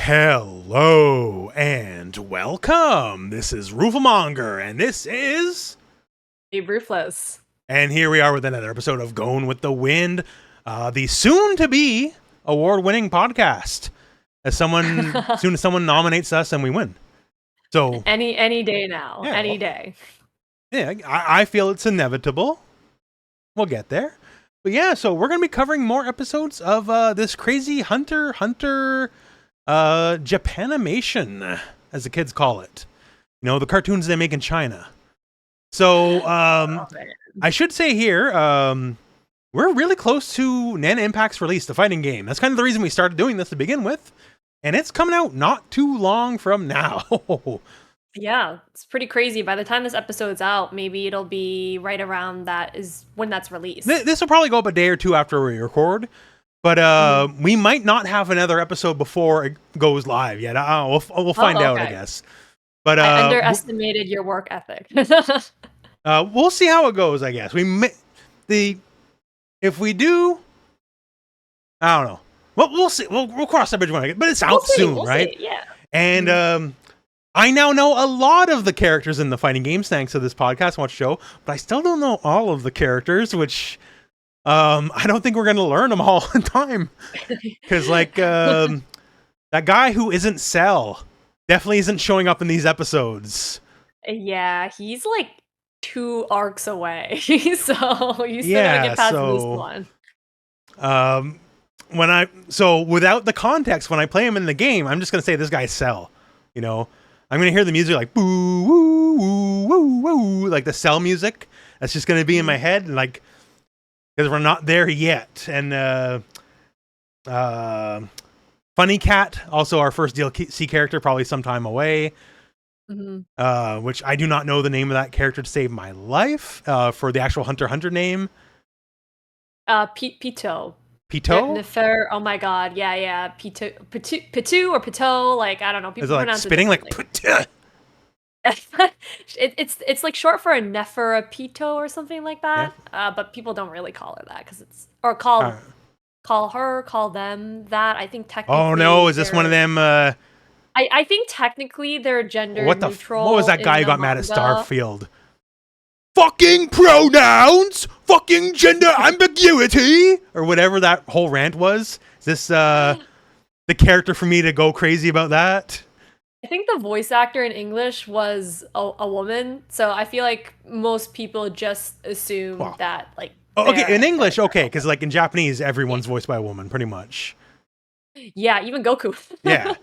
Hello and welcome. This is Rooflemonger, and this is BABERUTHLESS. And here we are with another episode of Gon With The Wind, the soon-to-be award-winning podcast. As soon as someone nominates us, and we win. So any day now, yeah, any day. Yeah, I feel it's inevitable. We'll get there. But yeah, so we're gonna be covering more episodes of this crazy Hunter x Hunter Japanimation, as the kids call it. You know, the cartoons they make in China. So I should say here, we're really close to Nen Impact's release, the fighting game. That's kind of the reason we started doing this to begin with. And it's coming out not too long from now. Yeah, it's pretty crazy. By the time this episode's out, maybe it'll be right around that is when that's released. This will probably go up a day or two after we record. But we might not have another episode before it goes live yet. We'll find out, I guess. But I underestimated your work ethic. We'll see how it goes, I guess. If we do, I don't know. Well, we'll see. We'll cross that bridge when I get. But it's out soon, right? See, yeah. And I now know a lot of the characters in the fighting games thanks to this podcast, watch show. But I still don't know all of the characters, which I don't think we're going to learn them all in time. Because like that guy who isn't Cell definitely isn't showing up in these episodes. Yeah, he's like 2 arcs away. So you still gotta get past this one. So without the context, when I play him in the game, I'm just gonna say this guy's Cell. You know, I'm gonna hear the music like boo woo woo woo woo, like the Cell music. That's just gonna be in my head, and like because we're not there yet. And Funny Cat, also our first DLC character, probably sometime away. Which I do not know the name of that character to save my life. For the actual Hunter x Hunter name, Pito. Pito? Oh my god, yeah. Pitu or Pito, like I don't know. People pronounce spitting like Pito. It's like short for a Neferapito or something like that. Yeah. But people don't really call her that because it's call them that. I think technically. Oh no, is this one of them? I think technically they're gender neutral. What was that guy who got mad at Starfield? Fucking pronouns, fucking gender ambiguity, or whatever that whole rant was. Is this the character for me to go crazy about that? I think the voice actor in English was a woman, so I feel like most people just assume that like. Oh, okay, in English, okay, because like in Japanese, everyone's voiced by a woman, pretty much. Yeah, even Goku. Yeah,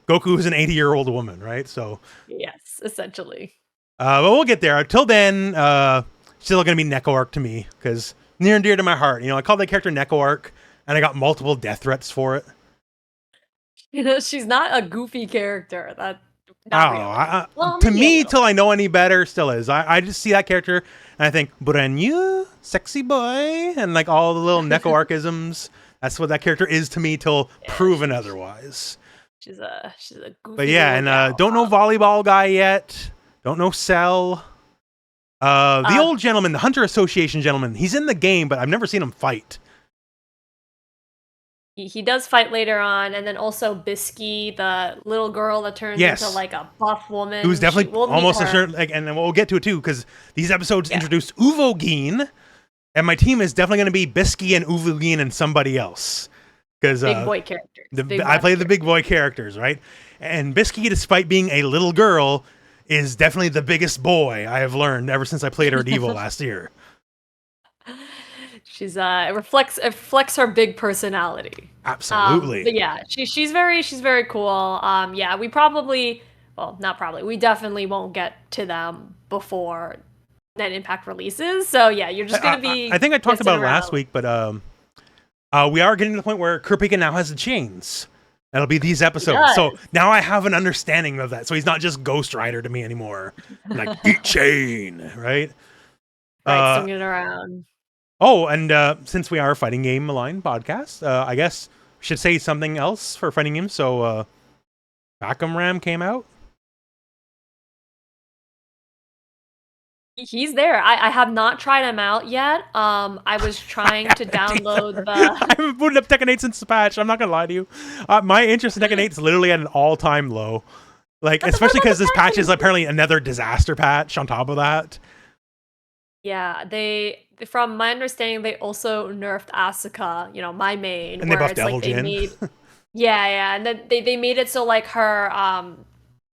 Goku is an 80-year-old woman, right? So. Yes, essentially. But we'll get there. Until then, still gonna be Neko Arc to me because near and dear to my heart. You know, I called that character Neko Arc, and I got multiple death threats for it. You know, she's not a goofy character. To me, till I know any better, still is. I just see that character and I think brand new, sexy boy, and like all the little Neko Arc-isms. That's what that character is to me till proven otherwise. She's a goofy. But yeah, and don't know volleyball guy yet. Don't know Cell. The old gentleman, the Hunter Association gentleman, he's in the game, but I've never seen him fight. He does fight later on, and then also Bisky, the little girl that turns into like a buff woman. Who's definitely almost a shirt, like, and then we'll get to it too, because these episodes introduced Uvogin, and my team is definitely going to be Bisky and Uvogin and somebody else. Because big boy characters. I play the big boy characters, right? And Bisky, despite being a little girl, is definitely the biggest boy I have learned ever since I played her at Evo last year. She's it reflects her big personality. Absolutely. But yeah, she's very cool. Yeah, we definitely won't get to them before Nen Impact releases. So yeah, you're just gonna be. I think I talked about it last week, but we are getting to the point where Kurapika now has the chains. That'll be these episodes. So now I have an understanding of that. So he's not just Ghost Rider to me anymore. Like eat chain, right? Right, swinging it around. Oh, and since we are a fighting game line podcast, I guess we should say something else for fighting games. So, Backum Ram came out. He's there. I have not tried him out yet. I was trying to download I the haven't booted up Tekken 8 since the patch. I'm not gonna lie to you. My interest in Tekken 8 is literally at an all-time low. Like, What the fuck especially about because the this patch is patches? apparently another disaster patch on top of that. Yeah, from my understanding, they also nerfed Asuka, my main, And they where buffed it's like Devil they Jin. made yeah, yeah, and then they made it so like her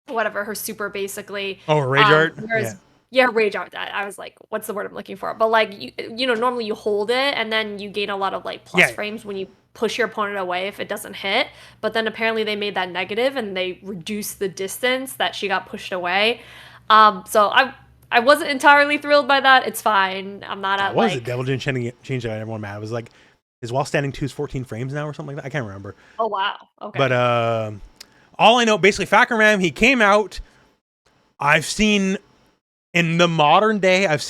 whatever her super basically Oh, Rage Art? Yeah. whereas yeah, rage art that. I was like, what's the word I'm looking for? But like normally you hold it and then you gain a lot of like plus Yeah. frames when you push your opponent away if it doesn't hit. But then apparently they made that negative and they reduced the distance that she got pushed away. So I wasn't entirely thrilled by that. It's fine. I'm not God, at what was it? like Devil Jin changed everyone mad. It was like, is while standing 2's 14 frames now or something like that? I can't remember. oh wow. But Okay. all I know, basically, Ram, he came out. I've seen, in the modern day, I've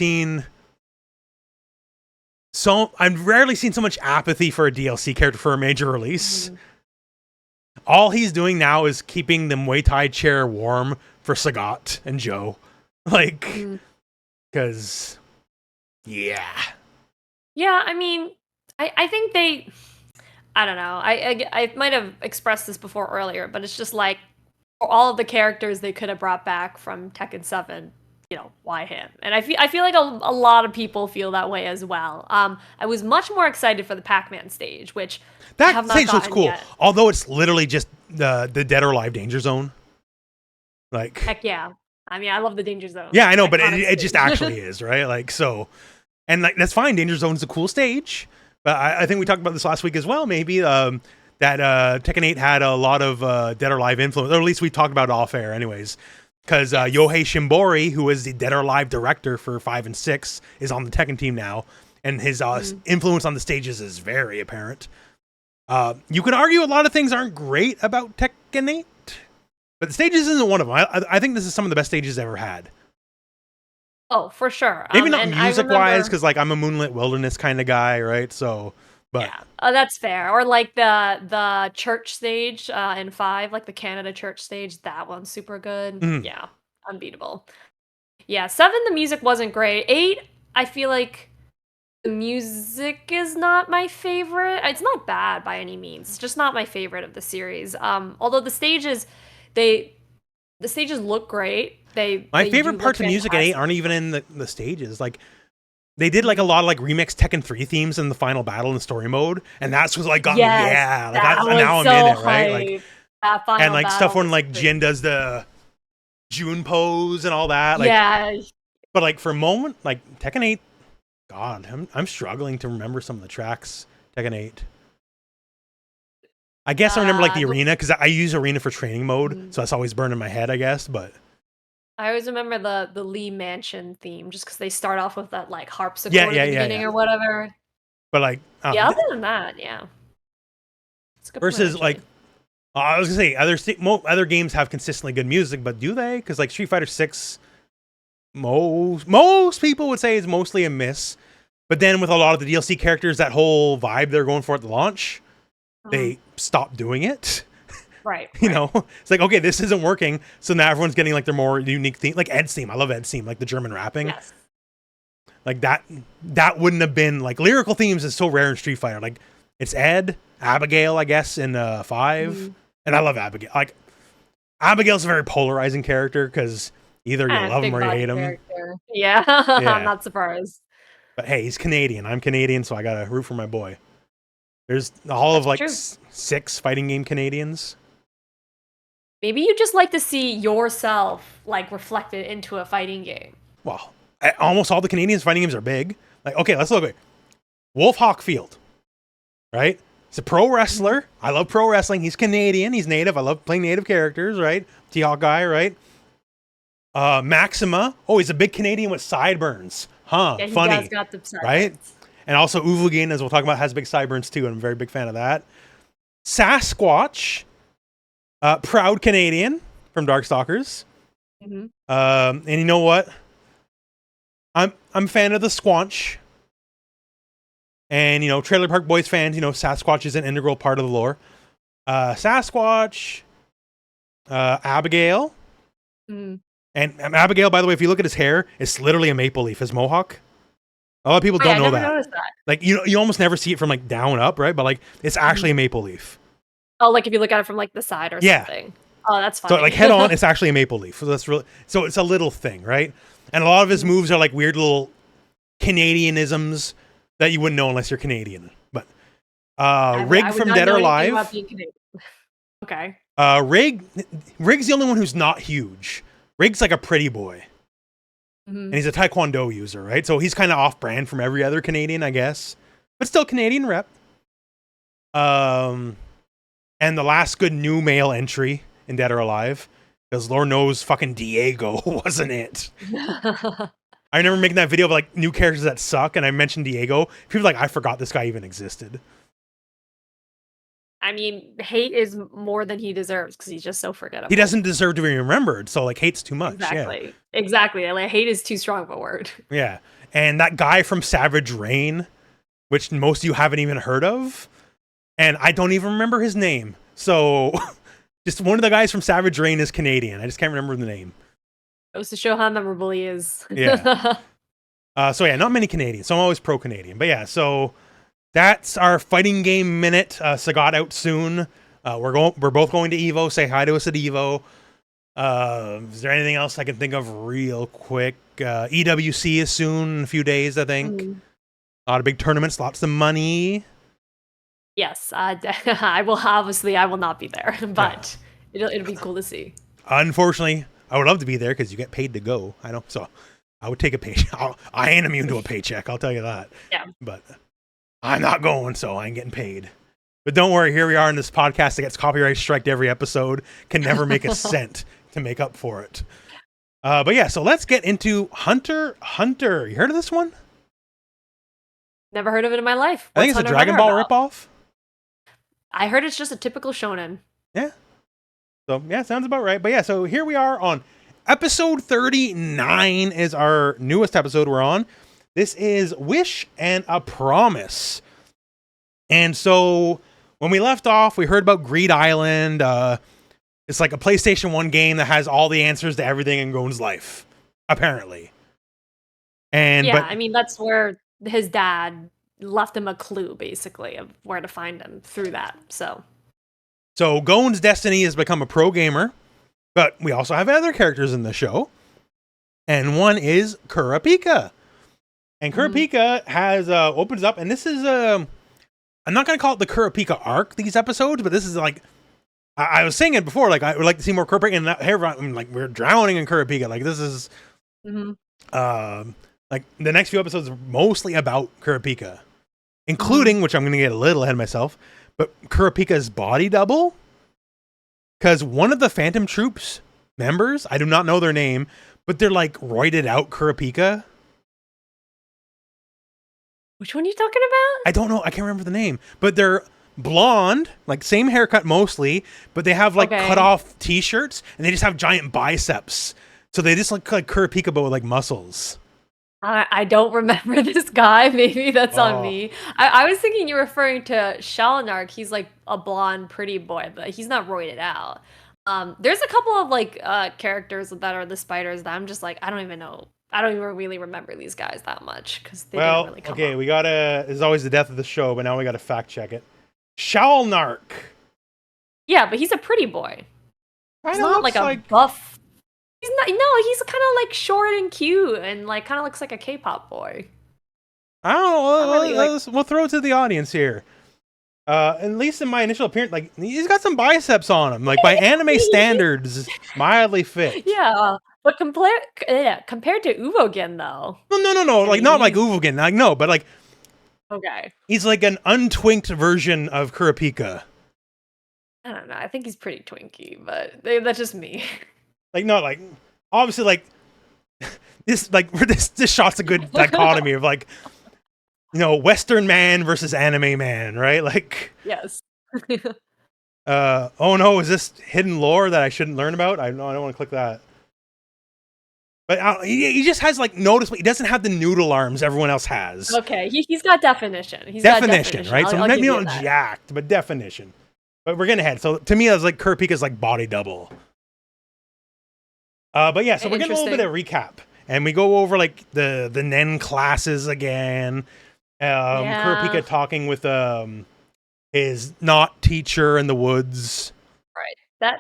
rarely seen so much apathy for a DLC character for a major release. Mhm. All he's doing now is keeping the Muay Thai chair warm for Sagat and Joe. Like, Mhm. because, yeah. Yeah, I mean, I think I don't know. I might have expressed this before earlier, but it's just like for all of the characters they could have brought back from Tekken 7, why him? And I feel like a lot of people feel that way as well. I was much more excited for the Pac-Man stage, which I have That not stage looks gotten cool. yet. Although it's literally just the Dead or Alive danger zone. Like, Heck yeah. I mean, I love the Danger Zone. yeah, I know, but Iconic it just stage. actually is, right? Like, so, and like, that's fine. Danger Zone's a cool stage. But I think we talked about this last week as well, maybe, that Tekken 8 had a lot of Dead or Alive influence, or at least we talked about it off air anyways. Because Yes. Yohei Shimbori, who is the Dead or Alive director for 5 and 6, is on the Tekken team now, and his influence on the stages is very apparent. You can argue a lot of things aren't great about Tekken 8, but the stages isn't one of them. I think this is some of the best stages ever had. Oh, for sure. Maybe not And I music wise, remember because like I'm a Moonlit Wilderness kind of guy, right? So, but yeah, that's fair. Or like the church stage in 5, like the Canada church stage, that one's super good. mm, Yeah, unbeatable. Yeah, 7 the music wasn't great. 8, I feel like the music is not my favorite. It's not bad by any means. It's just not my favorite of the series. Although they the stages look great. my They do favorite look parts of music in 8 fantastic. aren't even in the stages. Like they did like a Mhm. lot of like remix Tekken 3 themes in the final battle in story mode, and that's what like got me. Yes, Yeah, like that was now I'm in so it, right? Like hype. That and final like stuff battle when was like crazy. Jin does the June pose and all that. Like, Yeah, but like for a moment, like Tekken 8, God, I'm struggling to remember some of the tracks. Tekken 8. I guess I remember like the the arena because I use arena for training mode, mm. so that's always burned in my head, I guess. But I always remember the Lee Mansion theme just because they start off with that, like, yeah, harpsichord at yeah, the yeah, beginning yeah. or whatever. But like Yeah, other than that, yeah. It's a good point, versus like actually. I was gonna say other games have consistently good music, but do they? Because like Street Fighter 6, most people would say is mostly a miss. But then with a lot of the DLC characters, that whole vibe they're going for at the launch, Mhm. they stop doing it. Right, You right. know, it's like, okay, this isn't working. So now everyone's getting like their more unique theme, like Ed's theme. I love Ed's theme, like the German rapping. Yes. Like that wouldn't have been like lyrical themes is so rare in Street Fighter. Like it's Ed, Abigail, I guess, in 5. Mhm. And I love Abigail. Like Abigail's a very polarizing character because either you love him Big or you body hate him. character. Yeah, I'm Yeah. not surprised. But hey, he's Canadian. I'm Canadian, so I gotta root for my boy. There's all of That's like true. 6 fighting game Canadians. Maybe you just like to see yourself, like, reflected into a fighting game. Well, almost all the Canadians fighting games are big. Like, okay, let's look at Wolf Hawkfield, right? He's a pro Mhm. wrestler. I love pro wrestling. He's Canadian. He's native. I love playing native characters, right? T-Hawk guy, right? Maxima. Oh, he's a big Canadian with sideburns. Huh, Yeah, he does funny, got the right? sideburns. And also Uvogin, as we'll talk about, has big sideburns too, and I'm a very big fan of that. Sasquatch, proud Canadian from Darkstalkers. Mhm. And you know what? I'm a fan of the Squanch. And Trailer Park Boys fans, Sasquatch is an integral part of the lore. Sasquatch, Abigail, Mhm. And Abigail, by the way, if you look at his hair, it's literally a maple leaf, his mohawk. A lot of people don't know never that. noticed that. Like you almost never see it from like down up, right? But like it's actually a maple leaf. Oh, like if you look at it from like the side or something. Oh, that's funny. So like head on, it's actually a maple leaf. So that's really it's a little thing, right? And a lot of his moves are like weird little Canadianisms that you wouldn't know unless you're Canadian. But Rig from Dead or Alive. Okay. Rig's the only one who's not huge. Rig's like a pretty boy. And he's a Taekwondo user, right? So he's kind of off-brand from every other Canadian, I guess. But still Canadian rep. And the last good new male entry in Dead or Alive, because Lord knows fucking Diego wasn't it. I remember making that video of like new characters that suck, and I mentioned Diego. People were like, I forgot this guy even existed. I mean, hate is more than he deserves because he's just so forgettable. He doesn't deserve to be remembered, so like hate's too much. Exactly. Yeah. Exactly. Like hate is too strong of a word. Yeah. And that guy from Savage Rain, which most of you haven't even heard of, and I don't even remember his name. So just one of the guys from Savage Rain is Canadian. I just can't remember the name. It was to show how memorable he is. Yeah. So yeah, not many Canadians. So I'm always pro-Canadian. But yeah, so that's our fighting game minute. Sagat out soon. We're both going to Evo. Say hi to us at Evo. Is there anything else I can think of real quick? EWC is soon, in a few days, I think. A lot of big tournaments, lots of money. Yes, I will not be there, but it'll be cool to see. Unfortunately, I would love to be there because you get paid to go. I know, so I would take a paycheck. I ain't immune to a paycheck, I'll tell you that. Yeah. But I'm not going, so I ain't getting paid. But don't worry, here we are in this podcast that gets copyright striked every episode, can never make a cent to make up for it. But yeah, so let's get into Hunter x Hunter. You heard of this one? Never heard of it in my life. I think it's a Dragon Ball ripoff. I heard it's just a typical shonen. Yeah. So yeah, sounds about right. But yeah, so here we are on episode 39 is our newest episode we're on. This is Wish and a Promise. And so when we left off, we heard about Greed Island. It's like a PlayStation 1 game that has all the answers to everything in Gon's life, apparently. And yeah, I mean, that's where his dad left him a clue, basically, of where to find him through that. So Gon's destiny has become a pro gamer, but we also have other characters in the show. And one is Kurapika. And Kurapika has opens up, and this is I'm not going to call it the Kurapika arc, these episodes, but this is like, I was saying it before, like I would like to see more Kurapika, and that, like we're drowning in Kurapika. Like this is, like the next few episodes are mostly about Kurapika, including, which I'm going to get a little ahead of myself, but Kurapika's body double, because one of the Phantom Troupe's members, I do not know their name, but they're like roided out Kurapika. Which one are you talking about? I don't know. I can't remember the name, but they're blonde, like same haircut mostly, but they have like cut off t-shirts and they just have giant biceps. So they just look like Kurapika, but with like muscles. I don't remember this guy. Maybe that's on me. I was thinking you're referring to Shalnark. He's like a blonde, pretty boy, but he's not roided out. There's a couple of like characters that are the spiders that I'm just like, I don't even know. I don't even really remember these guys that much because they didn't really come up. We gotta. This is always the death of the show, but now we gotta fact check it. Shalnark. Yeah, but he's a pretty boy. He's not like a buff. He's not. No, he's kind of like short and cute, and like kind of looks like a K-pop boy. I don't know. We'll throw it to the audience here. At least in my initial appearance, like he's got some biceps on him, like by anime standards, mildly fit. Yeah. But compared to Uvogin, though. No. Like, not like Uvogin. Like, no, but like... Okay. He's like an untwinked version of Kurapika. I don't know. I think he's pretty twinky, but that's just me. Like, no, like... Obviously, like... This shot's a good dichotomy of, like... You know, Western man versus anime man, right? Like... Yes. Oh no, is this hidden lore that I shouldn't learn about? I don't want to click that. But he just has, like, noticeable... He doesn't have the noodle arms everyone else has. Okay, he's got definition. He's definition, got definition, right? So maybe not jacked, but definition. But we're getting ahead. So to me, that's like Kurapika's, like, body double. But yeah, so we're getting a little bit Interesting. of recap, and we go over like the Nen classes again. Yeah. Kurapika talking with his not teacher in the woods. Right.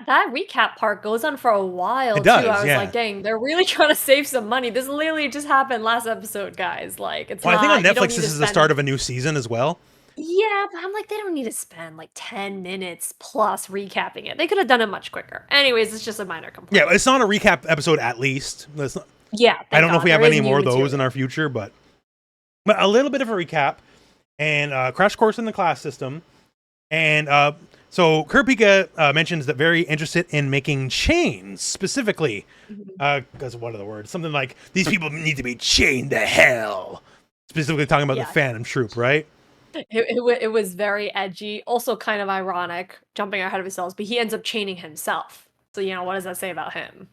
That recap part goes on for a It while too. does, I was like, yeah. dang, they're really trying to save some money. This literally just happened last episode, guys. Like, it's Well, I think on not, you don't Netflix need this to is the start spend. of a new season as well. Yeah, but I'm like, they don't need to spend like 10 minutes plus recapping it. They could have done it much quicker. Anyways, it's just a minor Yeah, complaint. it's not a recap episode at least. Yeah, I thank don't know if God. we There have is any new more of those in material. our future, but a little bit of a recap and crash course in the class system. And so Kurapika mentions that very interested in making chains specifically. Mhm. Because what are the words? Something like these people need to be chained to hell. Specifically talking about the Yeah, Phantom Troupe, right? it was very edgy. Also, kind of ironic, jumping ahead of ourselves, but he ends up chaining himself. So, what does that say about him?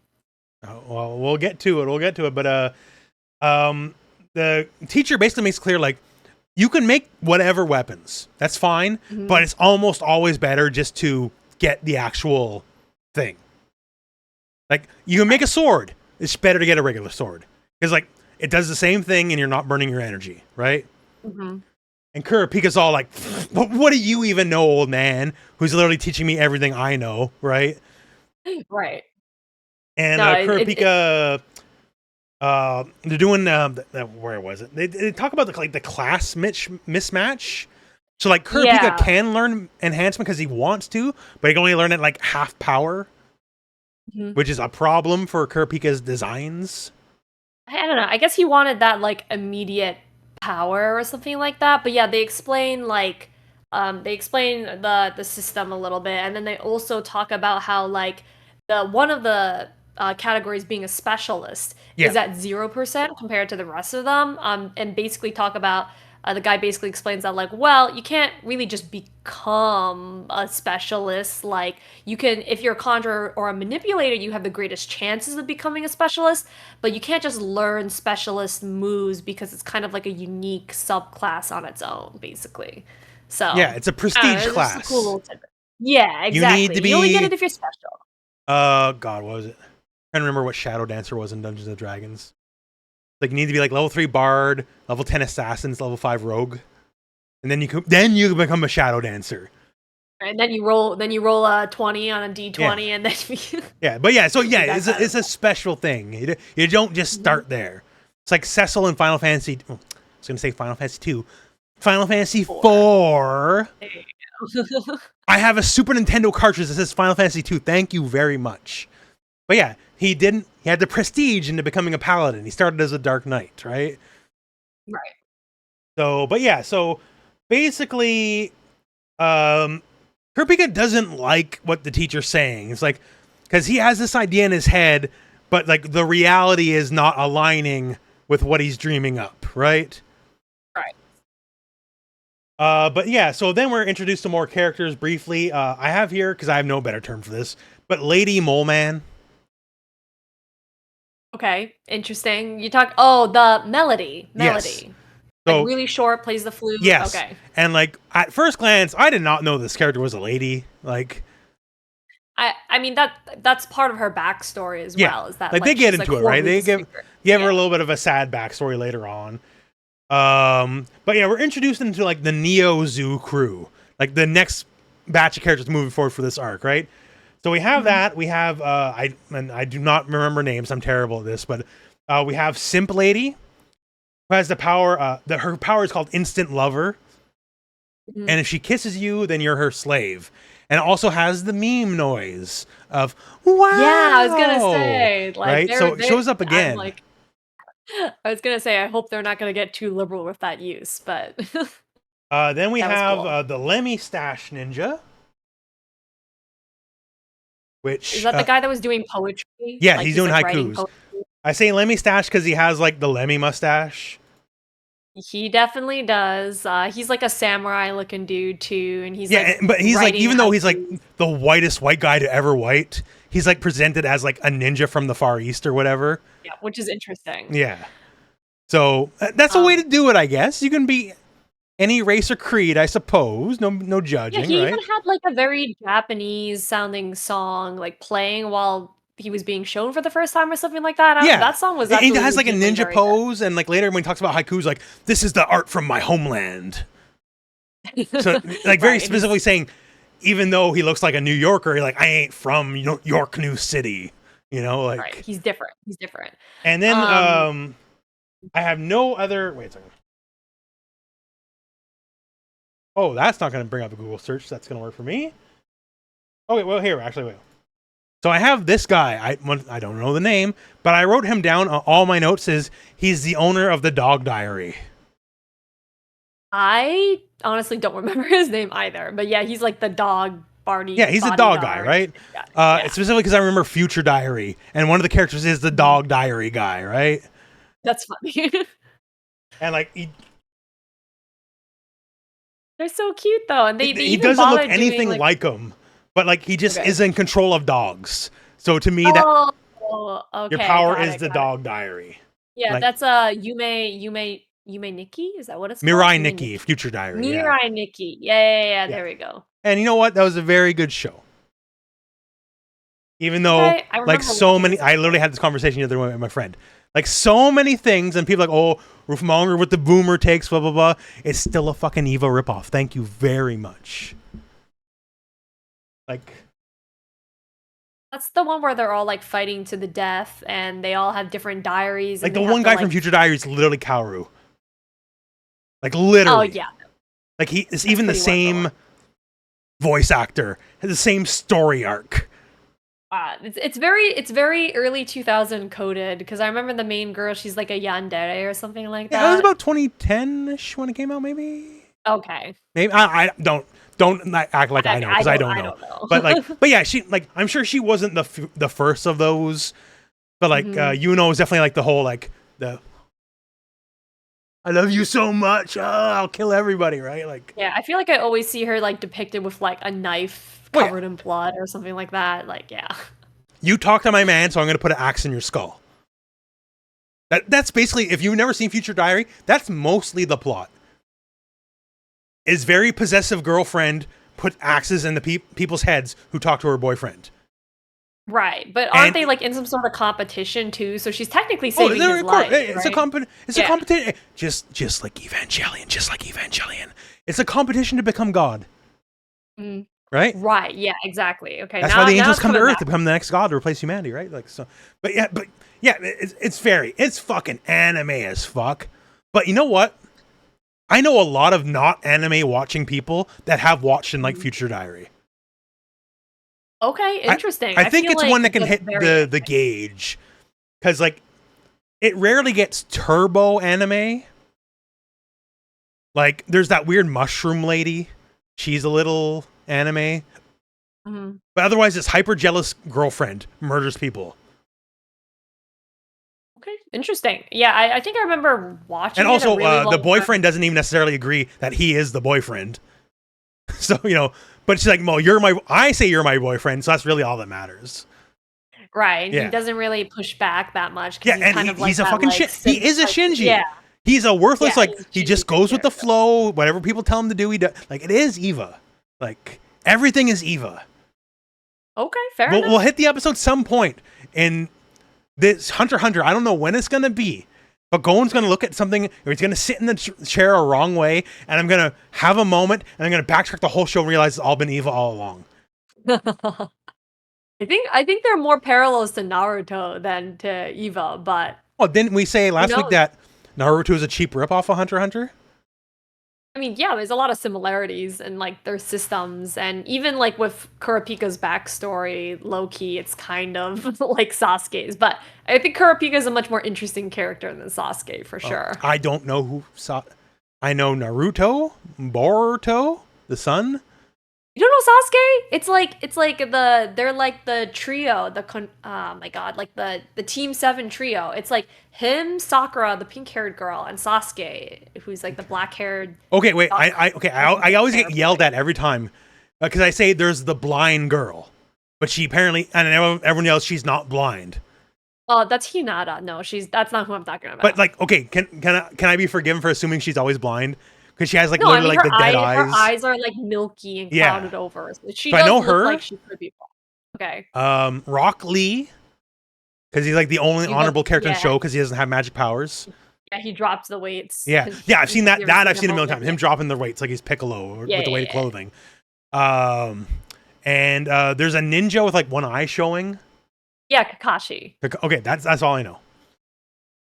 Well, we'll get to it. We'll get to it. But the teacher basically makes clear like you can make whatever weapons. That's fine, Mhm. but it's almost always better just to get the actual thing. Like you can make a sword. It's better to get a regular sword because like it does the same thing and you're not burning your energy, right? Mhm. And Kurapika's all like, "What do you even know, old man? Who's literally teaching me everything I know, right?" Right. And No, Kurapika, they're doing where was it? They talk about the class mismatch. So like Kurapika yeah. can learn enhancement because he wants to, but he can only learn it like half power, Mhm. which is a problem for Kurapika's designs. I don't know. I guess he wanted that like immediate power or something like that. But yeah, they explain the system a little bit, and then they also talk about how like the one of the categories being a specialist Yeah, is at 0% compared to the rest of them. And basically talk about the guy basically explains that like, well, you can't really just become a specialist. Like you can, if you're a conjurer or a manipulator, you have the greatest chances of becoming a specialist, but you can't just learn specialist moves because it's kind of like a unique subclass on its own, basically. yeah, So it's a I don't know, prestige it's just a cool class. little tidbit. Yeah, You need exactly. to You only get be it if you're special. God, what was it? I can't remember what Shadow Dancer was in Dungeons and Dragons. Like you need to be like level 3 bard, level 10 assassins, level 5 rogue, and then you can become a Shadow Dancer. And then you roll a 20 on a Yeah, d20, and then yeah, but yeah, so you yeah, do that kind of it's a special thing. You don't just stuff. start there. It's like Cecil in Final Fantasy. I was gonna say Final Fantasy 2, Final Fantasy Four. 4. There you go. I have a Super Nintendo cartridge that says Final Fantasy 2. Thank you very much. But yeah, he didn't. He had the prestige into becoming a paladin. He started as a Dark Knight, right? Right. So, but yeah, so basically, Kurapika doesn't like what the teacher's saying. It's like because he has this idea in his head, but like the reality is not aligning with what he's dreaming up, right? Right. But yeah, so then we're introduced to more characters briefly. I have here because I have no better term for this, but Lady Mole Man. Okay. Interesting. You talk. Oh, the melody. Yes. Melody. Like So really short, plays the flute. yes, Okay. and like at first glance, I did not know this character was a lady. Like, I mean that's part of her backstory as yeah, well. Is that like they like get she's like into it, right? horribly They give disfigured. give her Yeah. a little bit of a sad backstory later on. But yeah, we're introduced into like the Neo Zoo crew, like the next batch of characters moving forward for this arc, right? So we have Mhm. that. We have I do not remember names. I'm terrible at this, but we have Simp Lady who has the power. That her power is called Instant Lover, Mhm. and if she kisses you, then you're her slave. And it also has the meme noise of Yeah, I was gonna wow, say like right? So it they're. shows up I'm again. like I was gonna say I hope they're not gonna get too liberal with that use, but Then we that was have cool. the Lemmy Stash Ninja, Is which that the guy that was doing poetry? yeah, Like he's he's doing like writing haikus. poetry. I say Lemmy Stash because he has like the Lemmy mustache. He definitely does. He's like a samurai looking dude too, and he's Yeah, like but he's like, writing even though he's like haikus. the whitest white guy to ever white, he's like presented as like a ninja from the Far East or whatever. Yeah, which is interesting. Yeah. So that's a way to Um, do it, I guess. You can be any race or creed, I suppose. No yeah, judging, he even right? had like a very Japanese sounding song like playing while he was being shown for the first time or something like that. Yeah, That song was he absolutely has like a ninja very pose, and like later when he talks about haikus, like this is the art from my homeland. So like very Right, specifically saying, even though he looks like a New Yorker, like I ain't from York New City, like. right. He's different. He's different. And then I have no other. Wait a second. Oh, that's not going to bring up a Google search. That's going to work for me. Okay, well here actually wait. So I have this guy. I don't know the name, but I wrote him down. All my notes is he's the owner of the Dog Diary. I honestly don't remember his name either, but yeah, he's like the dog Barney. Yeah, he's a dog guy, right? Yeah. Specifically because I remember Future Diary, and one of the characters is the Dog Diary guy, right? That's funny. And like they're so cute though, and they he even doesn't look bother anything doing, like him, but like he just is in control of dogs. So to me, that okay, your power got is it, the got it. Dog Diary. Yeah, Like- that's Yume Nikki? Is that what it's called? Mirai Nikki, Future Diary. Mirai Nikki. Yeah, there we go. And you know what? That was a very good show. Even though, Okay, I like, remember so watching many, this. I literally had this conversation the other day with my friend. Like, so many things, and people are like, oh, Rooflemonger with the boomer takes, blah, blah, blah. It's still a fucking Evo ripoff. Thank you very much. Like, That's the one where they're all like fighting to the death, and they all have different diaries. like and the they have one to, guy like... from Future Diary is literally Kaoru. Like, literally. Oh yeah. Like, it's even the pretty same voice actor, has the same story arc. It's very early 2000 coded, because I remember the main girl, she's like a yandere or something like that. Yeah, it was about 2010-ish when it came out, maybe. Okay. Maybe I don't act like I know, because I don't know. But yeah, she, like, I'm sure she wasn't the first of those, but like Yuno is definitely like the whole like the I love you so much, I'll kill everybody, right? Like, yeah, I feel like I always see her like depicted with like a knife covered in blood or something like that. Like, yeah. You talk to my man, so I'm gonna put an axe in your skull. That's basically, if you've never seen Future Diary, that's mostly the plot. Is very possessive girlfriend put axes in the people's heads who talk to her boyfriend. Right, but aren't they like in some sort of competition too? So she's technically saving his life. It's right? a competition. Just like Evangelion. It's a competition to become God. Right? Right. Yeah. Exactly. Okay. That's why the angels come to Earth to become the next God to replace humanity, right? Like so. But yeah, it's fucking anime as fuck. But you know what? I know a lot of not anime watching people that have watched in like Future Diary. Okay, interesting. I think it's like one that can hit the gauge, because like it rarely gets turbo anime. Like there's that weird mushroom lady. She's a little anime. But otherwise it's hyper jealous girlfriend murders people. Okay, interesting. Yeah, I think I remember watching and also the boyfriend doesn't even necessarily agree that he is the boyfriend. So, but she's like, well, I say you're my boyfriend, so that's really all that matters. Right. Yeah. He doesn't really push back that much. Yeah, he's kind of like he's a fucking shit. He is a Shinji. Yeah. He's a worthless, he just goes with the flow. Whatever people tell him to do, he does. Like, it is Eva. Like, everything is Eva. Okay, fair enough. We'll hit the episode some point in this Hunter x Hunter. I don't know when it's going to be. But Gon's going to look at something, or he's going to sit in the chair a wrong way, and I'm going to have a moment, and I'm going to backtrack the whole show and realize it's all been Eva all along. I think there are more parallels to Naruto than to Eva, but... Well, didn't we say last week that Naruto is a cheap ripoff of Hunter x Hunter? I mean, yeah, there's a lot of similarities in like their systems, and even like with Kurapika's backstory, low-key, it's kind of like Sasuke's. But I think Kurapika is a much more interesting character than Sasuke for sure. I don't know who I know Naruto, Boruto, the son. You don't know Sasuke? It's like they're like the trio, oh my god, like the Team 7 trio. It's like him, Sakura, the pink-haired girl, and Sasuke, who's like the black-haired. Okay, wait. I always get yelled at every time because I say there's the blind girl, but she apparently, and everyone else, she's not blind. Oh, that's Hinata. No, that's not who I'm talking about. But like, okay, can I be forgiven for assuming she's always blind? Because she has like literally like the dead eyes. Her eyes are like milky and clouded over. So she does does know look her? like she could be blind. Okay. Rock Lee because he's like the only honorable character in the yeah. show because he doesn't have magic powers. Yeah, he drops the weights. Yeah, yeah, I've seen that. You've That seen I've seen a him million hold times. it. Him dropping the weights like he's Piccolo Yeah, with the weight of yeah. clothing. And there's a ninja with like one eye showing. Yeah, Kakashi. Okay, that's all I know.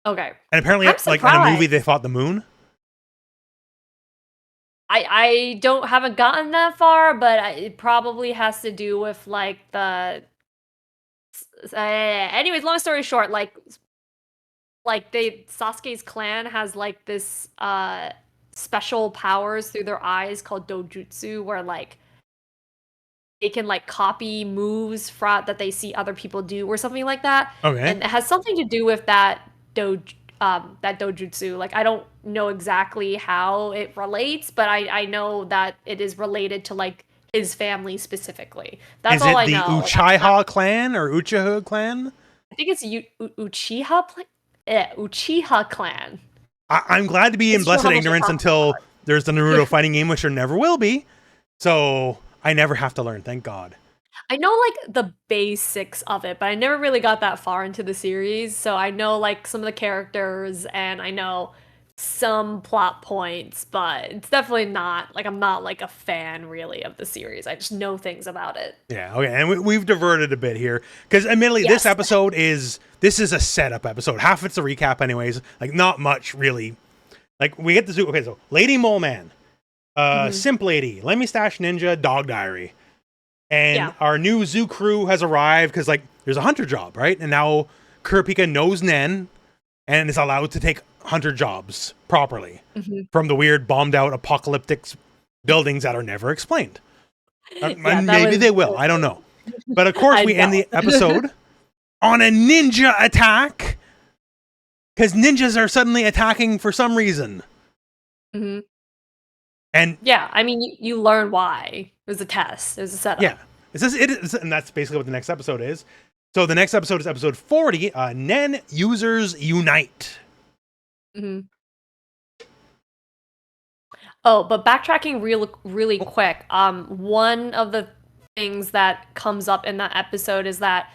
Okay. And apparently, I'm like in a movie, surprised. they fought the moon. I haven't gotten that far, but it probably has to do with like the. Anyways, long story short, like Sasuke's clan has like this special powers through their eyes called dojutsu, where like they can like copy moves that they see other people do or something like that. Okay. And it has something to do with that dojutsu. Like I don't know exactly how it relates, but I know that it is related to like his family specifically. That's all I know. Is it the Uchiha clan or Uchiha clan? I think it's Uchiha clan. I'm glad to be in blessed ignorance until there's the Naruto fighting game, which there never will be. So I never have to learn, thank God. I know like the basics of it, but I never really got that far into the series. So I know like some of the characters and I know some plot points, but it's definitely not like I'm not like a fan really of the series. I just know things about it. Yeah, okay, and we've diverted a bit here because admittedly this episode is a setup episode. Half it's a recap anyways, like not much really. Like we get the zoo. Okay, so Lady Mole Man, Simp Lady, Let Me Stash Ninja, Dog Diary, and our new zoo crew has arrived because like there's a hunter job, right? And now Kurapika knows Nen and is allowed to take hunter jobs properly from the weird bombed out apocalyptic buildings that are never explained. Maybe they will. I don't know. But of course, we end the episode on a ninja attack because ninjas are suddenly attacking for some reason. And yeah, I mean, you learn why. It was a test. It was a setup. Yeah, and that's basically what the next episode is. So the next episode is episode 40. Nen Users Unite. Oh, but backtracking really quick. One of the things that comes up in that episode is that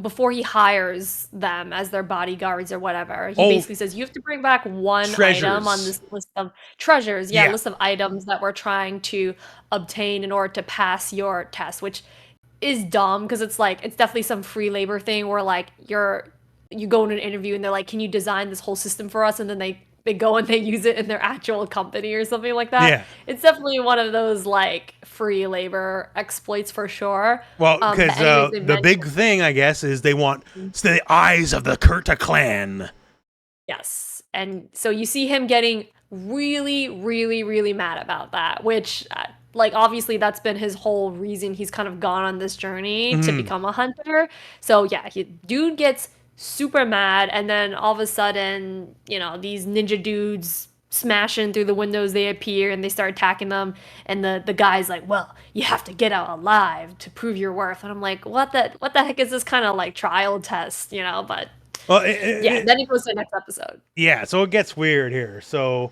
before he hires them as their bodyguards or whatever, he basically says you have to bring back one item on this list of treasures. Yeah, list of items that we're trying to obtain in order to pass your test, which is dumb because it's like it's definitely some free labor thing where like you go in an interview and they're like, can you design this whole system for us? And then they go and they use it in their actual company or something like that. Yeah. It's definitely one of those like free labor exploits for sure. Well, because the big thing, I guess, is they want the eyes of the Kurta clan. Yes. And so you see him getting really, really, really mad about that, which like obviously that's been his whole reason he's kind of gone on this journey to become a hunter. So yeah, dude gets super mad, and then all of a sudden, you know, these ninja dudes smashing through the windows, they appear and they start attacking them, and the guy's like, well, you have to get out alive to prove your worth. And I'm like, what the heck is this kind of like trial test, you know? But then it goes to the next episode. Yeah, so it gets weird here. So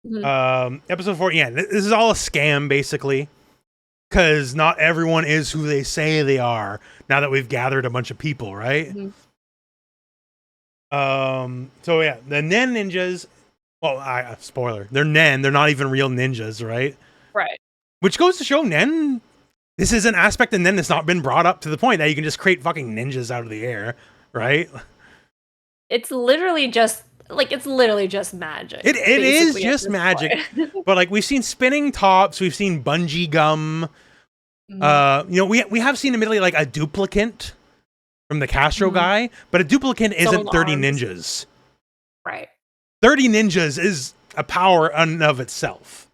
episode 4, this is all a scam basically, because not everyone is who they say they are now that we've gathered a bunch of people, right? So yeah, the Nen ninjas, well, spoiler, they're Nen, they're not even real ninjas, right? Right. Which goes to show Nen, this is an aspect of Nen that's not been brought up to the point that you can just create fucking ninjas out of the air, right? It's literally just magic. It is just magic. But like we've seen spinning tops, we've seen bungee gum. You know, we have seen admittedly like a duplicate from the Castro guy, but a duplicate isn't 30 ninjas. Right. 30 ninjas is a power in and of itself.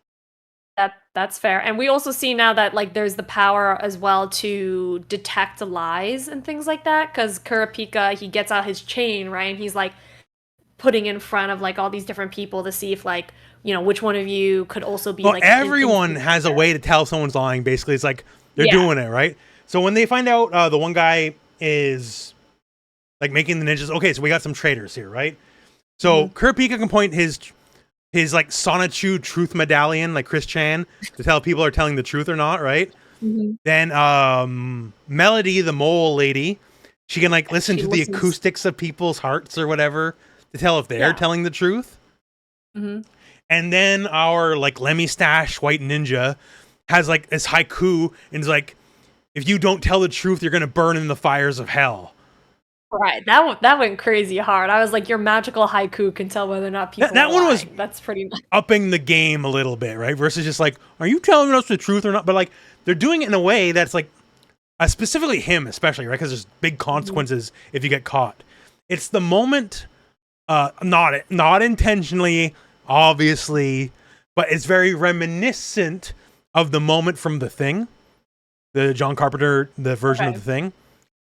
That's fair. And we also see now that like there's the power as well to detect lies and things like that, because Kurapika, he gets out his chain, right? And he's like putting in front of like all these different people to see if like, you know, which one of you could also be like everyone has a way to tell someone's lying. Basically, it's like they're doing it, right? So when they find out the one guy is like making the ninjas, okay, so we got some traitors here, right? So Kurapika can point his like Sonichu truth medallion, like Chris Chan, to tell people are telling the truth or not, right? Then Melody, the mole lady, She can like listen She to the listens. acoustics of people's hearts or whatever to tell if they're Yeah. telling the truth. Mhm. And then our like Lemmy Stash White Ninja has like this haiku and is like, if you don't tell the truth, you're gonna burn in the fires of hell. Right, that went crazy hard. I was like, your magical haiku can tell whether or not people That are one was lying. That's pretty much. upping the game a little bit, right? Versus just like, are you telling us the truth or not? But like, they're doing it in a way that's like, specifically him, especially, right? Because there's big consequences if you get caught. It's the moment, not intentionally, obviously, but it's very reminiscent of the moment from The Thing, the John Carpenter, the version of The Thing.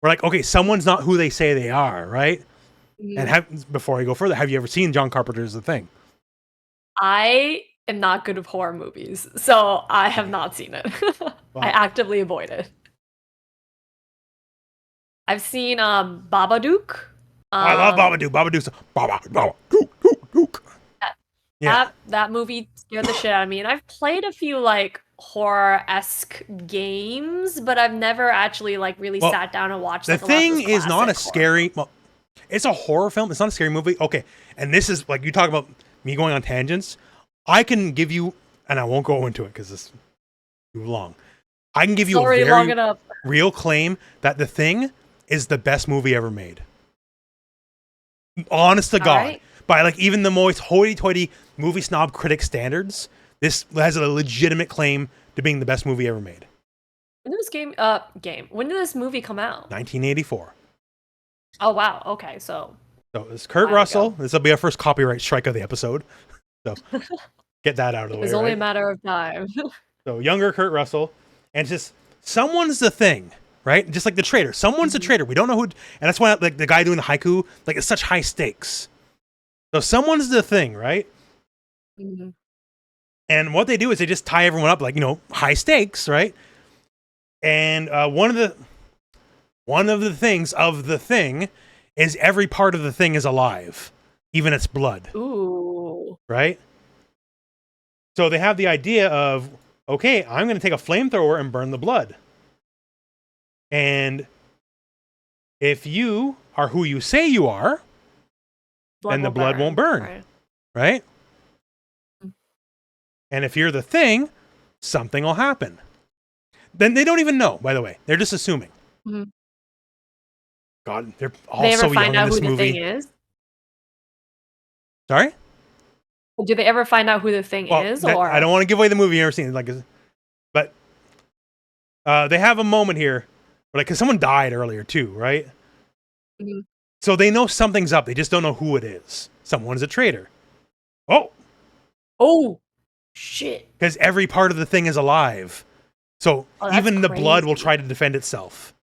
We're like, okay, someone's not who they say they are, right? And before I go further, have you ever seen John Carpenter's The Thing? I am not good with horror movies, so I have not seen it. I actively avoid it. I've seen Babadook. I love Babadook. Babadook. That movie scared the shit out of me, and I've played a few like horror-esque games, but I've never actually like really sat down and watched. The like, a lot of Thing those is not a classic scary. Well, it's a horror film. It's not a scary movie. Okay, and this is like you talk about me going on tangents. I can give you, and I won't go into it because it's too long. I can give you a Sorry, long very enough. real claim that The Thing is the best movie ever made. Honest to God. Right. By like even the most hoity-toity movie snob critic standards, this has a legitimate claim to being the best movie ever made. When did this when did this movie come out? 1984. Oh wow, okay, so it's Kurt Russell. This will be our first copyright strike of the episode. So get that out of the way. It's only a matter of time. So younger Kurt Russell, and just someone's the thing, right? Just like the traitor. Someone's the traitor. We don't know who, and that's why like the guy doing the haiku, like it's such high stakes. So someone's the thing, right? And what they do is they just tie everyone up, like, you know, high stakes, right? And one of the things of the thing is every part of the thing is alive, even its blood. Ooh. Right? So they have the idea of, okay, I'm going to take a flamethrower and burn the blood. And if you are who you say you are, then the blood won't burn. Right? And if you're the thing, something will happen. Then they don't even know, by the way. They're just assuming. God, they're all They ever so find young out in this who movie. the thing is? Sorry? Do they ever find out who the thing is? Or I don't want to give away the movie. You've never seen it. Like, but they have a moment here, like, because someone died earlier too, right? So they know something's up. They just don't know who it is. Someone's a traitor. Oh, shit. Because every part of the thing is alive. So even the blood will try to defend itself.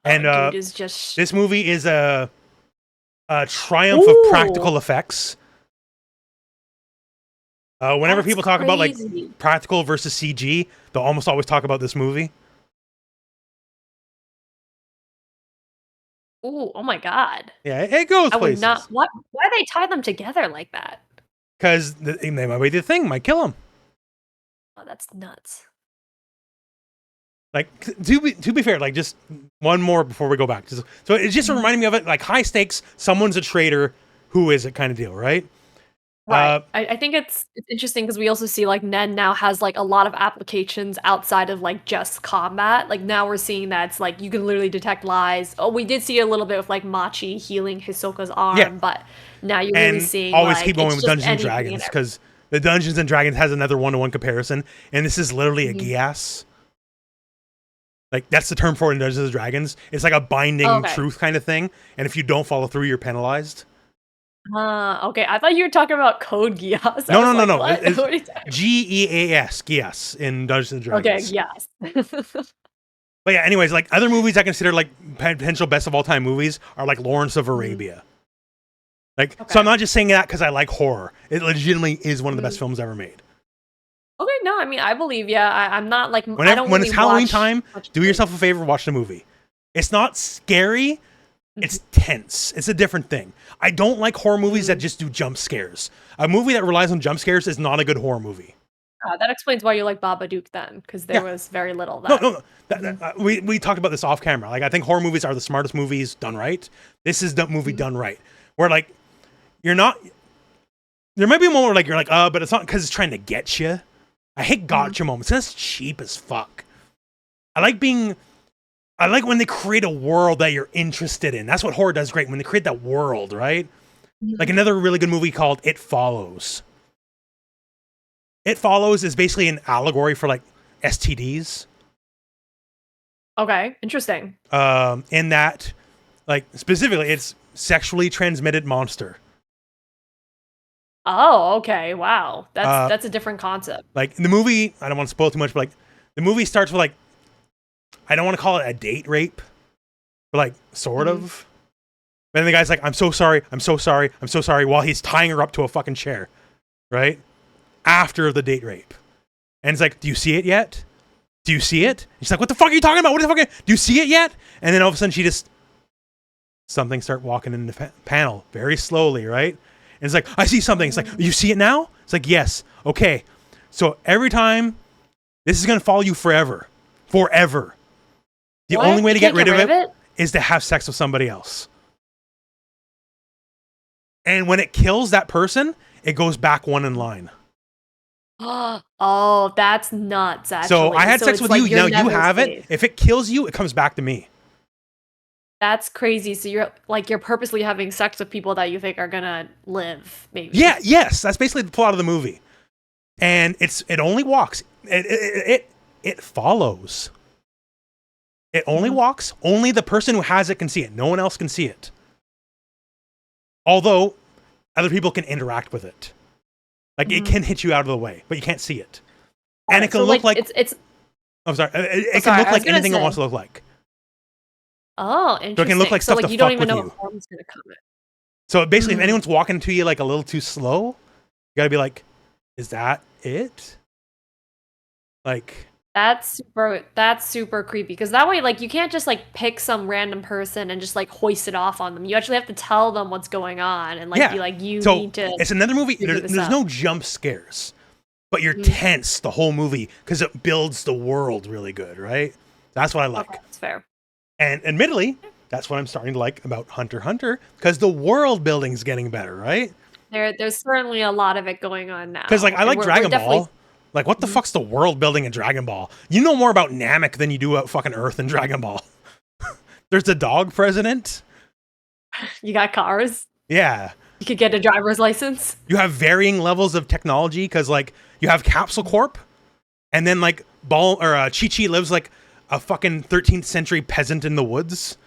And dude is just... this movie is a triumph of practical effects. Whenever people talk about like practical versus CG, they'll almost always talk about this movie. Ooh, oh my god. Yeah, it goes places. Why they tie them together like that? Because they might be the thing, might kill him. Oh, that's nuts. Like, to be fair, like, just one more before we go back. So it just reminded me of it, like, high stakes, someone's a traitor, who is it kind of deal, right? Right. I think it's interesting because we also see like Nen now has like a lot of applications outside of like just combat. Like now we're seeing that it's like you can literally detect lies. Oh, we did see a little bit with like Machi healing Hisoka's arm, but now you're really seeing always like, keep going with Dungeons and Dragons because the Dungeons and Dragons has another one-to-one comparison, and this is literally a Gias. Like that's the term for it in Dungeons and Dragons. It's like a binding truth kind of thing, and if you don't follow through, you're penalized. Okay. I thought you were talking about Code Geass. No. It's Geas, Geass in Dungeons and Dragons. Okay, yes. But yeah, anyways, like other movies I consider like potential best of all time movies are like Lawrence of Arabia. Like, so I'm not just saying that because I like horror. It legitimately is one of the best films ever made. Okay, no, I mean I believe. Yeah, I'm not like when really it's Halloween time, do yourself a favor, watch the movie. It's not scary. It's tense. It's a different thing. I don't like horror movies that just do jump scares. A movie that relies on jump scares is not a good horror movie. That explains why you like Babadook then, because there was very little of No, that. no, no. We talked about this off camera. Like, I think horror movies are the smartest movies done right. This is the movie done right, where like you're not. There might be a moment where like you're like, but it's not because it's trying to get you. I hate gotcha moments. That's cheap as fuck. I like when they create a world that you're interested in. That's what horror does great, when they create that world, right? Like another really good movie called It Follows. It Follows is basically an allegory for like STDs. Okay, interesting. In that, like specifically, it's sexually transmitted monster. Oh, okay. Wow. That's a different concept. Like in the movie, I don't want to spoil too much, but like the movie starts with like, I don't want to call it a date rape, but like sort of. And then the guy's like, I'm so sorry, I'm so sorry, I'm so sorry, while he's tying her up to a fucking chair, right? After the date rape. And it's like, do you see it yet? Do you see it? And she's like, what the fuck are you talking about? What the fuck? Do you see it yet? And then all of a sudden she just, something start walking in the panel very slowly, right? And it's like, I see something. It's like, you see it now? It's like, yes. Okay. So every time, this is going to follow you forever. Forever. The only way to get rid of it is to have sex with somebody else. And when it kills that person, it goes back one in line. Oh, that's nuts, actually. So I had sex with like you, now you have it. If it kills you, it comes back to me. That's crazy. So you're purposely having sex with people that you think are gonna live, maybe. Yeah, yes. That's basically the plot of the movie. And it only walks. It follows. It only walks. Only the person who has it can see it. No one else can see it. Although other people can interact with it. Like it can hit you out of the way, but you can't see it. And it can look like it's I'm sorry. It can look like anything it wants to look like. Oh, interesting. So it can look like stuff like to you don't fuck even with know you. what form it's gonna come in. So basically, if anyone's walking to you like a little too slow, you gotta be like, "Is that it?" Like that's super creepy, because that way, like, you can't just like pick some random person and just like hoist it off on them. You actually have to tell them what's going on and like be like, you need to. It's another movie. There's no jump scares, but you're tense the whole movie because it builds the world really good, right? That's what I like. Okay, that's fair. And admittedly, that's what I'm starting to like about Hunter x Hunter, because the world building's getting better, right? There's certainly a lot of it going on now. Because like I like Dragon Ball. Like, what the fuck's the world building in Dragon Ball? You know more about Namek than you do about fucking Earth in Dragon Ball. There's a dog president. You got cars. Yeah. You could get a driver's license. You have varying levels of technology, because like you have Capsule Corp, and then like Chi-Chi lives like a fucking 13th century peasant in the woods.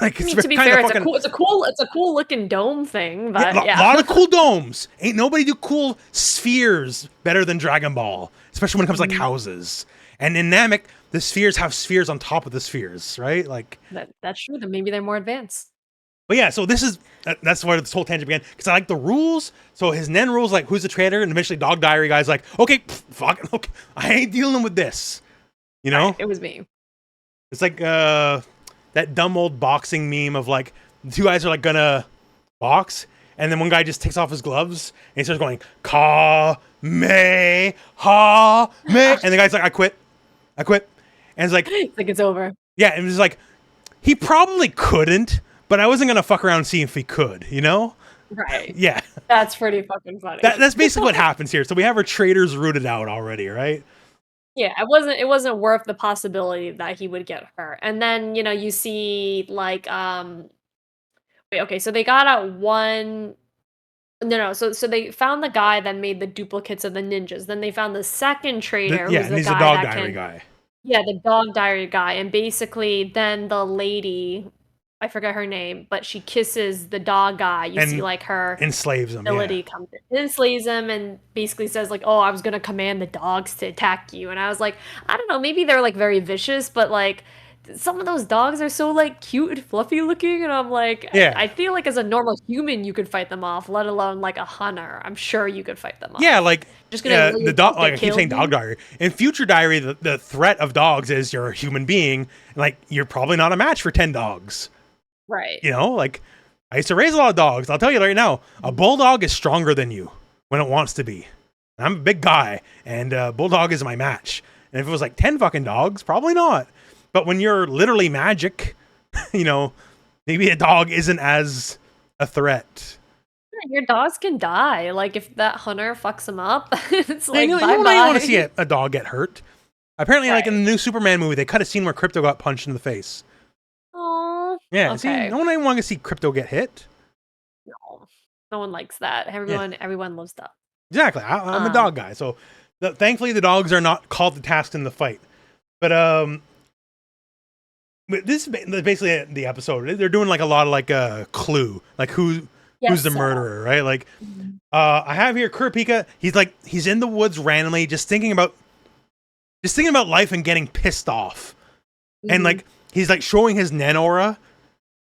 Like, I mean, to be fair, it's a cool looking dome thing, but yeah. A lot of cool domes. Ain't nobody do cool spheres better than Dragon Ball, especially when it comes to like houses. And in Namek, the spheres have spheres on top of the spheres, right? Like that's true. Then maybe they're more advanced. But yeah, so that's where this whole tangent began, because I like the rules. So his Nen rules, like, who's the traitor? And eventually Dog Diary guy's like, okay, fuck, okay, I ain't dealing with this. You know? Right, it was me. It's like that dumb old boxing meme of like, the two guys are like gonna box, and then one guy just takes off his gloves and he starts going, Ka-me-ha-me, and the guy's like, I quit. And it's like it's over. Yeah, and it's like, he probably couldn't, but I wasn't gonna fuck around and see if he could, you know? Right. Yeah. That's pretty fucking funny. That's basically what happens here. So we have our traitors rooted out already, right? Yeah, it wasn't worth the possibility that he would get hurt. And then, you see like wait, okay, so they got out one. No, so they found the guy that made the duplicates of the ninjas. Then they found the second traitor, and who's he's the a guy Dog Diary guy. Yeah, the Dog Diary guy. And basically then the lady, I forget her name, but she kisses the dog guy. You see like her enslaves him. ability comes in, enslaves him, and basically says like, "Oh, I was gonna command the dogs to attack you." And I was like, I don't know, maybe they're like very vicious, but like some of those dogs are so like cute and fluffy looking, and I'm like, yeah. I feel like as a normal human you could fight them off, let alone like a hunter. I'm sure you could fight them off. Yeah, like just gonna the dog. Like I keep saying, Dog Diary. In Future Diary, the threat of dogs is you're a human being, and like you're probably not a match for 10 dogs. Right. You know, like I used to raise a lot of dogs. I'll tell you right now, a bulldog is stronger than you when it wants to be. I'm a big guy, and Bulldog is my match. And if it was like 10 fucking dogs, probably not. But when you're literally magic, you know, maybe a dog isn't as a threat. Your dogs can die. Like if that hunter fucks them up, it's like You bye don't bye. want to see a dog get hurt. Apparently, like in the new Superman movie, they cut a scene where Krypto got punched in the face. Oh, Yeah, okay. see, no one even want to see Krypto get hit. No one likes that. Everyone loves dogs. Exactly. I'm a dog guy, so thankfully the dogs are not called to task in the fight. But this is basically the episode. They're doing like a lot of like a clue, like who's the murderer, right? Like, I have here Kurapika. He's in the woods randomly, just thinking about life and getting pissed off, and like he's like showing his Nen aura,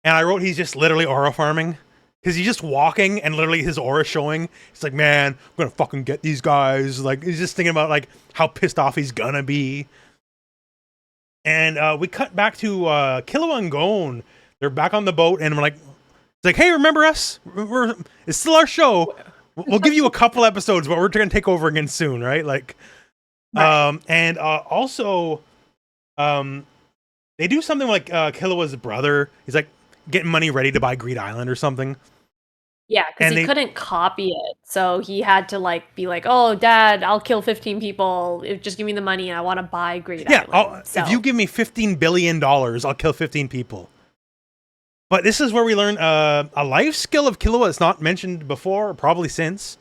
and I wrote he's just literally aura farming. Because he's just walking and literally his aura showing. He's like, man, I'm gonna fucking get these guys. Like, he's just thinking about like how pissed off he's gonna be. And we cut back to Killua and Gon. They're back on the boat, and we're like, it's like, hey, remember us? It's still our show. We'll give you a couple episodes, but we're gonna take over again soon, right? Like, and also, they do something like Killua's brother. He's like getting money ready to buy Greed Island or something. Yeah, because he couldn't copy it, so he had to like be like, "Oh, Dad, I'll kill 15 people. Just give me the money, and I want to buy Greed Island." If you give me $15 billion, I'll kill 15 people. But this is where we learn a life skill of Killua that's not mentioned before, or probably since,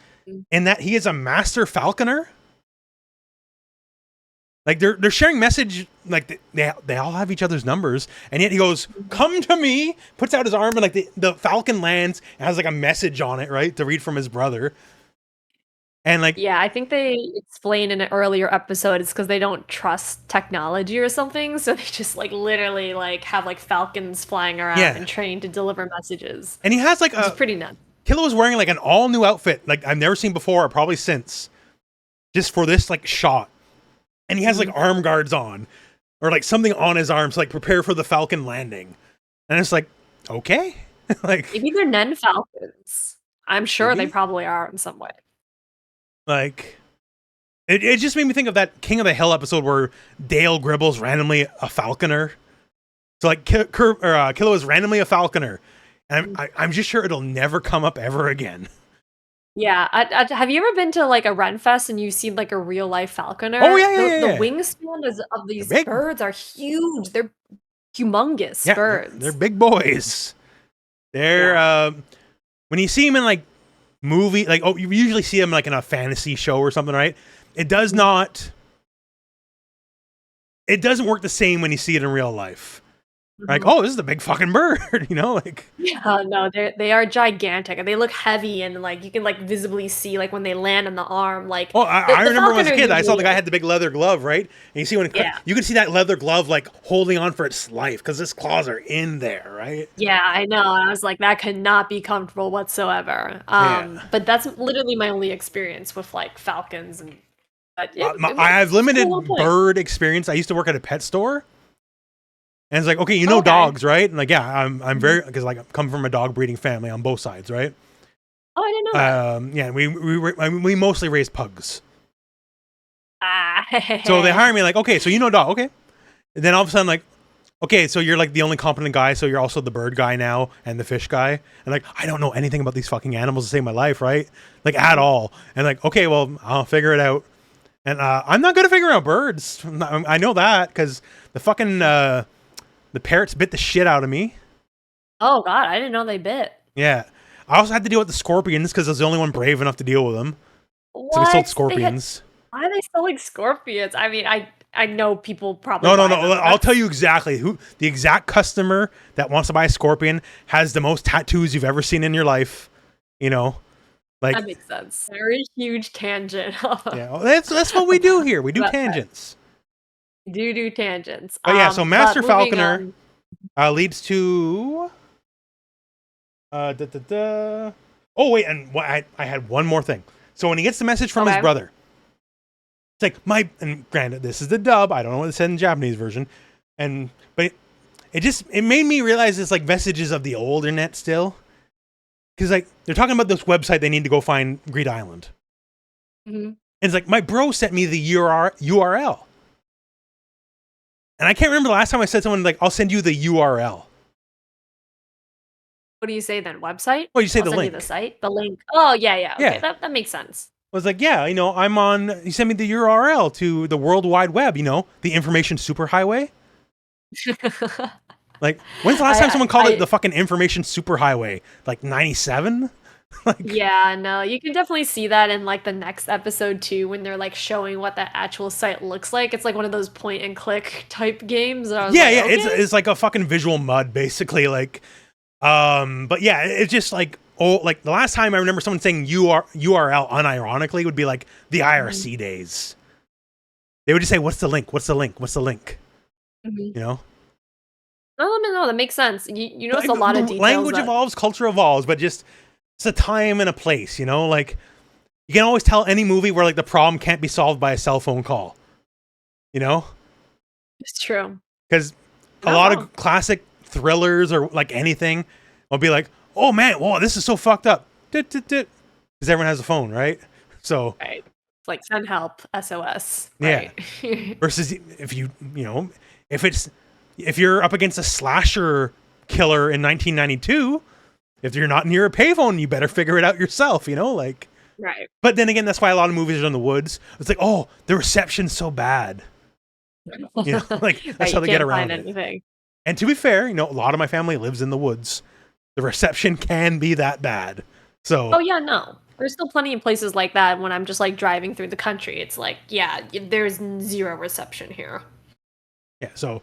in that he is a master falconer. Like they're sharing message, like they all have each other's numbers, and yet he goes, "Come to me!" Puts out his arm, and like the falcon lands and has like a message on it, right, to read from his brother. And like, yeah, I think they explained in an earlier episode it's because they don't trust technology or something, so they just like literally like have like falcons flying around and trained to deliver messages. And he has like it's pretty nuts. Killua's wearing like an all new outfit, like I've never seen before, or probably since, just for this like shot. And he has like arm guards on, or like something on his arms, like prepare for the falcon landing. And it's like, okay, like maybe they're Nen falcons. I'm sure they probably are in some way. Like, it just made me think of that King of the Hill episode where Dale Gribble's randomly a falconer. So like Killua is randomly a falconer, and I'm just sure it'll never come up ever again. Yeah, have you ever been to like a Ren Fest and you've seen like a real life falconer? Oh yeah. The wingspan of these birds are huge. They're humongous birds. They're big boys. They're when you see them in like movie, like you usually see them like in a fantasy show or something, right? It doesn't work the same when you see it in real life. Like, oh, this is a big fucking bird, you know, like. Yeah, no, they are gigantic and they look heavy, and like you can like visibly see like when they land on the arm, like. Oh, I remember when I was a kid, I saw the guy had the big leather glove, right? And you see when you can see that leather glove like holding on for its life because its claws are in there, right? Yeah, I know. I was like, that could not be comfortable whatsoever. But that's literally my only experience with like falcons and. I have limited bird experience. I used to work at a pet store. And it's like, okay, you know dogs, right? And like, yeah, I'm very, because like I come from a dog breeding family on both sides, right? Oh, I didn't know that. Yeah, we mostly raise pugs. So they hire me like, okay, so you know dog, okay. And then all of a sudden like, okay, so you're like the only competent guy, so you're also the bird guy now and the fish guy. And like, I don't know anything about these fucking animals to save my life, right? Like at all. And like, okay, well, I'll figure it out. And I'm not good at figuring out birds. I know that because the fucking... the parrots bit the shit out of me. Oh god, I didn't know they bit. Yeah. I also had to deal with the scorpions because I was the only one brave enough to deal with them. What? So we sold scorpions. Why are they selling scorpions? I mean, I know people probably. No. I'll tell you exactly who the exact customer that wants to buy a scorpion has the most tattoos you've ever seen in your life. You know, like that makes sense. Very huge tangent. Yeah, that's what we do here. We do tangents. Do tangents. But yeah, so Master Falconer leads to Oh wait, and I had one more thing. So when he gets the message from his brother, it's like and granted this is the dub, I don't know what it said in the Japanese version, but it made me realize it's like messages of the old internet still, because like they're talking about this website they need to go find Greed Island. And it's like, my bro sent me the URL. And I can't remember the last time I said someone like, I'll send you the URL. What do you say then? Website? Well, you say I'll the send link. You the site? The link. Oh, yeah. Okay, Yeah. that makes sense. I was like, yeah, you know, I'm on, you sent me the URL to the World Wide Web, you know, the information superhighway. Like, when's the last time someone called it the fucking information superhighway? Like 97? Like, yeah, no, you can definitely see that in like the next episode too, when they're like showing what that actual site looks like. It's like one of those point and click type games. Yeah, like, yeah, okay. it's like a fucking visual mud, basically. Like, but yeah, it's just like, oh, like the last time I remember someone saying URL unironically would be like the IRC days. They would just say, "What's the link? What's the link? What's the link?" You know. No, that makes sense. You notice a lot of details. Language evolves, culture evolves, but just it's a time and a place, you know? Like, you can always tell any movie where, like, the problem can't be solved by a cell phone call, you know? It's true. Because a lot of classic thrillers or, like, anything will be like, oh, man, whoa, this is so fucked up. Because everyone has a phone, right? So... Right. It's like, send help, SOS. Right? Yeah. Versus if you know, if you're up against a slasher killer in 1992... If you're not near a payphone, you better figure it out yourself, you know, like. Right. But then again, that's why a lot of movies are in the woods. It's like, oh, the reception's so bad. You know, like that's how they get around it. And to be fair, you know, a lot of my family lives in the woods. The reception can be that bad. So. Oh yeah, no. There's still plenty of places like that when I'm just like driving through the country. It's like, yeah, there's zero reception here. Yeah. So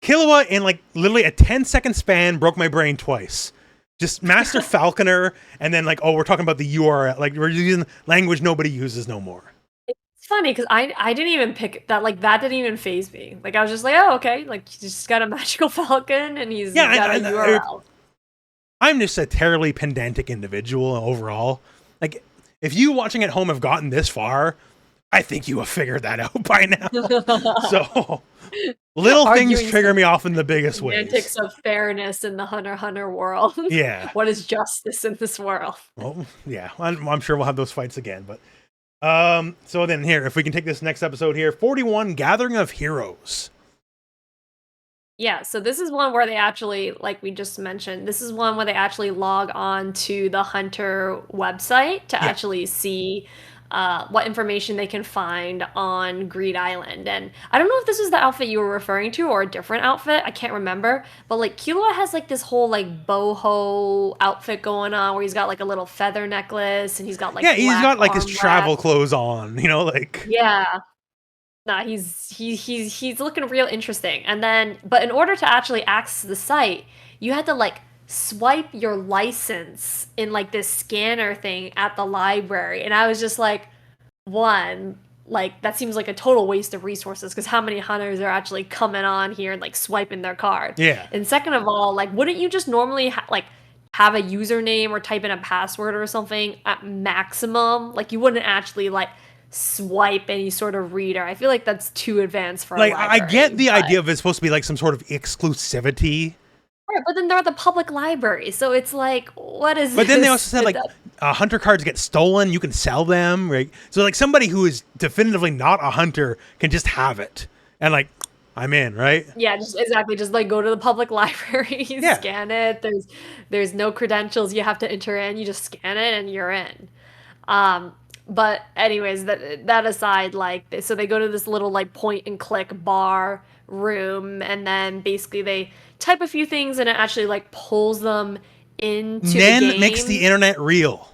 Killua, in like literally a 10-second span, broke my brain twice. Just Master Falconer, and then like, oh, we're talking about the URL. Like, we're using language nobody uses no more. It's funny because I didn't even pick that. Like, that didn't even faze me. Like, I was just like, oh, okay. Like, he's just got a magical falcon, and he's got a URL. I'm just a terribly pedantic individual overall. Like, if you watching at home have gotten this far, I think you have figured that out by now. So... Little things trigger me off in the biggest ways. Semantics of fairness in the Hunter x Hunter world. Yeah. What is justice in this world? Well, yeah. I'm sure we'll have those fights again. But so then here, if we can take this next episode here, 41, Gathering of Heroes. Yeah, so this is one where they actually, like we just mentioned, this is one where they actually log on to the Hunter website to actually see what information they can find on Greed Island. And I don't know if this is the outfit you were referring to or a different outfit. I can't remember. But like Killua has like this whole like boho outfit going on where he's got like a little feather necklace and he's got like he's got like his travel clothes on, you know, like Nah, he's looking real interesting. And then but in order to actually access the site, you had to like swipe your license in like this scanner thing at the library, and I was just like, one, like that seems like a total waste of resources because how many hunters are actually coming on here and like swiping their card? And second of all, like wouldn't you just normally have a username or type in a password or something at maximum? Like you wouldn't actually like swipe any sort of reader. I feel like that's too advanced for like a library, I get the idea of it's supposed to be like some sort of exclusivity. Right, but then they're at the public library, so it's like, what is? But then they also said like hunter cards get stolen, you can sell them, right? So like somebody who is definitively not a hunter can just have it, and like I'm in, right? Yeah, just like go to the public library, scan it. There's no credentials you have to enter in. You just scan it and you're in. But anyways, that aside, like so they go to this little like point and click bar room, and then basically they type a few things and it actually like pulls them into the game. Nen makes the internet real.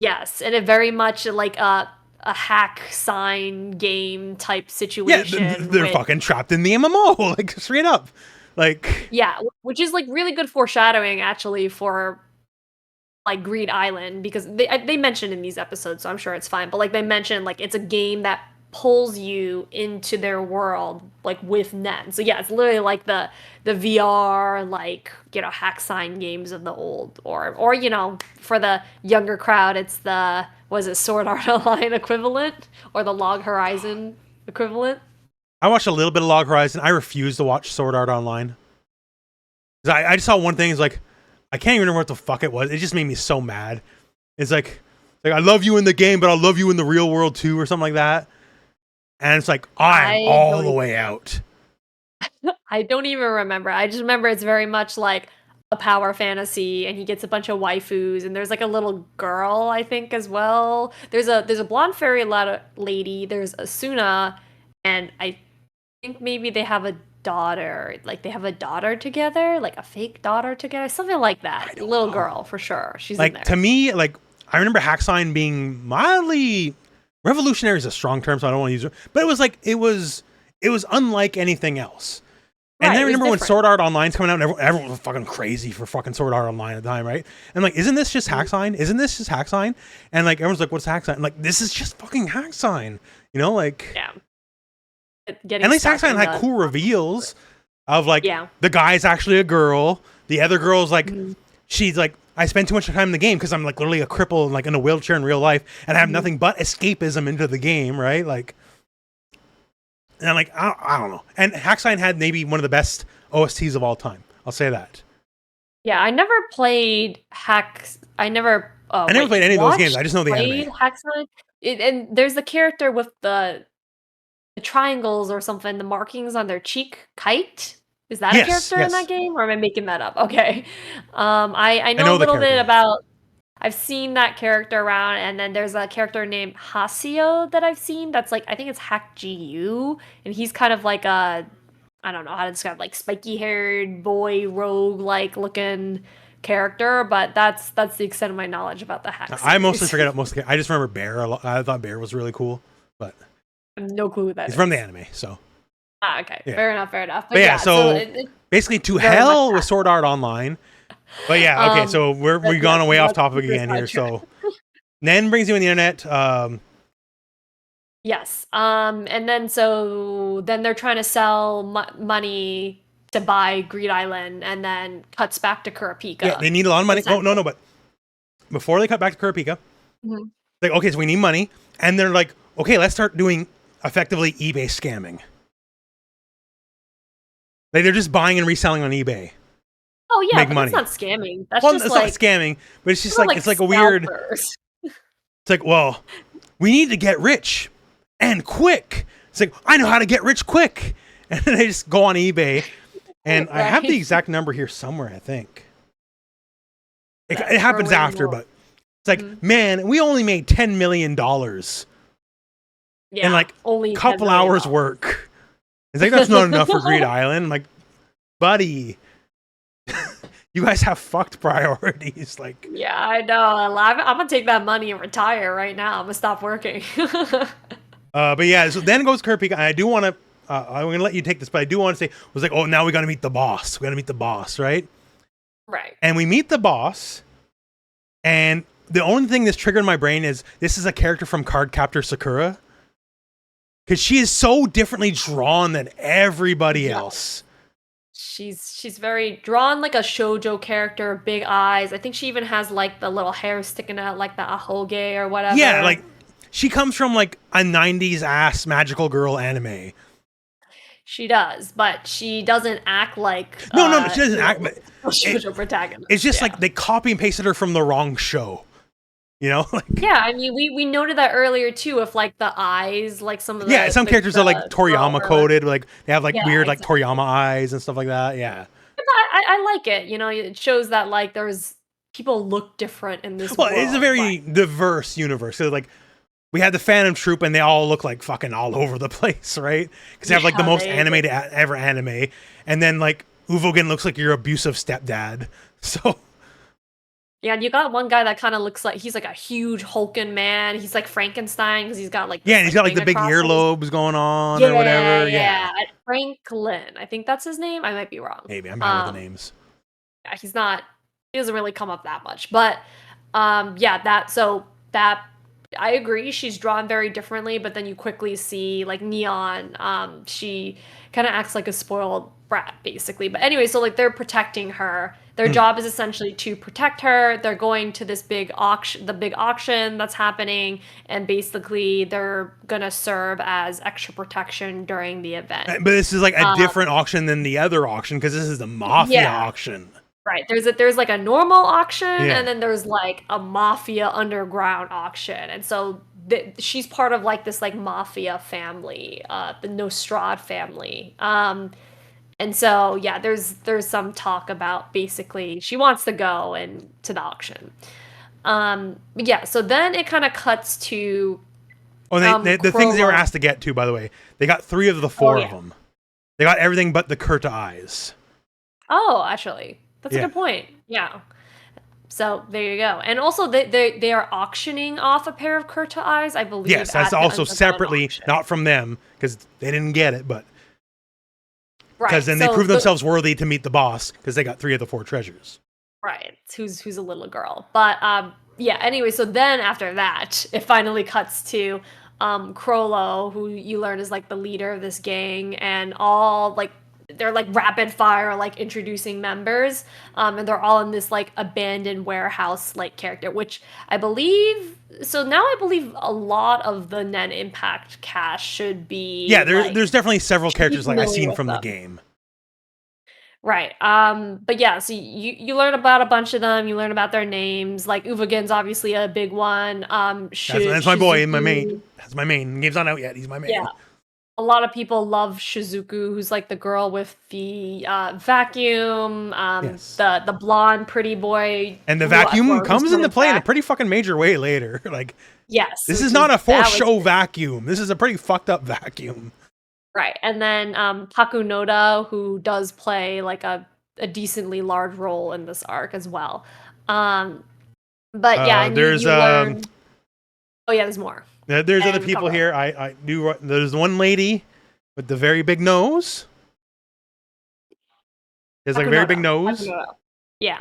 Yes, and it very much like a hack sign game type situation. Yeah, they're fucking trapped in the MMO, like straight up. Like which is like really good foreshadowing actually for like Greed Island, because they mentioned in these episodes, so I'm sure it's fine, but like they mentioned like it's a game that pulls you into their world like with Nen. So yeah, it's literally like the VR like, you know, hack sign games of the old, or you know, for the younger crowd it's the Sword Art Online equivalent or the Log Horizon equivalent. I watched a little bit of Log Horizon. I refuse to watch Sword Art Online. I just saw one thing, it's like I can't even remember what the fuck it was. It just made me so mad. It's like Like, I love you in the game, but I'll love you in the real world too, or something like that. And it's like, I'm all the way out. I don't even remember. I just remember it's very much like a power fantasy, and he gets a bunch of waifus, and there's like a little girl, I think, as well. There's a blonde fairy lady. There's Asuna, and I think maybe they have a daughter. Like they have a daughter together, like a fake daughter together, something like that. Little girl for sure. She's in there. Like to me, like I remember Hacksign being mildly revolutionary is a strong term, so I don't want to use it. But it was like it was unlike anything else. And Right, then I it was remember when different. Sword Art Online's coming out, and everyone was fucking crazy for fucking Sword Art Online at the time, right? And like, isn't this just Hacksign? Isn't this just Hacksign? And like, everyone's like, what's Hacksign? And like, this is just fucking Hacksign. You know, like, Yeah. at least Hacksign had cool reveals of like, the guy's actually a girl. The other girl's like, she's like, I spend too much time in the game because I'm like literally a cripple and like in a wheelchair in real life, and I have nothing but escapism into the game, right? Like, and I'm like, I don't know. And Hacksign had maybe one of the best OSTs of all time. I'll say that. Yeah, I never played I never played any of those games. I just know the anime. Hacksign. And there's the character with the triangles or something, the markings on their cheek. Kite? Is that a character in that game, or am I making that up? Okay. I know a little bit about. I've seen that character around, and then there's a character named Hasio that I've seen. That's like, I think it's Hack GU, and he's kind of like a, I don't know how to describe, like spiky haired boy rogue like looking character, but that's the extent of my knowledge about the Hack series. I mostly forget I just remember Bear a lot. I thought Bear was really cool, but I have no clue who that is. He's from the anime, so. Okay, yeah. Fair enough. But yeah, so basically to hell with Sword Art Online. But yeah, okay, so we've gone way off topic again here. So Nen brings you on the internet. Yes. And then they're trying to sell money to buy Greed Island, and then cuts back to Kurapika. Yeah, they need a lot of money. Oh, no, but before they cut back to Kurapika, like, okay, so we need money. And they're like, okay, let's start doing effectively eBay scamming. Like, they're just buying and reselling on eBay. Oh yeah, make but money. That's not scamming. That's well, just it's like not scamming, but it's just like it's like a weird. It's like, well, we need to get rich and quick. It's like, I know how to get rich quick, and then they just go on eBay, and I have the exact number here somewhere. I think it happens after, but it's like, man, we only made $10 million in like only a couple hours work. It's like, that's not enough for Greed Island. I'm like, buddy. You guys have fucked priorities. Like, yeah, I know. I'm gonna take that money and retire right now. I'm gonna stop working. But yeah, so then goes Kurapika, and I do want to. I'm gonna let you take this, but I do want to say, was like, oh, now we got to meet the boss. We got to meet the boss, right? Right. And we meet the boss, and the only thing that's triggered in my brain is this is a character from Cardcaptor Sakura, because she is so differently drawn than everybody else. She's very drawn like a shoujo character, big eyes. I think she even has like the little hair sticking out like the ahoge or whatever. Yeah, like she comes from like a 90s ass magical girl anime. She does, but she doesn't act like no, she doesn't act. But shoujo protagonist. It's just like they copy and pasted her from the wrong show. You know, like, yeah. I mean, we noted that earlier too. If like the eyes, like some of the some characters are like Toriyama coded, like they have like weird like Toriyama eyes and stuff like that. Yeah, I like it. You know, it shows that like there's people look different in this. Well, world, it's a very diverse universe. So like we had the Phantom Troupe, and they all look like fucking all over the place, right? Because they have like the most animated ever anime, and then like Uvogin looks like your abusive stepdad. So. Yeah, and you got one guy that kind of looks like he's like a huge hulking man. He's like Frankenstein because he's got like and he's got like the big earlobes going on or whatever. Yeah, Franklin, I think that's his name. I might be wrong. Maybe I'm bad with the names. Yeah, he's not. He doesn't really come up that much, but that I agree. She's drawn very differently, but then you quickly see like Neon. She kind of acts like a spoiled brat, basically. But anyway, so like they're protecting her. Their job is essentially to protect her. They're going to this big auction, the big auction that's happening, and basically they're gonna serve as extra protection during the event. But this is like a different auction than the other auction because this is the Mafia auction. Right. There's like a normal auction, Yeah. and then there's like a mafia underground auction, and so she's part of like this like mafia family, the Nostrad family. And so yeah, there's some talk about basically she wants to go and to the auction. But yeah, so then it kind of cuts to Oh, the things they were Chrollo. asked to get to, by the way, they got 3 of the Oh 4 of yeah. them. They got everything but the Kurta eyes. Oh, actually, that's a Yeah. good point. Yeah. So there you go. And also they are auctioning off a pair of Kurta eyes, I believe, Yes, that's at the also underground separately, auction. not from them, because they didn't get it, but because Right. then they So proved themselves worthy to meet the boss, because they got 3 of the 4 treasures. right. Who's a little girl. But yeah, anyway, so then after that, it finally cuts to Chrollo, who you learn is like the leader of this gang, and all like they're like rapid fire like introducing members, and they're all in this like abandoned warehouse like character, which I believe, so now I believe a lot of the Nen Impact cast should be Yeah, like there's definitely several should be characters like I've familiar seen with from the them. game. Right. But yeah, so you learn about a bunch of them, you learn about their names. Like Uvogin's obviously a big one. That's my boy and my main. Shizuku. That's my main. The game's not out yet. He's my Yeah. main. A lot of people love Shizuku, who's like the girl with the vacuum, Yes. the blonde pretty boy And the who vacuum or who's comes not into in play in a fact. pretty fucking major way later. Like, Yes, this is which not a for that was show vacuum. This is a pretty fucked up vacuum. right. And then Takunoda, who does play like a decently large role in this arc as well. Um, but yeah, and There's you learn. Oh yeah, there's more. there's other And people cover. here. I do. There's one lady with the very big nose. There's like a very big Takunoda. nose Takunoda. Yeah.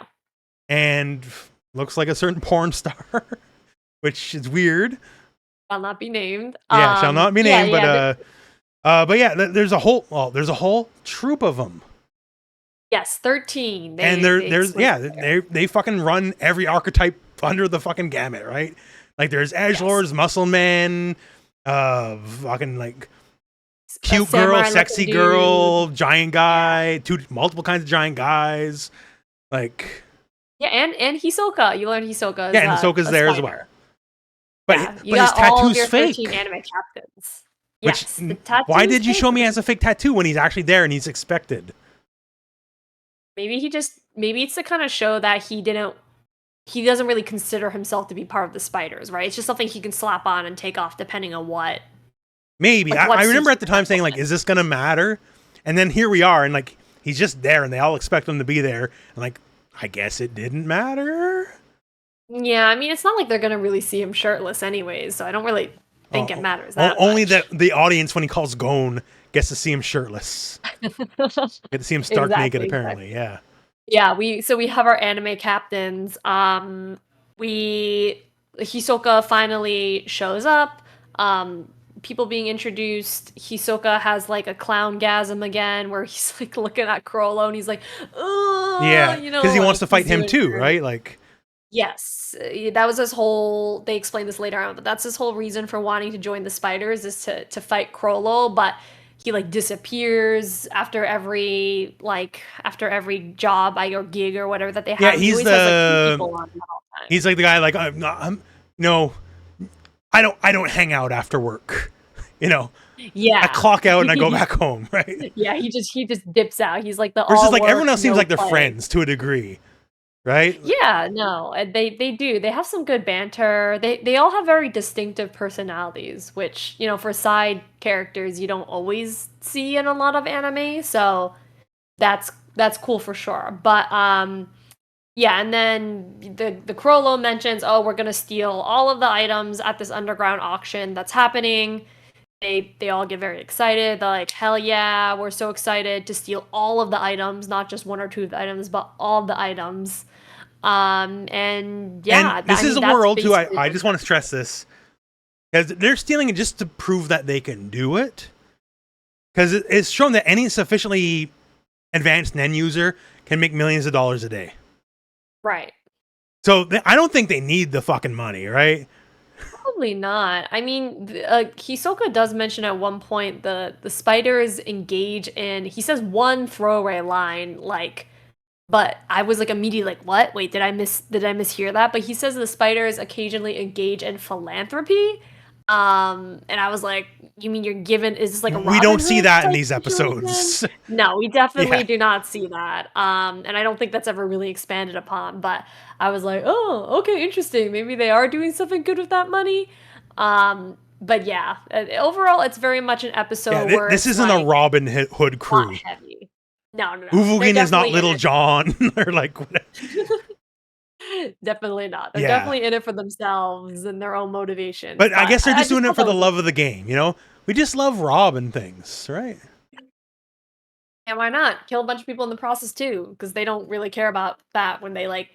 and looks like a certain porn star, which is weird. Shall not be named. Yeah, shall not be Yeah, named, yeah. but yeah, there's a whole troop of them. Yes, 13. And They there's explain yeah, it there. they fucking run every archetype under the fucking gamut, right? Like there's edgelords, muscle men, fucking like A cute girl, samurai-looking sexy dude. girl, giant guy, multiple kinds of giant guys, like Yeah, and Hisoka. You learn Hisoka. yeah, and Hisoka's there as well. But Yeah, you but his got all of tattoo's your fake. 13 anime captains. Which Yes, the tattoo why is did you fake. show me as a fake tattoo when he's actually there and he's expected? Maybe it's to kind of show that he doesn't really consider himself to be part of the spiders, right? It's just something he can slap on and take off depending on what. Maybe. Like, what I remember suits at the time saying, like, is this going to matter? And then here we are, and, like, he's just there, and they all expect him to be there. And, like, I guess it didn't matter? Yeah, I mean, it's not like they're gonna really see him shirtless anyways, so I don't really think it matters that Only much. that the audience, when he calls Gon, gets to see him shirtless. Get to see him stark naked, apparently, yeah. Yeah, we have our anime captains. Hisoka finally shows up. People being introduced. Hisoka has like a clown-gasm again, where he's like looking at Chrollo and he's like, "Ugh," Yeah, you know, because he wants to like, fight he's him doing too, great. right? Like, Yes, that was his whole. They explained this later on, but that's his whole reason for wanting to join the spiders is to fight Chrollo. But he like disappears after every job or gig or whatever that they have. yeah, He he's always has, like, 2 people on him all the time. he's like the guy, like, no, I don't hang out after work. You know, Yeah, I clock out and I go back home, right? yeah, he just dips out. He's like the Versus all like everyone work, else seems no like they're play. friends to a degree, right? Yeah, no, and they do. They have some good banter. They all have very distinctive personalities, which, you know, for side characters you don't always see in a lot of anime. So that's cool for sure. But yeah, and then the Chrollo mentions, "Oh, we're gonna steal all of the items at this underground auction that's happening." They all get very excited. They're like, "Hell yeah, we're so excited to steal all of the items, not just 1 or 2 of the items, but all of the items." And yeah, And this I is mean, a that's world too. basically I the just want to stress this because they're stealing it just to prove that they can do it. Because it's shown that any sufficiently advanced Nen user can make millions of dollars a day. right. So I don't think they need the fucking money, right? Probably not. I mean, Hisoka does mention at one point the spiders engage in. He says one throwaway line like, But I was like immediately like, what? Wait, did I mishear that? But he says the spiders occasionally engage in philanthropy. And I was like, you mean you're given, is this like a Robin We don't see Hood that in type these situation? episodes. No, we definitely Yeah. do not see that. And I don't think that's ever really expanded upon, but I was like, oh, okay, interesting. Maybe they are doing something good with that money. But yeah, overall, it's very much an episode Yeah, where this it's isn't like a Robin Hood crew. plot heavy. No. They're Uvogin is not definitely in Little it. John or like whatever. Definitely not. They're Yeah. definitely in it for themselves and their own motivations. But I guess they're I just doing it thought for that the was love of the game, you know? We just love Rob and things, right? and why not kill a bunch of people in the process too? Because they don't really care about that when they like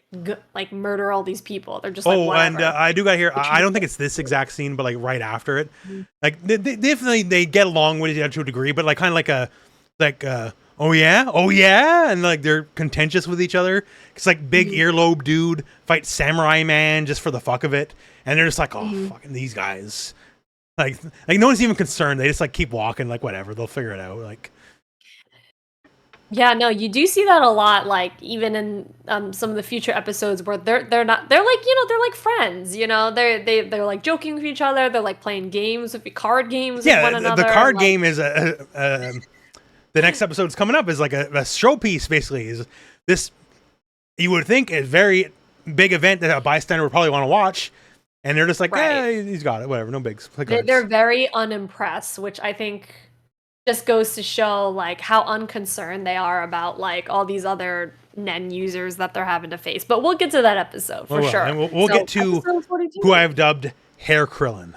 murder all these people. They're just like Oh, and whatever. I do got here. Which I don't is- think it's this exact scene, but like right after it, Mhm. like they definitely they get along with each other to a degree, but like kind of like oh yeah, and like they're contentious with each other. It's like big Mhm. earlobe dude fights samurai man just for the fuck of it, and they're just like, oh Mhm. fucking these guys, like no one's even concerned. They just like keep walking, like whatever, they'll figure it out. Like Yeah, no, you do see that a lot, like even in some of the future episodes where they're not they're like they're like friends, they're like joking with each other, they're like playing games with card games with one another. the card like, game is the next episode's coming up is like a showpiece. Basically, is this you would think a very big event that a bystander would probably want to watch, and they're just like, Right. yeah, he's got it, whatever, no bigs. Play They're cards. very unimpressed, which I think just goes to show like how unconcerned they are about like all these other Nen users that they're having to face. But we'll get to that episode for Oh, well, sure. and we'll So, get to episode 42. who I've dubbed Hair Krillin.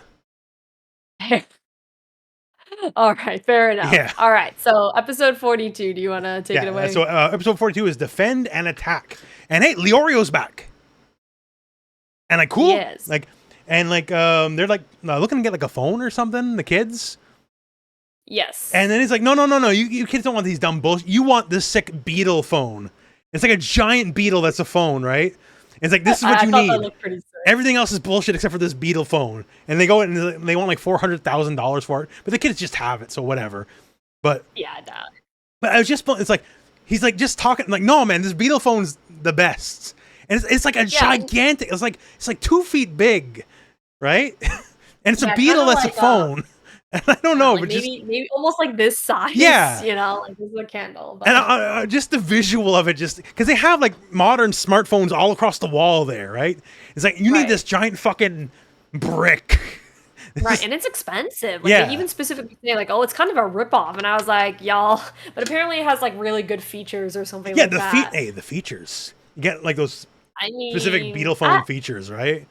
All right, fair enough. Yeah. All right, so episode 42. Do you want to take it away? So episode 42 is Defend and Attack, and hey, Leorio's back, and like cool, Yes. like and like they're like looking to get like a phone or something, the kids. Yes. And then he's like, no, you kids don't want these dumb bullshit. You want this sick beetle phone. It's like a giant beetle that's a phone, right? It's like, this is what I you thought need. that looked pretty sick. Everything else is bullshit except for this beetle phone. And they go and they want like $400,000 for it. But the kids just have it, so whatever. But Yeah, no. I was just, it's like, he's like just talking, like, no, man, this beetle phone's the best. And it's like a gigantic, it's like 2 feet big, right? And it's Yeah, a beetle kinda that's like, a phone. And I don't know, Like but maybe almost like this size. Yeah. Like this is a candle. But and just the visual of it, just because they have like modern smartphones all across the wall there, right? It's like you need Right. this giant fucking brick. right, and it's expensive. Like Yeah. they even specifically say like, oh, it's kind of a ripoff, and I was like, y'all. But apparently, it has like really good features or something. Yeah, like that. the features. You get like those I mean, specific beetle phone features, right?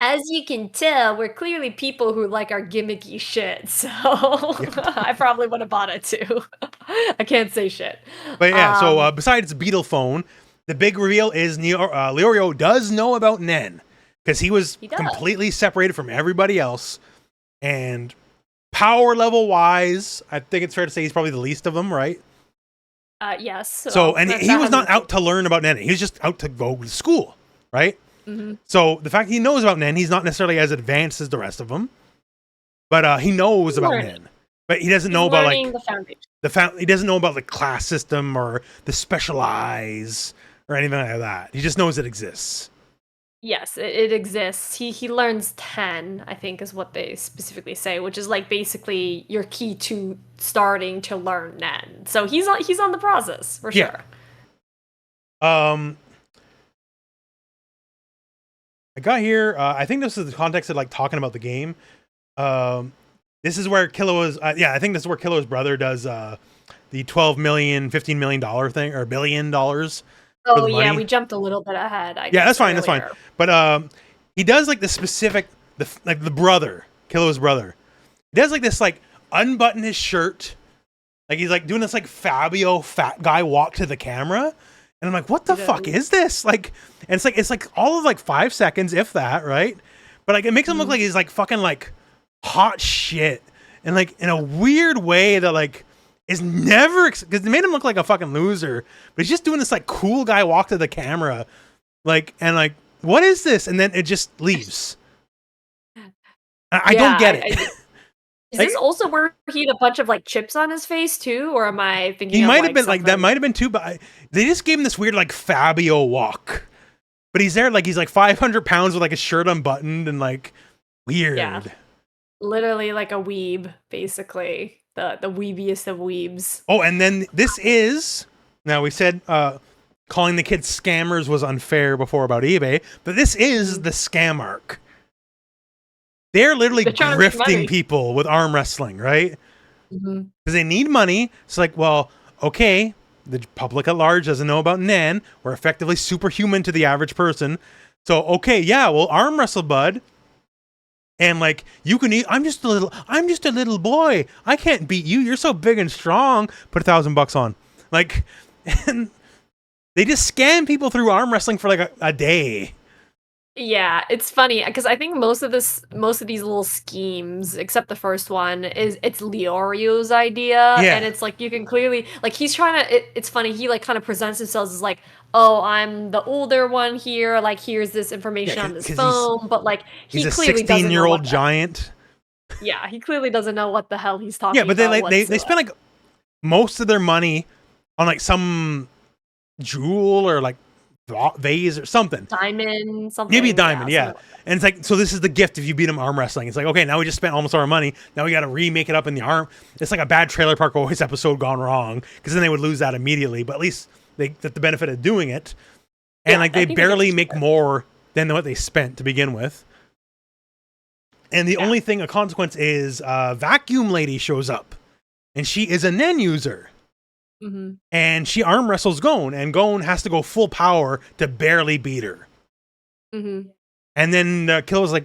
As you can tell, we're clearly people who like our gimmicky shit. So I probably would have bought it too. I can't say shit. But yeah, so besides beetle phone, the big reveal is Leorio does know about Nen because he was He does. completely separated from everybody else, and power level wise, I think it's fair to say he's probably the least of them, right? Yes. So, and he was not out to learn about Nen. He was just out to go to school, right? Mm-hmm. So the fact he knows about Nen, he's not necessarily as advanced as the rest of them, but he knows about learning. Nen. But he doesn't know about like the foundation. he doesn't know about the class system or the specialize or anything like that. He just knows it exists. Yes, it exists. He learns 10, I think is what they specifically say, which is like basically your key to starting to learn Nen. So he's on the process for Yeah. sure. I got here. I think this is the context of like talking about the game. This is where Killua's. I think this is where Killua's brother does the $12 million, $15 million thing or $1 billion. Oh yeah, we jumped a little bit ahead. Yeah, that's fine. That's fine. But he does like the specific, the brother, Killua's brother. He does like this, like unbutton his shirt, like he's like doing this like Fabio fat guy walk to the camera, and I'm like, what the fuck is this? Like, and it's like all of like 5 seconds, if that, right? But like it makes him look like he's like fucking like hot shit, and like in a weird way that like is never because they made him look like a fucking loser, but he's just doing this like cool guy walk to the camera, like and like what is this? And then it just leaves. I don't get it. Is this also where he had a bunch of like chips on his face too, or am I thinking? He of, might like, have been something? like that. Might have been too, but they just gave him this weird like Fabio walk. But he's there like he's like 500 pounds with like his shirt unbuttoned and like weird. Yeah. Literally like a weeb, basically the weebiest of weebs. Oh, and then this is now we said calling the kids scammers was unfair before about eBay, but this is the scam arc. They're literally grifting people with arm wrestling, right? Because they need money. It's like, well, okay, the public at large doesn't know about Nen. We're effectively superhuman to the average person. So, okay, yeah, we'll arm wrestle, bud. And like, you can eat, I'm just a little boy. I can't beat you. You're so big and strong. Put $1,000 on. Like, and they just scam people through arm wrestling for like a day. Yeah, it's funny because I think most of these little schemes, except the first one, it's Leorio's idea, and it's like you can clearly like he's trying to. It's funny he like kind of presents himself as like, oh, I'm the older one here. Like here's this information on this phone, but like he's a 16-year-old giant. Yeah, he clearly doesn't know what the hell he's talking about. Yeah, but they spend like most of their money on like some jewel or like vase or something. Diamond, something. Maybe a diamond, yeah. And it's like, so this is the gift if you beat him arm wrestling. It's like, okay, now we just spent almost all our money. Now we got to remake it up in the arm. It's like a bad Trailer Park Boys episode gone wrong, because then they would lose that immediately. But at least they get the benefit of doing it. And like they barely make more than what they spent to begin with. And the only thing, a consequence is Vacuum Lady shows up. And she is a Nen user. And she arm wrestles Gon, and Gon has to go full power to barely beat her. And then Killua's like,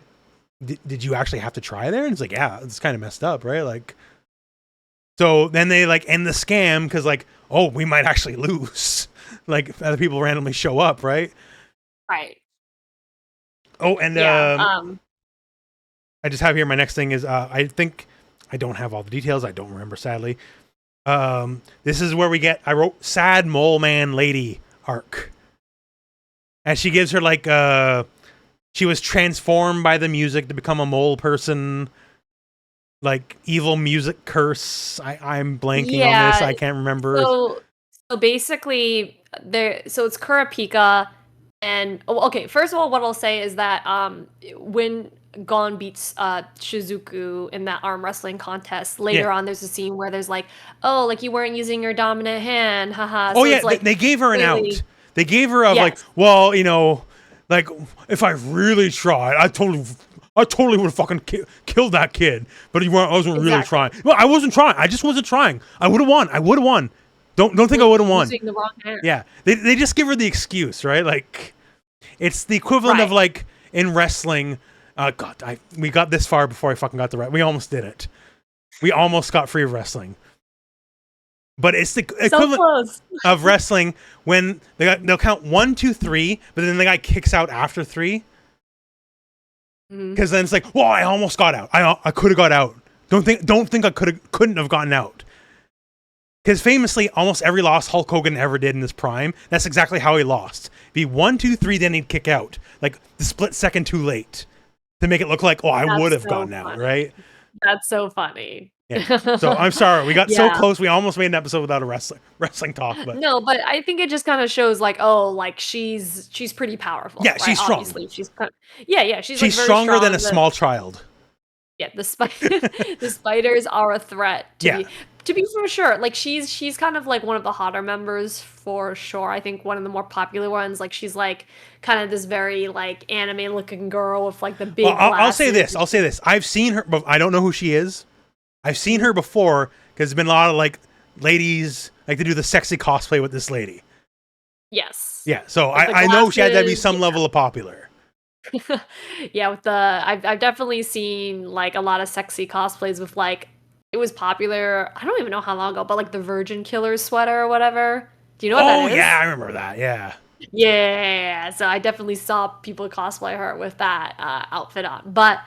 did you actually have to try there? And it's like, yeah, it's kind of messed up, right? Like, so then they like end the scam because like, oh, we might actually lose. Like other people randomly show up, right? Right. Oh, and I just have here, my next thing is I think I don't have all the details. I don't remember, sadly. This is where I wrote sad mole man lady arc. And she gives her like, she was transformed by the music to become a mole person. Like evil music curse. I'm blanking on this. I can't remember. So basically so it's Kurapika and, okay, first of all, what I'll say is that, when Gon beats Shizuku in that arm wrestling contest. Later on, there's a scene where there's like, oh, like you weren't using your dominant hand, haha. Oh, so yeah, like, they gave her an out. They gave her like, well, you know, like if I really tried, I totally would have fucking killed that kid. But I wasn't really trying. Well, I wasn't trying. I just wasn't trying. I would have won. Don't think I would have won. Using the wrong hand. Yeah, they just give her the excuse, right? Like, it's the equivalent of like in wrestling. God, we got this far before I fucking got the right. We almost did it. We almost got free of wrestling. But it's the equivalent of wrestling when they'll count 1, 2, 3, but then the guy kicks out after 3. Because then it's like, well, I almost got out. I could have got out. Don't think I couldn't have gotten out. Because famously, almost every loss Hulk Hogan ever did in his prime, that's exactly how he lost. Be 1, 2, 3, then he'd kick out. Like the split second too late. To make it look like, oh, I would have gotten out, right? That's so funny. Yeah. So I'm sorry, we got so close. We almost made an episode without a wrestling talk. But no, but I think it just kind of shows like, oh, like she's pretty powerful. Yeah, right? She's strong. Obviously, she's she's like stronger than a small child. Yeah, the spiders are a threat. To be for sure, like she's kind of like one of the hotter members for sure. I think one of the more popular ones. Like she's like kind of this very like anime looking girl with like the big. Well, I'll say this. I've seen her, but I don't know who she is. I've seen her before because there's been a lot of like ladies like to do the sexy cosplay with this lady. Yes. Yeah. So I know she had to be some level of popular. Yeah, with I've definitely seen like a lot of sexy cosplays with like. It was popular, I don't even know how long ago, but like the Virgin Killer sweater or whatever. Do you know what that is? Oh, yeah, I remember that, yeah. Yeah, so I definitely saw people cosplay her with that outfit on. But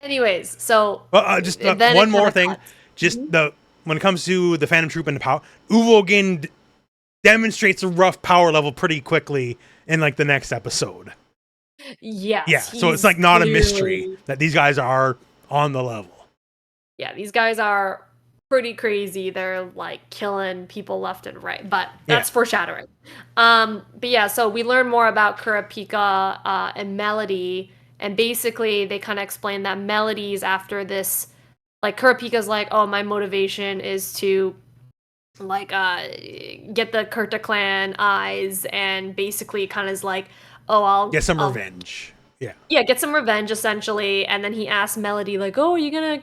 anyways, so... just one more thing. Just when it comes to the Phantom Troupe and the power, Uvogin demonstrates a rough power level pretty quickly in like the next episode. Yes. Yeah, so it's like not a mystery that these guys are on the level. Yeah, these guys are pretty crazy. They're like killing people left and right, but that's foreshadowing. But yeah, so we learn more about Kurapika and Melody, and basically they kind of explain that Melody's after this. Like Kurapika's like, oh, my motivation is to like get the Kurta clan eyes, and basically kind of is like, oh, Get some I'll revenge. Yeah. yeah, get some revenge essentially. And then he asks Melody like, "Oh, are you gonna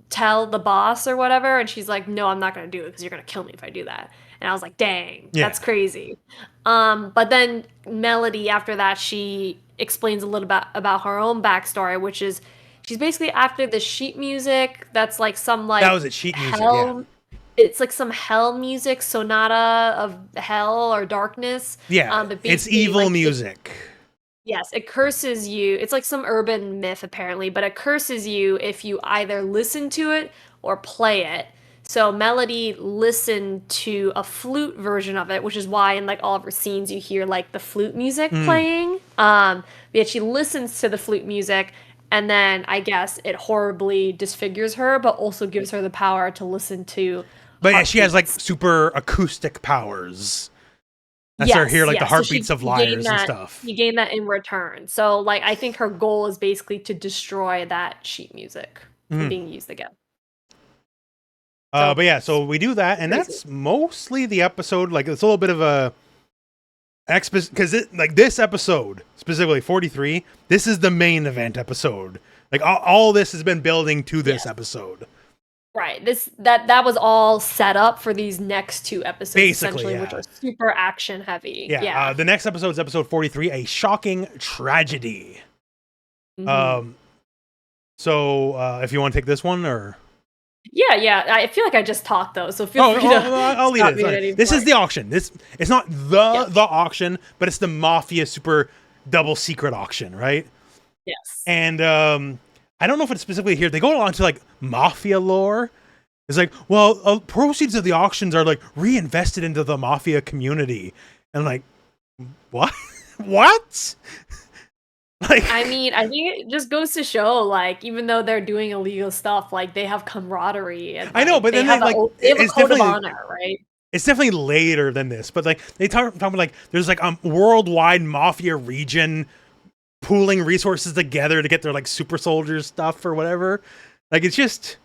tell the boss or whatever?" And she's like, "No, I'm not gonna do it because you're gonna kill me if I do that." And I was like, "Dang, Yeah. that's crazy." But then Melody after that she explains a little bit about her own backstory, which is she's basically after the sheet music that's like some like That was it, sheet music, hell. yeah. It's like some hell music, sonata of hell or darkness. Yeah, But it's basically, evil like, music. yes, it curses you. It's like some urban myth apparently, but it curses you if you either listen to it or play it. So Melody listened to a flute version of it, which is why in like all of her scenes you hear like the flute music playing. Yet she listens to the flute music, and then I guess it horribly disfigures her, but also gives her the power to listen to. But yeah, she has like heartbeats. super acoustic powers. That's her hear like the yes. So heartbeats of liars and stuff. You gain that in return. So like I think her goal is basically to destroy that sheet music from being used again. But yeah, so we do that, and crazy. that's mostly the episode. Like it's a little bit of a because like this episode specifically 43. This is the main event episode. Like all this has been building to this episode. Right. That was all set up for these next two episodes, Basically, essentially, which are super action heavy. Yeah. The next episode is episode 43, a shocking tragedy. So if you want to take this one, or yeah, I feel like I just talked though, so feel free to. I'll lead it. This is the auction. It's not the auction, but it's the Mafia super double secret auction, right? Yes. And I don't know if it's specifically here. They go on to like Mafia lore. It's like, well, proceeds of the auctions are like reinvested into the Mafia community, and like, what? What? Like, I mean, I think it just goes to show, like, even though they're doing illegal stuff, like they have camaraderie. And, like, I know, but they then have they have a it's code of definitely honor, right? It's definitely later than this, but like they talk about like there's like worldwide Mafia region pooling resources together to get their like super soldiers stuff or whatever. Like it's just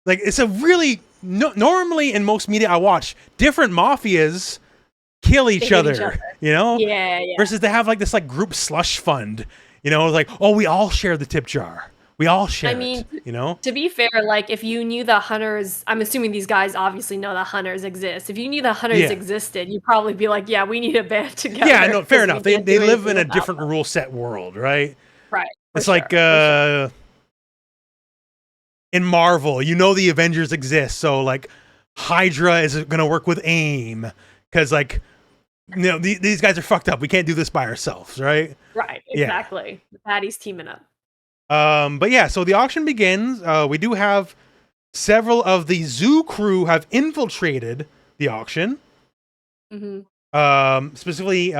like it's a really normally in most media I watch different mafias kill each other, you know? Yeah. Versus they have like this like group slush fund, you know, like, oh, we all share the tip jar. We all share it, you know? To be fair, like if you knew the hunters, I'm assuming these guys obviously know the hunters exist. If you knew the hunters existed, you'd probably be like, yeah, we need a band together. Yeah, no, fair enough. They live in a different rule set world, right? Right. It's like in Marvel, you know the Avengers exist, so like Hydra is going to work with AIM because like, you know, these guys are fucked up. We can't do this by ourselves, right? Right, exactly. The baddies teaming up. But yeah, so the auction begins. We do have several of the zoo crew have infiltrated the auction. Specifically,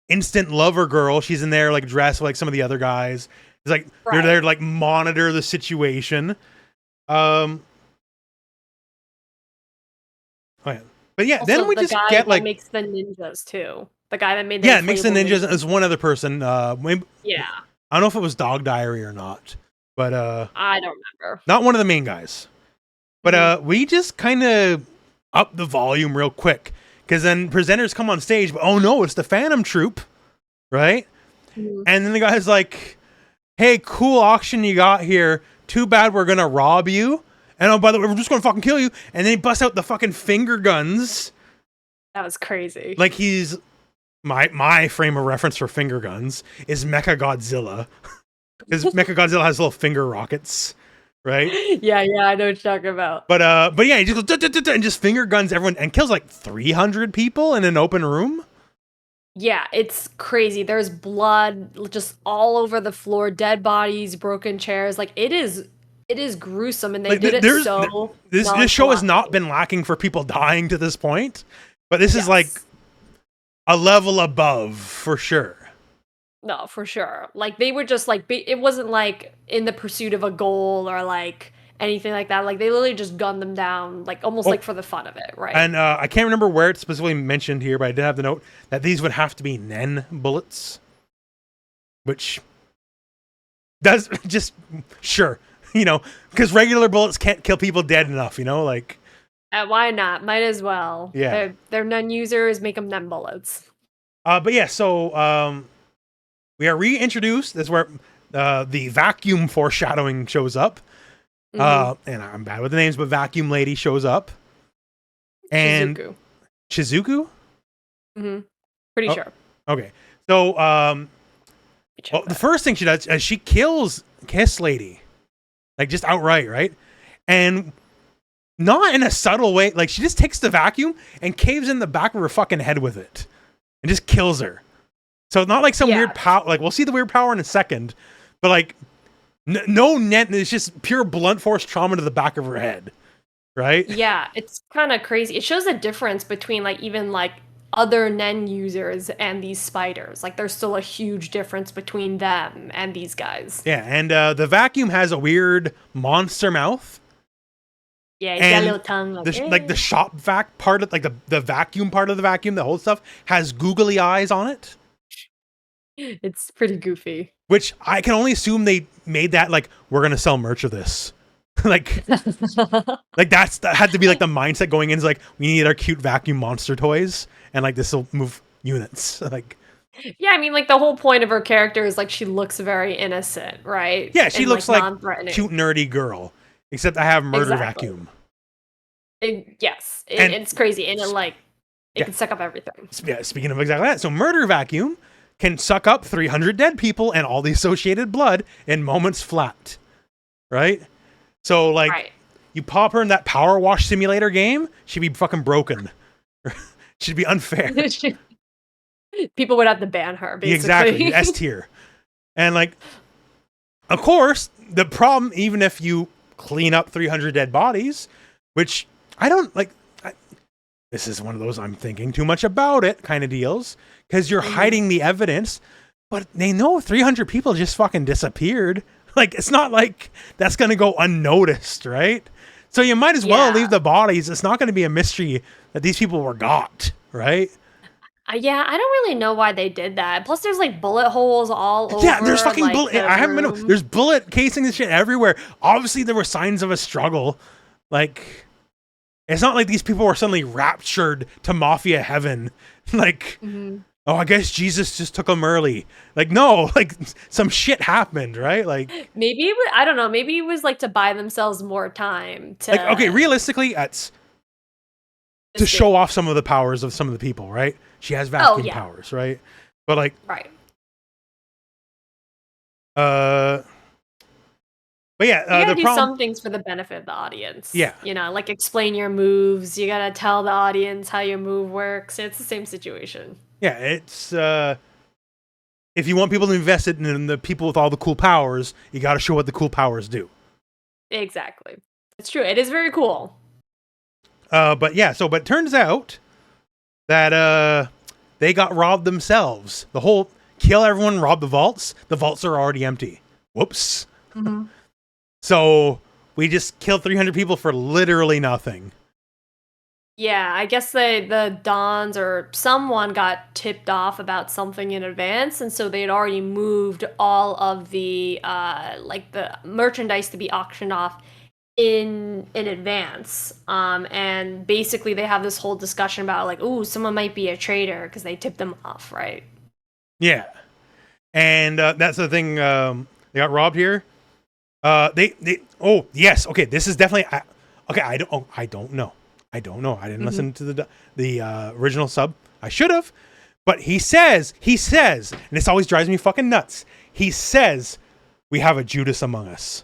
Instant Lover Girl. She's in there, like dressed like some of the other guys. It's like they're there to like monitor the situation. Oh yeah. But yeah, also, then we just get like makes the ninjas too. The guy that made makes the ninjas is one other person. Maybe, yeah. I don't know if it was Dog Diary or not, but I don't remember. Not one of the main guys. But we just kind of up the volume real quick because then presenters come on stage, but oh no, it's the Phantom Troupe, right? And then the guy's like, "Hey, cool auction you got here. Too bad we're gonna rob you. And oh, by the way, we're just gonna fucking kill you." And then he busts out the fucking finger guns. That was crazy. Like he's my frame of reference for finger guns is Mecha Godzilla, because Mecha Godzilla has little finger rockets, right? Yeah, I know what you're talking about. But yeah, he just goes and just finger guns everyone and kills like 300 people in an open room. Yeah, it's crazy. There's blood just all over the floor, dead bodies, broken chairs. Like it is gruesome, and they like, did it so. This show has not been lacking for people dying to this point, but this is like a level above for sure. No, for sure. Like, they were just, like, it wasn't, like, in the pursuit of a goal or, like, anything like that. Like, they literally just gunned them down, like, almost, like, for the fun of it, right? And I can't remember where it's specifically mentioned here, but I did have the note that these would have to be Nen bullets. Which does just, sure, you know, because regular bullets can't kill people dead enough, you know, like. Why not? Might as well. Yeah. They're Nen users, make them Nen bullets. But yeah, so we are reintroduced. That's where the vacuum foreshadowing shows up. And I'm bad with the names, but Vacuum Lady shows up. And Shizuku? Pretty sure. Okay. So the first thing she does is she kills Kiss Lady. Like, just outright, right? And not in a subtle way. Like, she just takes the vacuum and caves in the back of her fucking head with it. And just kills her. So it's not like some weird power. Like, we'll see the weird power in a second. But, like, no net. It's just pure blunt force trauma to the back of her head. Right? Yeah, it's kind of crazy. It shows a difference between, like, even, like, other Nen users and these spiders. Like, there's still a huge difference between them and these guys. Yeah, and the vacuum has a weird monster mouth. Yeah, it's got a little tongue. Like the shop vac part of, like, the vacuum part of the vacuum, the whole stuff, has googly eyes on it. It's pretty goofy. Which I can only assume they made that, like, we're going to sell merch of this. like that had to be, like, the mindset going in. Is like, we need our cute vacuum monster toys. And, like, this will move units. Like, yeah, I mean, like, the whole point of her character is, like, she looks very innocent, right? Yeah, she looks like cute, nerdy girl. Except I have murder vacuum. It's crazy. And it can suck up everything. Yeah, speaking of exactly that. So murder vacuum can suck up 300 dead people and all the associated blood in moments flat. Right? So, like, you pop her in that power wash simulator game, she'd be fucking broken. She'd be unfair. People would have to ban her, basically. Exactly. S tier. And, like, of course, the problem, even if you clean up 300 dead bodies, which I don't like. This is one of those I'm thinking too much about it kind of deals, because you're hiding the evidence, but they know 300 people just fucking disappeared. Like, it's not like that's going to go unnoticed, right? So you might as well leave the bodies. It's not going to be a mystery that these people were got, right? Yeah, I don't really know why they did that. Plus, there's, like, bullet holes all over. Yeah, there's fucking like, bullet. I haven't been. There's bullet casings and shit everywhere. Obviously, there were signs of a struggle. Like, it's not like these people were suddenly raptured to Mafia heaven. Like, oh, I guess Jesus just took them early. Like, no, like, some shit happened, right? Like, maybe it was, I don't know. Maybe it was, like, to buy themselves more time to. Like, okay, realistically, it's to show off some of the powers of some of the people, right? She has vacuum powers, right? But, like, but yeah, you gotta do some things for the benefit of the audience. Yeah, you know, like, explain your moves. You gotta tell the audience how your move works. It's the same situation. Yeah, it's if you want people to invest it in the people with all the cool powers, you got to show what the cool powers do. Exactly, it's true. It is very cool. But yeah, but it turns out that they got robbed themselves. The whole kill everyone, rob the vaults. The vaults are already empty. Whoops. So we just killed 300 people for literally nothing. Yeah, I guess the Dons or someone got tipped off about something in advance, and so they had already moved all of the like the merchandise to be auctioned off in advance. And basically they have this whole discussion about, like, ooh, someone might be a traitor because they tipped them off, right? Yeah. And that's the thing, they got robbed here. Oh yes, okay, this is definitely okay, I don't know. I didn't listen to the original sub. I should have. But he says, and this always drives me fucking nuts. He says, we have a Judas among us.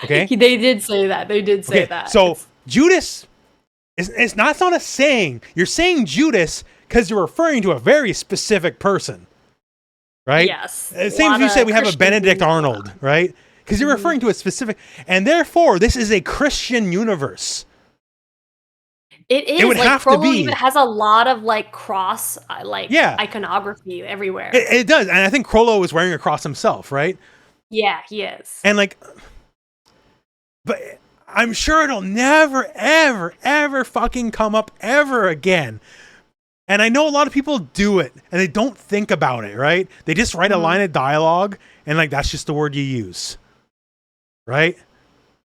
Okay? They did say that. They did say that. So Judas it's not a saying. You're saying Judas because you're referring to a very specific person. Right? Yes. Same as you say we have a Benedict Arnold, right? Because you're referring to a specific, and therefore this is a Christian universe. It would like have to Frollo be. even has a lot of like cross Yeah. iconography everywhere. It does, and I think Frollo is wearing a cross himself, right? Yeah, he is. And like, but I'm sure it'll never, ever, ever fucking come up ever again. And I know a lot of people do it, and they don't think about it, right? They just write a line of dialogue, and like that's just the word you use, right?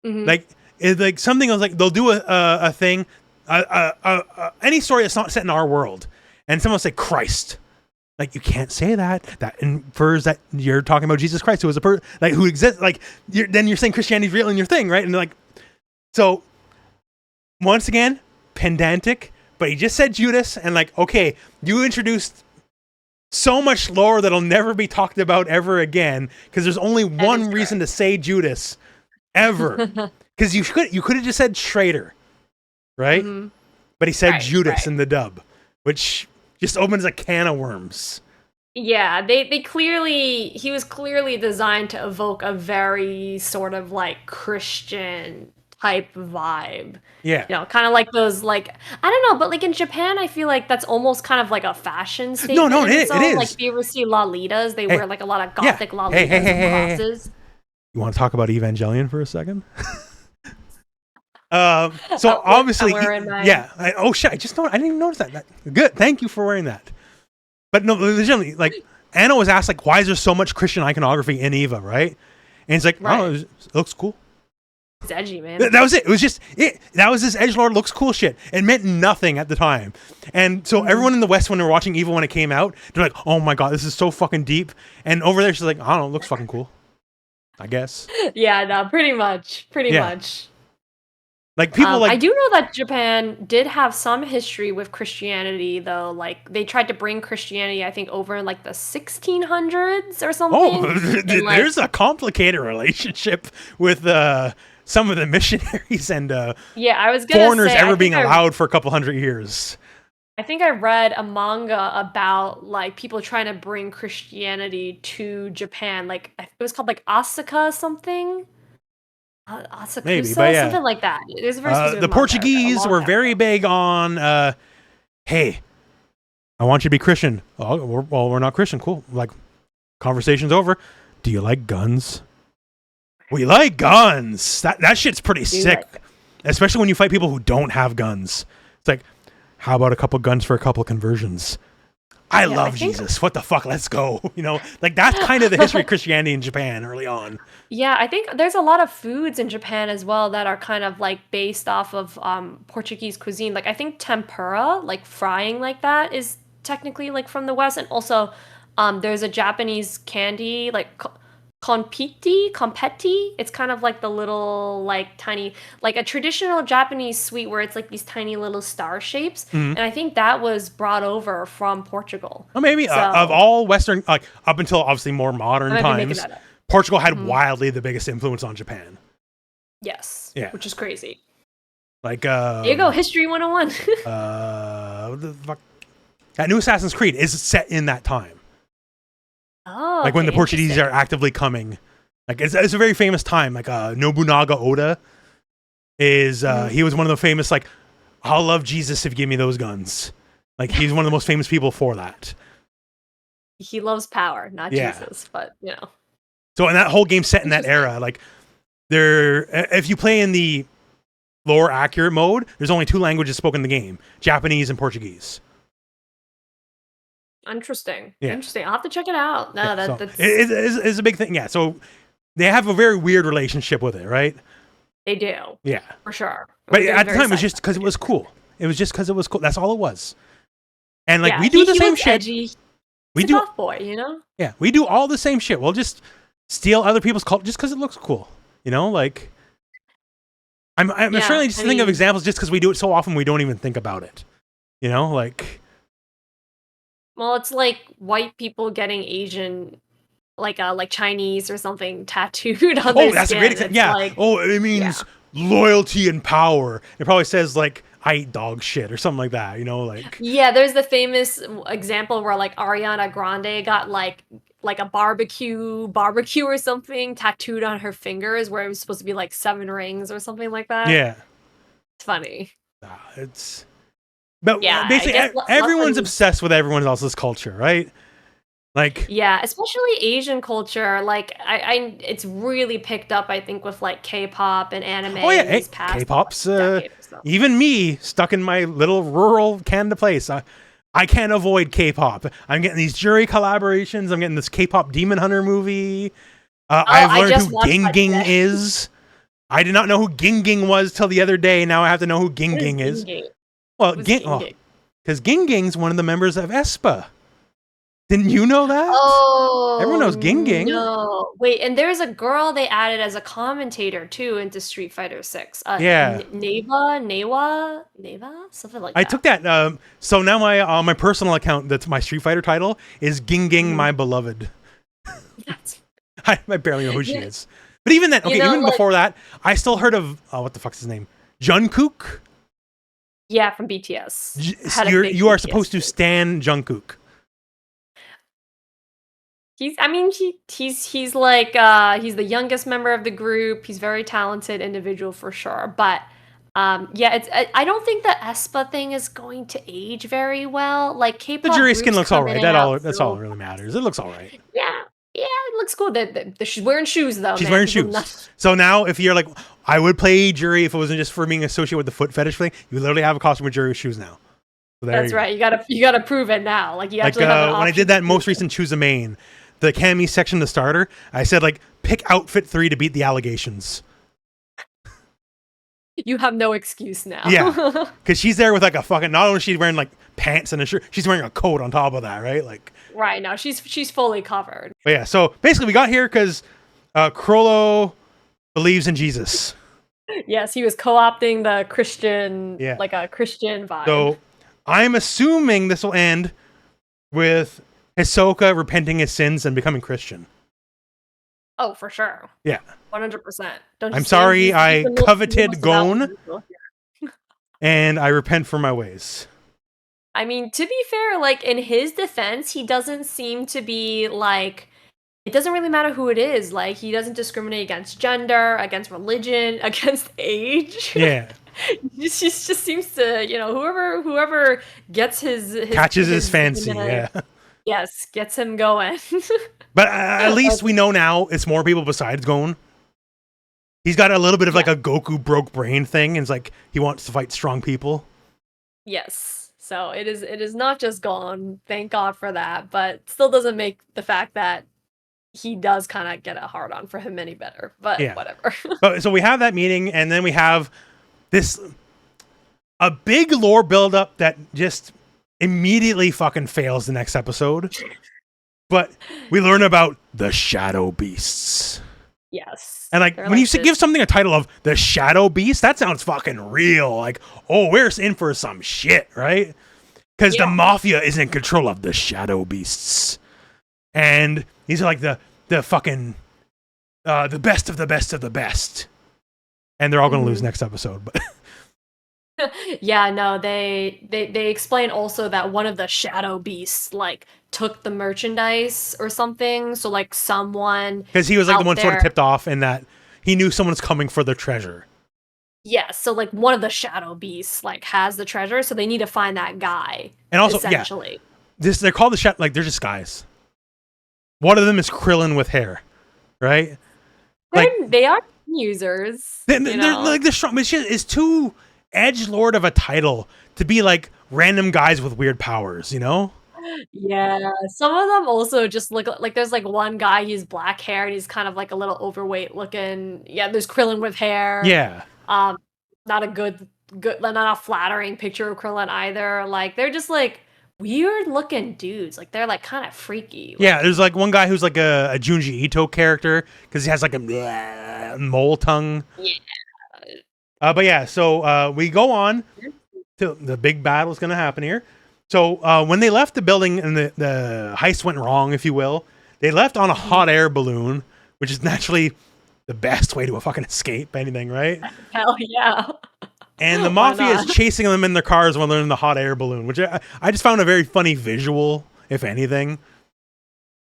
Like it's like something else. Like they'll do a thing, any story that's not set in our world, and someone will say Christ. Like you can't say that. That infers that you're talking about Jesus Christ, who is a person like who exists. Like then you're saying Christianity's real in your thing, right? And like, so once again, pedantic. But he just said Judas, and like, okay, you introduced so much lore that'll never be talked about ever again because there's only one reason to say Judas ever. Because you could have just said Schrader, right? But he said Judas in the dub, which just opens a can of worms. Yeah, he was clearly designed to evoke a very sort of like Christian type vibe. Yeah. You know, kind of like those like I don't know, but like in Japan I feel like that's almost kind of like a fashion statement. No, it is. Like if you ever see Lolitas, they wear like a lot of gothic Lolitas and crosses. You want to talk about Evangelion for a second? So obviously, oh shit! I didn't even notice that. Good, thank you for wearing that. But no, legitimately, like Anna was asked, like, why is there so much Christian iconography in Eva, right? And it's like, oh, it looks cool. It's edgy, man. That was it. It was just it. That was this edgelord looks cool shit. It meant nothing at the time, and so everyone in the West, when they were watching Eva when it came out, they're like, oh my god, this is so fucking deep. And over there, she's like, I don't know, it looks fucking cool. I guess. Yeah, no, pretty much. Like people I do know that Japan did have some history with Christianity, though. Like they tried to bring Christianity, I think, over in like the 1600s or something. Oh, there's a complicated relationship with some of the missionaries and I was gonna foreigners say, ever being allowed for a couple hundred years. I think I read a manga about like people trying to bring Christianity to Japan. Like it was called like Asuka something. Asakusa, maybe, but yeah, something like that. It was a very specific the Portuguese were very big on, hey, I want you to be Christian. Oh, we're not Christian. Cool. Like, conversation's over. Do you like guns? We like guns. That shit's pretty sick. Especially when you fight people who don't have guns. It's like, how about a couple guns for a couple conversions? I love Jesus. What the fuck? Let's go. You know, like that's kind of the history of Christianity in Japan early on. Yeah, I think there's a lot of foods in Japan as well that are kind of like based off of Portuguese cuisine. Like I think tempura, like frying like that, is technically like from the West. And also there's a Japanese candy like confetti. It's kind of like the little like tiny, like a traditional Japanese sweet where it's like these tiny little star shapes. And I think that was brought over from Portugal. Well, maybe of all Western, like up until obviously more modern times, Portugal had wildly the biggest influence on Japan. Yes. Yeah. Which is crazy. Like there you go, History 101. What the fuck? That new Assassin's Creed is set in that time. Oh, like when the Portuguese are actively coming, like it's a very famous time. Like Nobunaga Oda is he was one of the famous like I'll love Jesus if you give me those guns. Like he's one of the most famous people for that. He loves power, not Jesus, but you know. So and that whole game set in that era, like if you play in the lore accurate mode, there's only two languages spoken in the game: Japanese and Portuguese. Interesting. Interesting. I'll have to check it out. No, that's it's a big thing. Yeah. So they have a very weird relationship with it, right? They do. Yeah. For sure. But at the time, it was just because it was cool. It was just because it was cool. That's all it was. And like we do the same shit. Edgy. We do tough boy, you know? Yeah. We do all the same shit. We'll just steal other people's culture just because it looks cool. You know, like I'm certainly just thinking of examples just because we do it so often we don't even think about it. You know, like. Well, it's like white people getting Asian, like Chinese or something tattooed on their skin. Oh, that's a great example. Yeah. Like, it means loyalty and power. It probably says like I eat dog shit or something like that. You know, like. Yeah, there's the famous example where like Ariana Grande got like a barbecue or something tattooed on her fingers where it was supposed to be like 7 rings or something like that. Yeah. It's funny. It's but Yeah, I basically guess everyone's luckily obsessed with everyone else's culture, right? Like, yeah, especially Asian culture, like, it's really picked up, I think, with, like, K-pop and anime oh yeah, in hey, these past, like, K-pop's decade or so. even me stuck in my little rural Canada place. I can't avoid K-pop. I'm getting these jury collaborations. I'm getting this K-pop Demon Hunter movie. Oh, I've I learned just who watched Ging that Ging today. is. I did not know who Ging Ging was till the other day. Now I have to know who Ging What is Ging is. Ginge? Well, Who's Ginge? because Ging Ging's one of the members of aespa. Didn't you know that? Everyone Oh, knows Ging Ging. no. Wait, and there's a girl they added as a commentator, too, into Street Fighter 6. Yeah, Neva? Something like I that. took that. So now my personal account, that's my Street Fighter title, is Ging Ging, Mhm. my beloved. That's I barely know who she yeah, is. But even then, you okay, know, even like before that, I still heard of what the fuck's his name, Jungkook. yeah, from BTS. Had a big You are BTS supposed to phase. stan Jungkook. I mean, he's like he's the youngest member of the group. He's very talented individual for sure. But yeah, I don't think the aespa thing is going to age very well. Like The K-pop jury skin groups looks all come in right. and out That's all so that really matters. It looks all right. yeah, yeah, it looks cool. She's wearing shoes though, She's man. wearing People shoes. not. So now, if you're like, I would play jury if it wasn't just for being associated with the foot fetish thing. You literally have a costume with jury with shoes now. So there That's you go. right. You gotta prove it now. Like you Like actually have an when I option did to that prove most recent Choose a Main, the Cammy section, the starter, I said like pick outfit 3 to beat the allegations. it. You have no excuse now. Yeah, because she's there with like a fucking. Not only is she wearing like pants and a shirt, she's wearing a coat on top of that, right? Like, Right now, she's fully covered. but yeah. So basically, we got here because Krollo believes in Jesus. Yes, he was co-opting the Christian, Yeah. like a Christian vibe. So I'm assuming this will end with Hisoka repenting his sins and becoming Christian. Oh, for sure. Yeah. 100%. Don't you I'm see? sorry He's I the most coveted devout Gon, individual here. and I repent for my ways. I mean, to be fair, like in his defense, he doesn't seem to be like it doesn't really matter who it is. Like he doesn't discriminate against gender, against religion, against age. Yeah. Just seems to, whoever gets Catches his his fancy, yeah. yes, gets him going. But at least we know now it's more people besides Gon. He's got a little bit of like a Goku broke brain thing, and it's like he wants to fight strong people. Yes. So it is not just gone. Thank God for that, but still doesn't make the fact that he does kind of get a hard on for him any better. But Yeah. whatever. So we have that meeting, and then we have this a big lore buildup that just immediately fucking fails the next episode. But we learn about the Shadow Beasts. Yes. And like They're when you this- give something a title of the Shadow Beast, that sounds fucking real. Like, oh, we're in for some shit, right? Because the Yeah. Mafia is in control of the Shadow Beasts, and these are like the fucking the best of the best of the best, and they're all going to lose next episode. But yeah, no, they explain also that one of the shadow beasts like took the merchandise or something. So like someone because he was like the out one sort of there- tipped off, in that he knew someone's coming for the treasure. yeah, so like one of the shadow beasts like has the treasure, so they need to find that guy. And also, essentially. they're called the like they're just guys. One of them is Krillin with hair, right? They are users. They're you know? like the strong. It's too edgelord of a title to be like random guys with weird powers, you know? Yeah, some of them also just look like there's like one guy, he's black hair and he's kind of like a little overweight looking. Yeah, there's Krillin with hair. Yeah. Not a good, not a flattering picture of Krillin either. Like they're just like weird looking dudes. Like they're like kind of freaky. Like, Yeah, there's like one guy who's like a Junji Ito character because he has like a mole tongue. Yeah. But yeah, so we go on to the big battle is going to happen here. So when they left the building and the heist went wrong, if you will, they left on a hot air balloon, which is naturally the best way to a fucking escape anything, right? Hell yeah. And the Why Mafia is not? chasing them in their cars while they're in the hot air balloon, which I just found a very funny visual, if anything.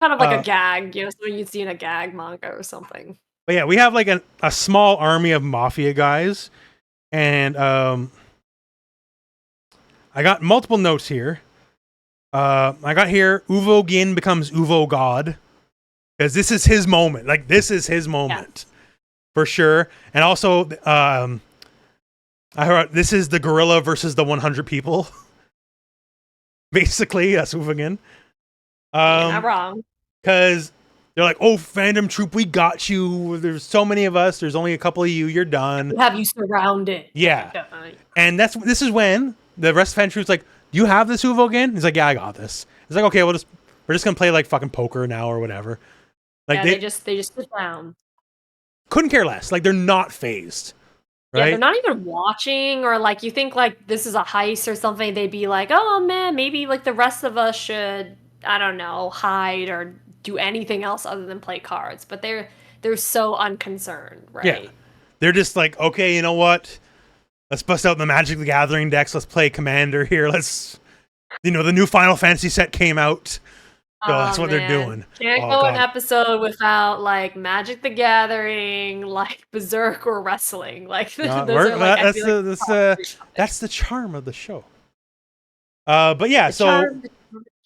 Kind of like a gag, something you'd see in a gag manga or something. But yeah, we have like a small army of Mafia guys, and I got multiple notes here. I got here, Uvogin becomes Uvo God. Because this is his moment. Like, this is his moment. Yeah. For sure. And also, I heard this is the gorilla versus the 100 people. Basically, that's Uvogin. You're not wrong. Because they're like, oh, Phantom Troupe, we got you. There's so many of us. There's only a couple of you. You're done. We have you surrounded. Yeah. And this is when the rest of Phantom Troupe's like, do you have this Uvogin? He's like, yeah, I got this. He's like, okay, we're just gonna play like fucking poker now or whatever. Like they just sit down. Couldn't care less. Like, they're not phased. Right? Yeah, they're not even watching, or like you think like this is a heist or something. They'd be like, oh man, maybe like the rest of us should, I don't know, hide or do anything else other than play cards. But they're so unconcerned, right? Yeah. They're just like, okay, you know what? Let's bust out the Magic the Gathering decks. Let's play Commander here. Let's, the new Final Fantasy set came out. So that's what they're doing. Can't go an episode without like Magic the Gathering, like Berserk or wrestling. Like that's the charm of the show. But yeah, so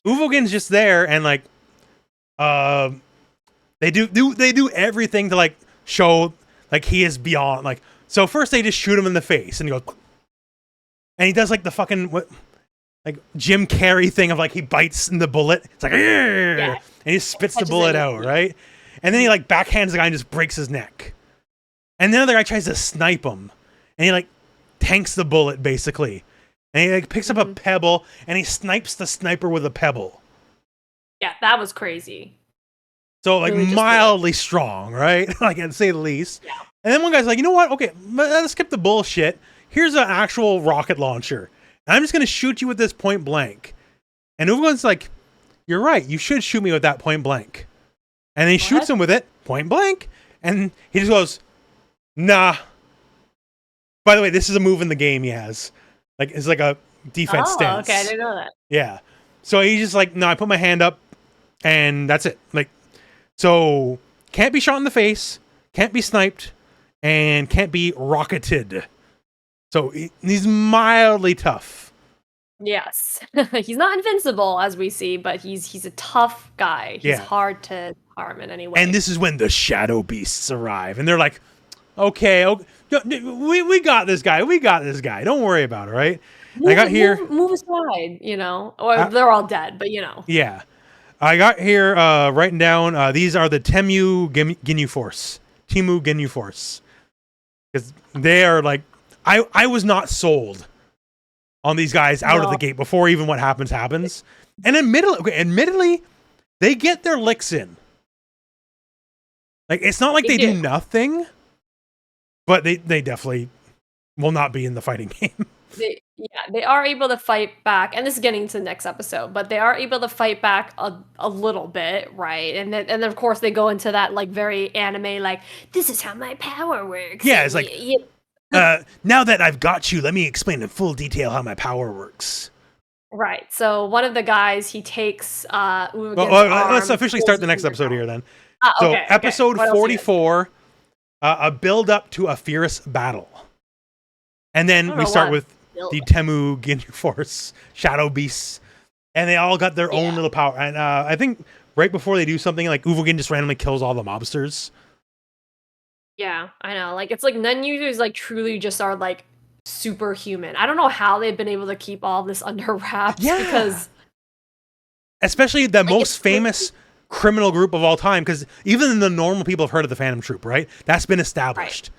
Uvogin's just there, and like, they do everything to like show like he is beyond. Like, so first they just shoot him in the face, and he goes, and he does like the fucking like Jim Carrey thing of like he bites in the bullet. It's like, yeah. And he spits the bullet out, right? And then he like backhands the guy and just breaks his neck. And then the other guy tries to snipe him, and he like tanks the bullet basically. And he like picks up a pebble and he snipes the sniper with a pebble. Yeah, that was crazy. So like really mildly strong, right? Like, to say the least. Yeah. And then one guy's like, you know what? Okay, let's skip the bullshit. Here's an actual rocket launcher. I'm just going to shoot you with this point blank. And everyone's like, you're right. You should shoot me with that point blank. And then he shoots him with it, point blank. And he just goes, nah. By the way, this is a move in the game he has. Like, it's like a defense stance. Okay, I didn't know that. Yeah. So he's just like, no, I put my hand up and that's it. Like, so can't be shot in the face, can't be sniped, and can't be rocketed. So he's mildly tough. Yes. He's not invincible, as we see, but he's a tough guy. He's hard to harm in any way. And this is when the shadow beasts arrive. And they're like, okay, we got this guy. We got this guy. Don't worry about it, right? Move aside, Or they're all dead, but Yeah. I got here writing down, these are the Temu Ginyu Force. Temu Ginyu Force. Because they are like, I was not sold on these guys out of the gate before even what happens. And admittedly, they get their licks in. Like, it's not like they do nothing, but they definitely will not be in the fighting game. They are able to fight back, and this is getting to the next episode, but they are able to fight back a little bit, right? And then of course they go into that like very anime, like, this is how my power works. Yeah, it's like, now that I've got you, let me explain in full detail how my power works. Right. So one of the guys, he takes let's officially start the next episode here then. So episode 44, a build up to a fierce battle. And then we start with the Temu Ginyu Force, Shadow Beasts, and they all got their own little power. And I think right before they do something, like Uvogin just randomly kills all the mobsters. Yeah, I know. Like, it's like Nen users like truly just are like superhuman. I don't know how they've been able to keep all this under wraps. Yeah, because especially the most famous criminal group of all time. Because even the normal people have heard of the Phantom Troupe, right? That's been established.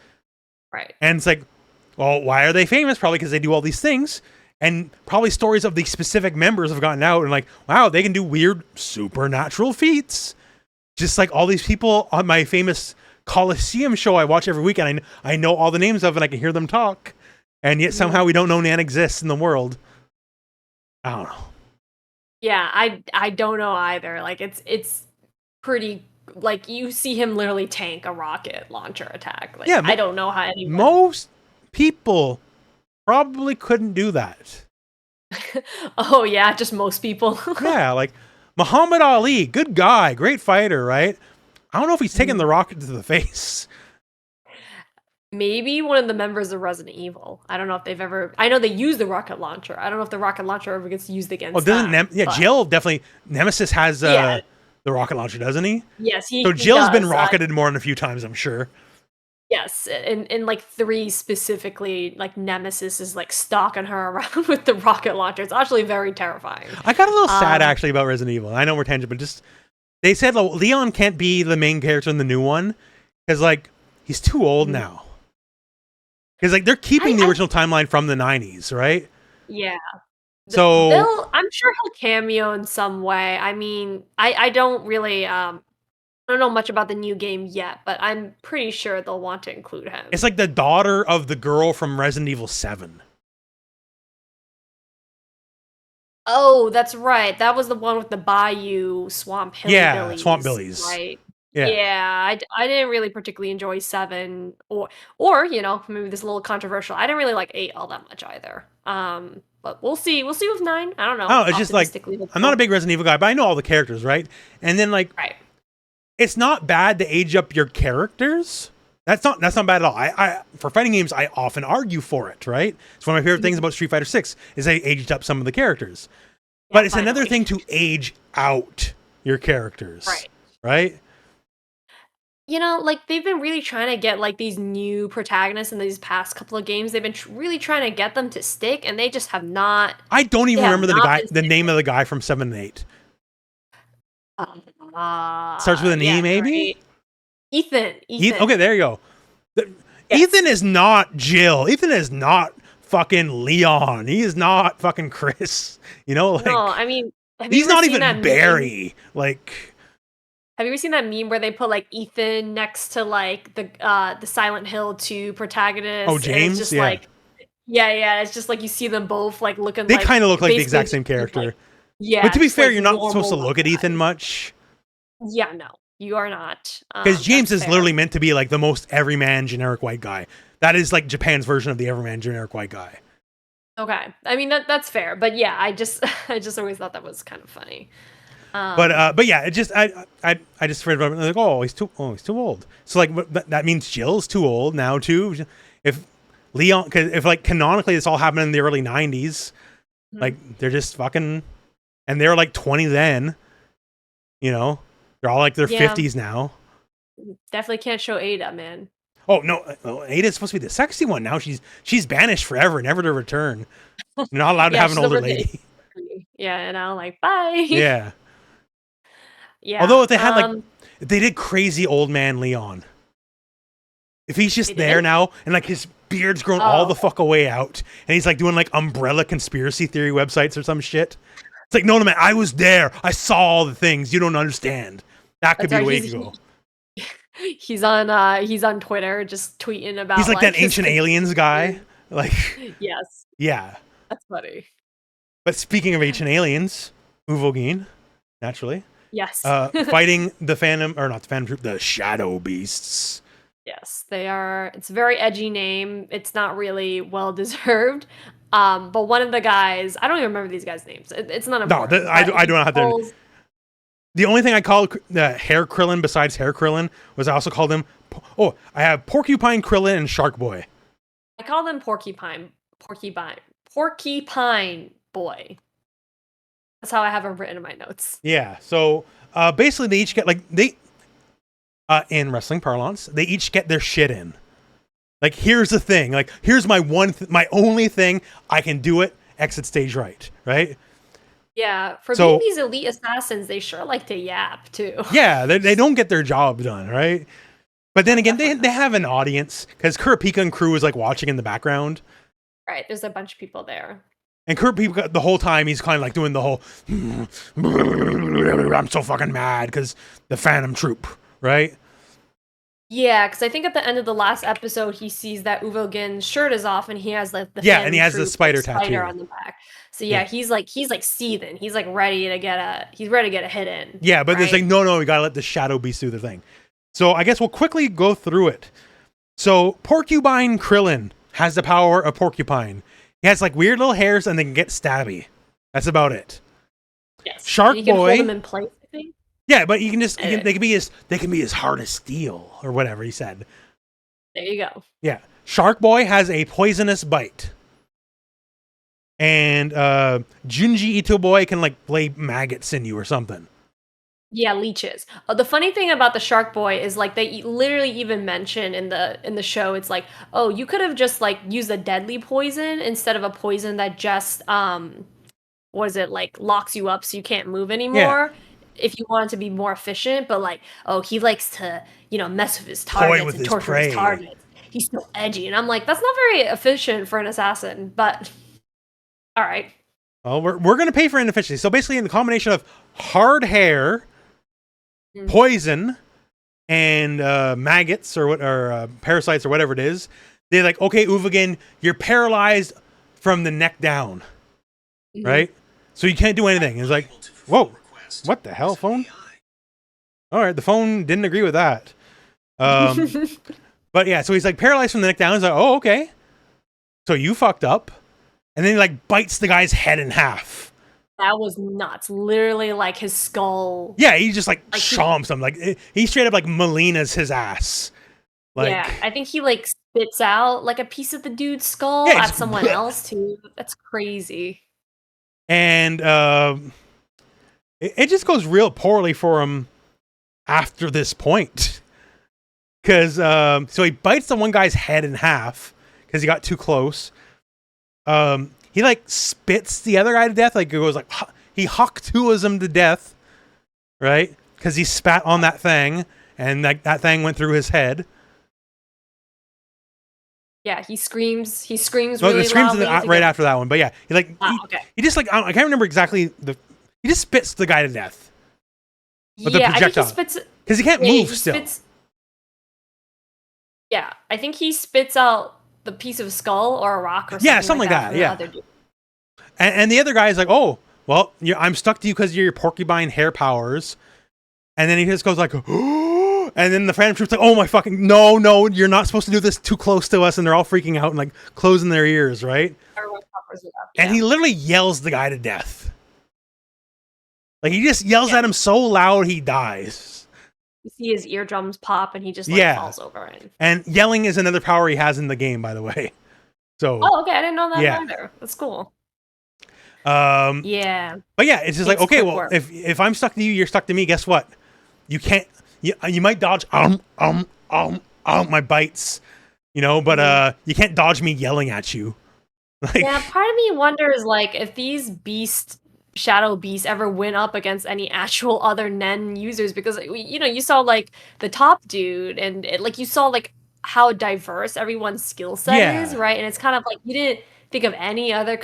Right. And it's like, well, why are they famous? Probably because they do all these things. And probably stories of the specific members have gotten out and like, wow, they can do weird supernatural feats. Just like all these people on my famous Coliseum show I watch every week, and I know all the names of, and I can hear them talk. And yet somehow we don't know Nan exists in the world. I don't know. Yeah, I don't know either. Like, it's pretty, like, you see him literally tank a rocket launcher attack. Like, I don't know how anyone... Most people probably couldn't do that. Oh yeah, just most people. Yeah, like Muhammad Ali, good guy, great fighter, right? I don't know if he's taking the rocket to the face. Maybe one of the members of Resident Evil. I don't know if they've ever. I know they use the rocket launcher. I don't know if the rocket launcher ever gets used Oh, against doesn't them. yeah, But Jill definitely, Nemesis has yeah, the rocket launcher, doesn't he? yes, So he Jill's been does. rocketed more than a few times, I'm sure. Yes, in like 3 specifically, like Nemesis is like stalking her around with the rocket launcher. It's actually very terrifying. I got a little sad Um, actually about Resident Evil. I know we're tangent, but just they said Leon can't be the main character in the new one because like he's too old Mhm. now. Because like they're keeping the I original timeline from the 90s, right? yeah. So They'll. I'm sure he'll cameo in some way. I mean, I don't really I don't know much about the new game yet, but I'm pretty sure they'll want to include it's him. like the daughter of the girl from Resident Evil 7. Oh, that's right. That was the one with the Bayou Swamp Yeah, Swamp Hillbillies, Billies. right? Yeah. Yeah, I didn't really particularly enjoy 7 or, you know, maybe this is a little controversial. I didn't really like 8 all that much either. But we'll see. We'll see with 9. I don't know. Oh, it's just like Optimistically I'm not a hopeful. big Resident Evil guy, but I know all the characters, right? And then like Right. it's not bad to age up your characters. That's not bad at all. I for fighting games, I often argue for it, right? It's one of my favorite things Mhm. about Street Fighter 6 is they aged up some of the characters. Yeah, But it's another finally. thing to age out your characters, Right. right? You know, like they've been really trying to get like these new protagonists in these past couple of games. They've been really trying to get them to stick, and they just have not. I don't They even have remember not been the name sticking. of the guy from 7 and 8. Starts with an Yeah, E, maybe? great. Ethan. Okay, there you go. Yes. Ethan is not Jill. Ethan is not fucking Leon. He is not fucking Chris. You know, No, like I mean, have you he's ever not seen that even meme? Barry. Like, Have you ever seen that meme where they put like Ethan next to like the Silent Hill 2 oh, protagonist, and it's James? just Yeah. like yeah, it's just like you see them both like looking They like kind of look like the basically exact same just, like character. But yeah, to be just fair, like you're not supposed to normal look at Ethan guys. much. Yeah, no, you are not. Because James That's is fair. literally meant to be like the most everyman generic white guy. That is like Japan's version of the everyman generic white guy. Okay. I mean that's fair, but yeah, I just I just always thought that was kind of funny. Um, But yeah, it just I just read about it, like, he's too old. So like that means Jill's too old now too. If Leon, cause if like canonically this all happened in the early 90s, mhm. like they're just fucking, and they're like 20 then, you know, they're all like their Yeah, 50s now. definitely can't show Ada, man. Oh no, Ada's supposed to be the sexy one now. She's banished forever, never to return. You're not allowed to Yeah, have an she's older over the lady. yeah, and I'm like, bye. Yeah. Yeah. Although if they had like, if they did crazy old man Leon, if he's They just did? there now and like his beard's grown all the Oh, fuck away out and he's like doing like umbrella conspiracy theory websites or some shit. It's like, no, man, I was there. I saw all the things. You don't understand. That could that's be the right. way to go. He's on Twitter just tweeting He's about like like that his ancient aliens guy. Like, yes, yeah. that's funny. But speaking of ancient aliens, Uvogin, naturally, Yes. fighting the Phantom, or not the Phantom Troupe, the Shadow Beasts. Yes, they are. It's a very edgy name. It's not really well deserved. But one of the guys, I don't even remember these guys' names. It's not No, important. I But don't he know how to. pulls. The only thing I called Hair Krillin besides Hair Krillin was I also called him. Oh, I have Porcupine Krillin and Shark Boy. I call them porcupine boy. That's how I have them written in my notes. Yeah. So basically, they each get like in wrestling parlance, they each get their shit in. Like, here's the thing. Like, here's my my only thing. I can do it. Exit stage right. Right. Yeah, for being So these elite assassins, they sure like to yap too. yeah, they don't get their job done. Right. But then again, Definitely they not. have an audience because Kurapika and crew is like watching in the background. Right, there's a bunch of people there. And Kurapika, the whole time, he's kind of like doing the whole, I'm so fucking mad because the Phantom Troupe, right? Yeah, because I think at the end of the last episode, he sees that Uvogin's shirt is off, and he has like the Yeah, Phantom and he has the Troupe, spider like, spider tattoo. on the back. So Yeah. yeah, he's like seething. He's like ready to get a hit in. Yeah, but there's right? like, no, we gotta let the Shadow Beast do the thing. So I guess we'll quickly go through it. So Porcupine Krillin has the power of Porcupine. He has like weird little hairs and they can get stabby. That's about it. Yes, Shark and you can Boy- hold them in place. I think. Yeah, but you can just Eh. they can be as hard as steel or whatever he said. There you go. Yeah. Shark Boy has a poisonous bite. And Junji Ito Boy can like lay maggots in you or something. Yeah, leeches. The funny thing about the Shark Boy is like they literally even mention in the show, it's like, oh, you could have just like used a deadly poison instead of a poison that just what is it, like locks you up so you can't move anymore. If you want it to be more efficient, but like, oh, he likes to, mess with his targets and torture his targets. He's so edgy, and I'm like, that's not very efficient for an assassin. But all right. Well, we're gonna pay for inefficiency. So basically, in the combination of hard hair, poison, and maggots or parasites or whatever it is, they're like, okay, Uvogin, you're paralyzed from the neck down, right? So you can't do anything. It's like, whoa, what the hell, phone? All right, the phone didn't agree with that. But yeah, so he's like paralyzed from the neck down. He's like, oh, okay. So you fucked up. And then he like bites the guy's head in half. That was nuts. Literally like his skull. Yeah, he just like chomps him. Like he straight up like Melina's his ass. Like, yeah, I think he like spits out like a piece of the dude's skull at someone else too. That's crazy. And it just goes real poorly for him after this point. Because so he bites the one guy's head in half because he got too close. He like spits the other guy to death. Like it goes like he Hawk-Tuas him to death, right? Because he spat on that thing, and that thing went through his head. Yeah, he screams. He screams. No, really he screams loudly right after that one. But yeah, he like he just like I can't remember exactly he just spits the guy to death. But yeah, I think he spits because he can't move still. Yeah, I think he spits out the piece of skull or a rock or something. Yeah, something like that. Yeah. And the other guy is like, oh, well, I'm stuck to you because of your porcupine hair powers. And then he just goes like, oh, and then the Phantom Troupe's like, oh my fucking, no, you're not supposed to do this too close to us. And they're all freaking out and like closing their ears, right? And he literally yells the guy to death. Like he just yells at him so loud he dies. You see his eardrums pop and he just like falls over. And yelling is another power he has in the game, by the way. So. Oh, okay. I didn't know that either. That's cool. Yeah. But yeah, it's just like, okay, well, if I'm stuck to you, you're stuck to me. Guess what? You can't. You might dodge my bites, but you can't dodge me yelling at you. Like, yeah, part of me wonders like if these shadow beasts ever went up against any actual other Nen users, because you saw like the top dude and like you saw like how diverse everyone's skill set is, right? And it's kind of like you didn't think of any other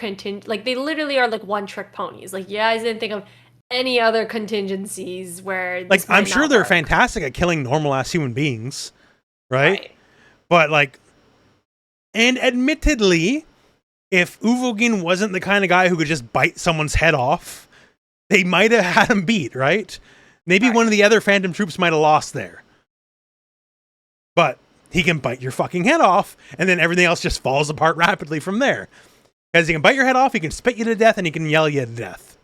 like they literally are like one-trick ponies. Like, yeah, I didn't think of any other contingencies where like I'm sure they're fantastic at killing normal ass human beings, right? But like, and admittedly, if Uvogin wasn't the kind of guy who could just bite someone's head off, they might have had him beat, right? Maybe one of the other Phantom Troops might have lost there. But he can bite your fucking head off, and then everything else just falls apart rapidly from there. Because he can bite your head off, he can spit you to death, and he can yell you to death.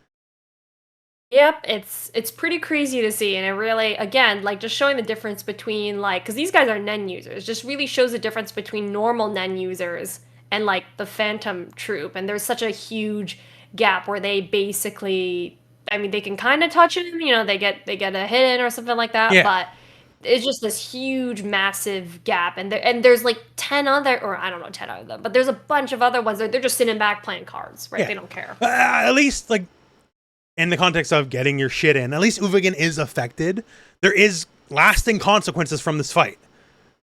Yep, it's pretty crazy to see, and it really, again, like just showing the difference between like, because these guys are Nen users, just really shows the difference between normal Nen users and like the Phantom Troupe, and there's such a huge gap where they basically, I mean, they can kind of touch him, they get a hit in or something like that, but it's just this huge, massive gap, and there's like 10 other, or I don't know 10 of them, but there's a bunch of other ones that they're just sitting back playing cards, right? They don't care. At least like in the context of getting your shit in, at least Uvogin is affected. There is lasting consequences from this fight,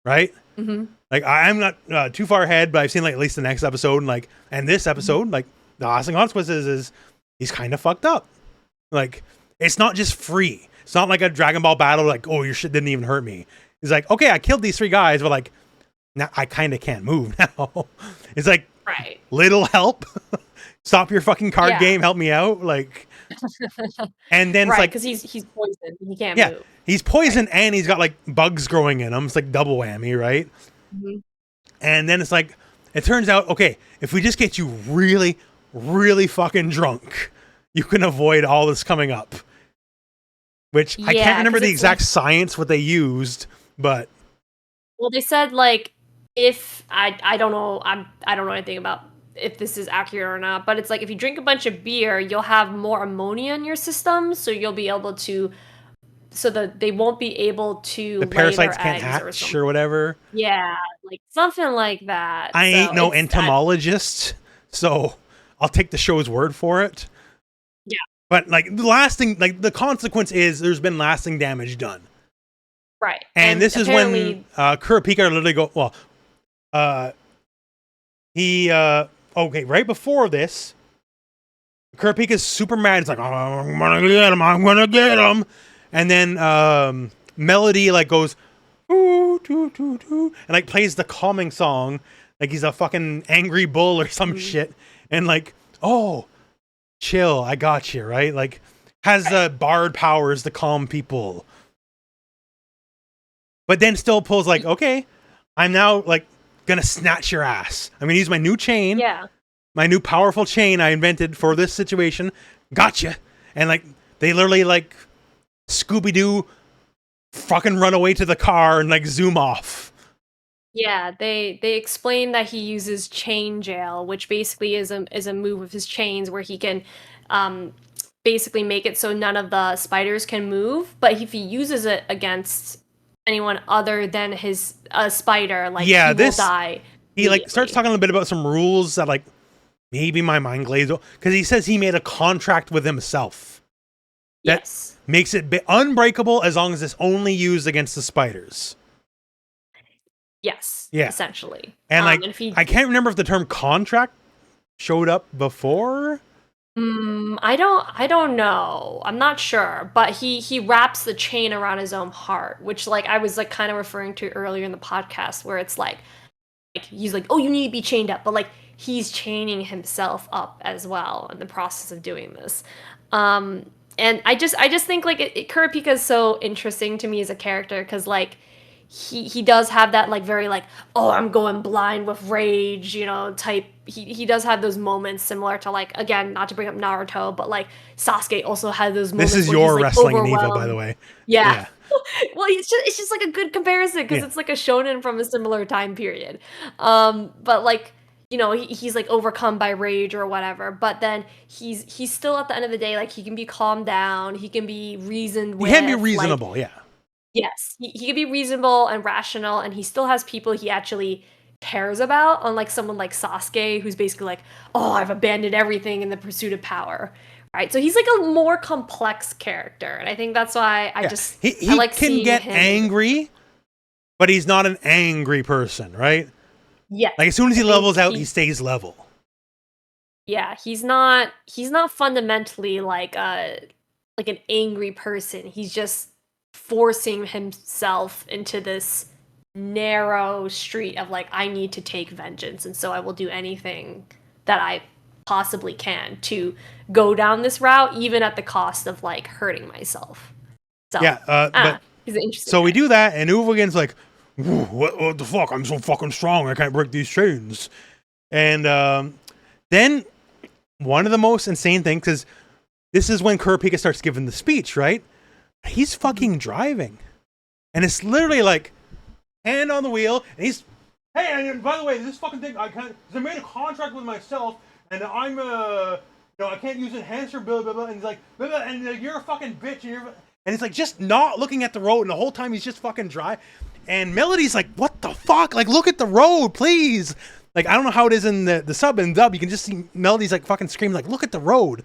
right? Mm-hmm. Like I'm not too far ahead, but I've seen like at least the next episode and this episode, like the lasting consequences is he's kind of fucked up. Like it's not just free. It's not like a Dragon Ball battle, like, oh, your shit didn't even hurt me. It's like, okay, I killed these 3 guys, but like, now I kind of can't move now. It's like, little help. Stop your fucking card game. Help me out. Like, and then it's like, because he's poisoned. He can't move. He's poisoned and he's got like bugs growing in him. It's like double whammy, right? Mm-hmm. And then it's like, it turns out, okay, if we just get you really, really fucking drunk, you can avoid all this coming up. Which I can't remember the exact science what they used, but well, they said like if I don't know, I don't know anything about if this is accurate or not, but it's like if you drink a bunch of beer, you'll have more ammonia in your system, so you'll be able to, so that they won't be able to The lay their parasites can't eggs or hatch something. or whatever. Yeah, like something like that. I So ain't no it's entomologist, so I'll take the show's word for it. yeah, But like the lasting, like the consequence is there's been lasting damage done. right. And this is when Kurapika literally go, well, okay, right before this, Kurapika's super mad. He's like, oh, I'm gonna get him. And then Melody like goes, ooh, doo, doo, doo, and like plays the calming song, like he's a fucking angry bull or some shit. And like, oh, chill, I got you, right? Like, has bard powers to calm people. But then still pulls like, okay, I'm now like gonna snatch your ass. I'm gonna use my new chain. Yeah. My new powerful chain I invented for this situation. Gotcha. And like they literally like Scooby-Doo fucking run away to the car and like zoom off. Yeah, they explain that he uses chain jail, which basically is a move of his chains where he can basically make it so none of the spiders can move, but if he uses it against anyone other than his spider, like he will die. He like starts talking a little bit about some rules that like maybe my mind glazed because he says he made a contract with himself. Yes. Makes it unbreakable as long as it's only used against the spiders. Yes. Yeah. Essentially. And like, I can't remember if the term contract showed up before. I don't know. I'm not sure. But he wraps the chain around his own heart, which like I was like kind of referring to earlier in the podcast, where it's like he's like, oh, you need to be chained up, but like he's chaining himself up as well in the process of doing this. And I just think like Kurapika is so interesting to me as a character because like he does have that like very like, oh, I'm going blind with rage, you know, type. He does have those moments similar to like, again, not to bring up Naruto, but like Sasuke also had those moments. This is where your he's, like, wrestling Neva, by the way. Yeah. Well, it's just like a good comparison because it's like a shonen from a similar time period. But like, you know, he's like overcome by rage or whatever, but then he's still at the end of the day, like he can be calmed down, he can be reasoned with. He can be reasonable, like, yeah. Yes, he can be reasonable and rational, and he still has people he actually cares about, unlike someone like Sasuke, who's basically like, oh, I've abandoned everything in the pursuit of power. Right? So he's like a more complex character, and I think that's why I just he I like can get him. angry, but he's not an angry person, right? Yeah. Like as soon as he levels out, he stays level. Yeah, he's not fundamentally like an angry person. He's just forcing himself into this narrow street of like, I need to take vengeance, and so I will do anything that I possibly can to go down this route, even at the cost of like hurting myself. So but he's an interesting so guy. we do that, and Uvogin's like, what the fuck? I'm so fucking strong. I can't break these chains. And then one of the most insane things, because this is when Kurapika starts giving the speech, right? He's fucking driving, and it's literally like hand on the wheel, and he's, hey, and by the way, this fucking thing, I made a contract with myself, and I'm I can't use enhancer, blah blah blah. And he's like, blah, blah, and you're a fucking bitch, and it's like just not looking at the road, and the whole time he's just fucking drive. And Melody's like, what the fuck? Like, look at the road, please. Like, I don't know how it is in the sub and dub. You can just see Melody's like fucking screaming, like, look at the road.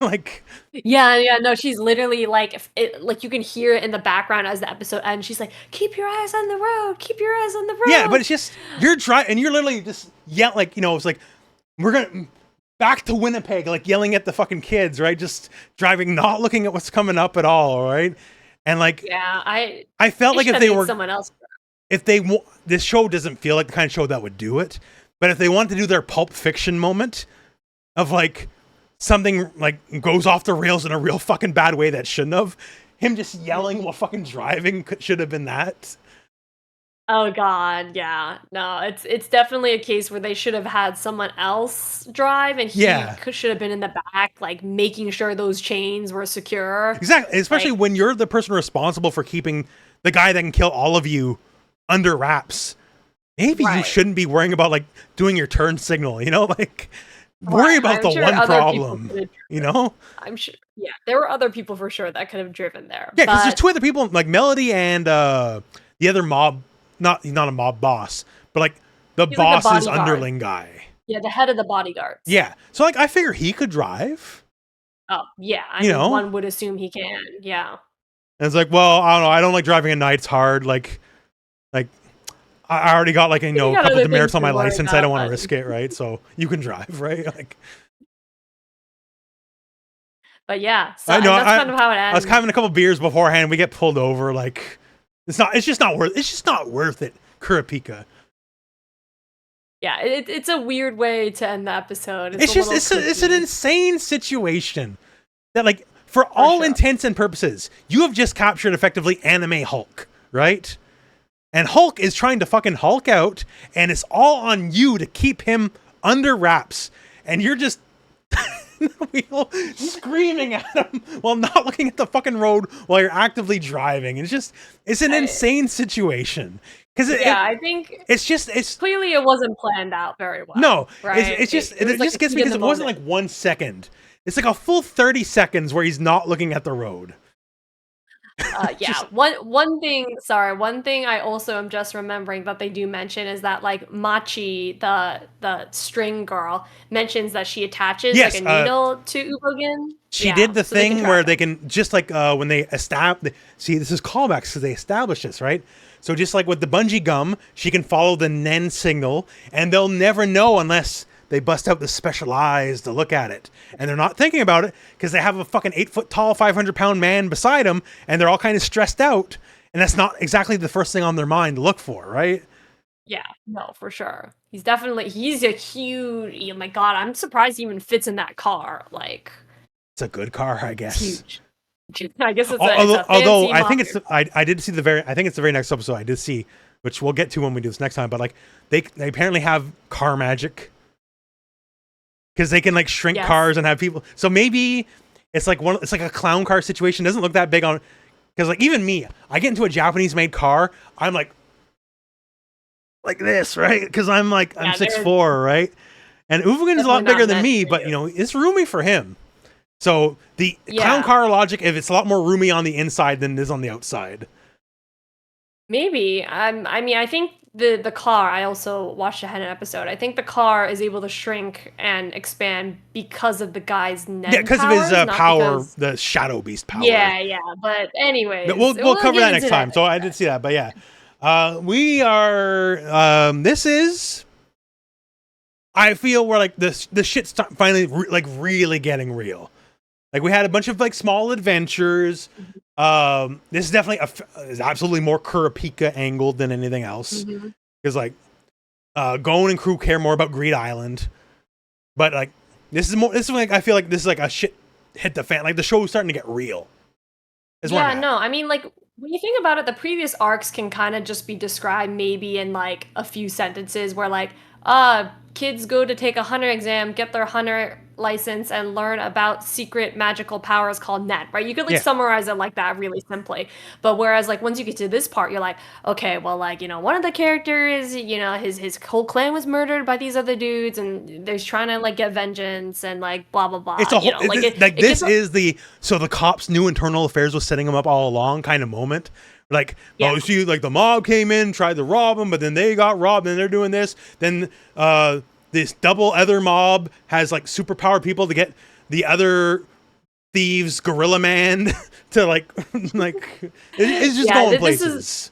Like, yeah, no, she's literally like, like you can hear it in the background as the episode ends. She's like, keep your eyes on the road, keep your eyes on the road. Yeah, but it's just you're driving, and you're literally just like, it's like we're gonna back to Winnipeg, like yelling at the fucking kids, right? Just driving, not looking at what's coming up at all, right? And like, yeah, I felt like if they were someone else, this show doesn't feel like the kind of show that would do it, but if they wanted to do their Pulp Fiction moment of like something like goes off the rails in a real fucking bad way that shouldn't have, him just yelling while fucking driving should have been that. Oh god, yeah. No, it's definitely a case where they should have had someone else drive, and he should have been in the back, like making sure those chains were secure. Exactly, especially when you're the person responsible for keeping the guy that can kill all of you under wraps. maybe you Right. shouldn't be worrying about like doing your turn signal, you know, like worry Right. about I'm the sure one other people problem, could have you driven. know? I'm sure. Yeah, there were other people for sure that could have driven there, Yeah, because there's but two other people, like Melody and the other mob, not a mob boss, but like the he's like the boss's bodyguard. underling guy. Yeah, the head of the bodyguards. Yeah, so like I figure he could drive, Oh, yeah. I you mean, know. one would assume he can. Yeah. And it's like, well, I don't know, I don't like driving at night. It's hard. Like I already got like You a got couple other things demerits on to my worry license. I about, don't want to but risk it, right? So you can drive, right? Like yeah. So I know and that's kind of how it I was ends. having a couple beers beforehand. We get pulled over. Like it's just not worth it. Kurapika. Yeah, it's a weird way to end the episode. It's a just little it's an kooky, insane situation that like for for all sure. intents and purposes, you have just captured effectively anime Hulk, right? And Hulk is trying to fucking Hulk out, and it's all on you to keep him under wraps, and you're just screaming at him while not looking at the fucking road while you're actively driving. It's an insane situation because I think it's clearly it wasn't planned out very well. no, right? it just was like a gets heat me in because the it wasn't moment. like 1 second. It's like a full 30 seconds where he's not looking at the road. Yeah. One thing. Sorry. One thing I also am just remembering that they do mention is that like Machi, the string girl, mentions that she attaches Yes, like a needle to Uvogin. she Yeah, did the so they can thing track where him. they can just like when they see this is callbacks because they established this, right? So just like with the bungee gum, she can follow the Nen signal, and they'll never know unless they bust out the special eyes to look at it. And they're not thinking about it because they have a fucking 8-foot tall, 500-pound man beside them, and they're all kind of stressed out. And that's not exactly the first thing on their mind to look for, right? Yeah, no, for sure. He's a huge. Oh my god, I'm surprised he even fits in that car. Like, It's a good car, I it's guess. huge. I guess it's Although, a fancy I think mafia. I did see I think it's the very next episode I did see, which we'll get to when we do this next time. But like they apparently have car magic because they can like shrink Yes. cars and have people. So maybe it's like a clown car situation. It doesn't look that big on because like even me, I get into a Japanese made car, I'm like this, right? Because I'm Yeah, 6'4", right? And Uvogin is a lot definitely bigger not than meant me, for but you. you know it's roomy for him. So the clown Yeah. car logic, if it's a lot more roomy on the inside than it is on the outside. Maybe. I mean, I think the car. I also watched a Henan episode. I think the car is able to shrink and expand because of the guy's Nen Yeah, because of his powers, not power, because- the Shadow Beast power. Yeah. But anyways, But we'll cover get that next into time. So I did see that, but yeah, we are. This is. I feel we're like the shit's finally really getting real. Like we had a bunch of like small adventures. This is definitely is absolutely more Kurapika angled than anything else. Mhm. Because like Gon and crew care more about Greed Island, but like this is like I feel like this is like a shit hit the fan. Like the show is starting to get real. Yeah, no, I mean, like, when you think about it, the previous arcs can kind of just be described maybe in, like, a few sentences where, like, kids go to take a hunter exam, get their hunter license, and learn about secret magical powers called Nen, right? You could, like, Yeah. summarize it like that really simply. But whereas, like, once you get to this part, you're like, okay, well, like, you know, one of the characters, you know, his whole clan was murdered by these other dudes, and they're trying to, like, get vengeance, and, like, blah, blah, blah. It's a whole, you know, like, it this gets is the cops knew internal affairs was setting them up all along kind of moment. Like, Yeah. oh, see, like the mob came in, tried to rob them, but then they got robbed, and they're doing this. Then this double other mob has like superpowered people to get the other thieves, Gorilla Man, to like it's just Yeah, going this is- places.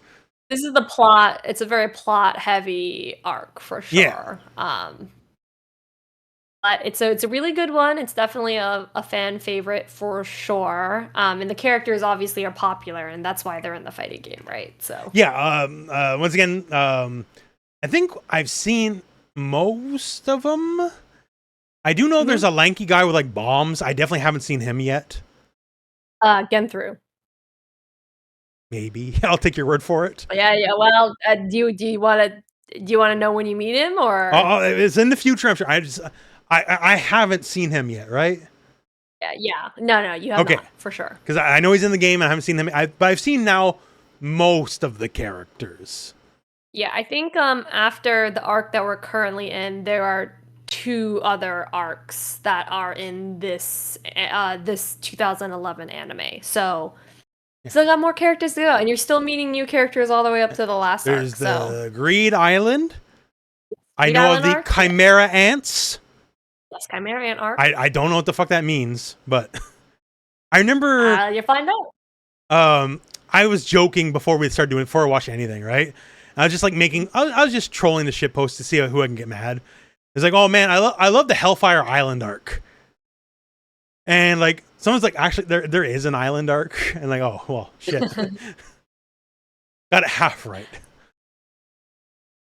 This is the plot. It's a very plot heavy arc for sure. Yeah. But it's a really good one. It's definitely a fan favorite for sure. And the characters obviously are popular, and that's why they're in the fighting game, right? So Yeah. Once again, I think I've seen most of them. I do know there's a lanky guy with like bombs. I definitely haven't seen him yet. Genthru. Maybe I'll take your word for it. Yeah. Well, do you want to know when you meet him or? It's in the future. I'm sure. I haven't seen him yet, right? Yeah. No, you have Okay. not for sure. Because I know he's in the game and I haven't seen him. But I've seen now most of the characters. Yeah, I think after the arc that we're currently in, there are two other arcs that are in this 2011 anime. So Yeah. still got more characters to go, and you're still meeting new characters all the way up to the last There's arc. So the Greed Island. I Greed know of Island the arc, yes, Chimera Ants. yes, Chimera Ant arc. I don't know what the fuck that means, but I remember You find out. I was joking before we started doing before I watched anything, right? I was just like making I was just trolling the shit post to see who I can get mad. It's like, oh man, I love the Hellfire Island arc. And like someone's like, actually there is an island arc. And like, oh well shit. Got it half right.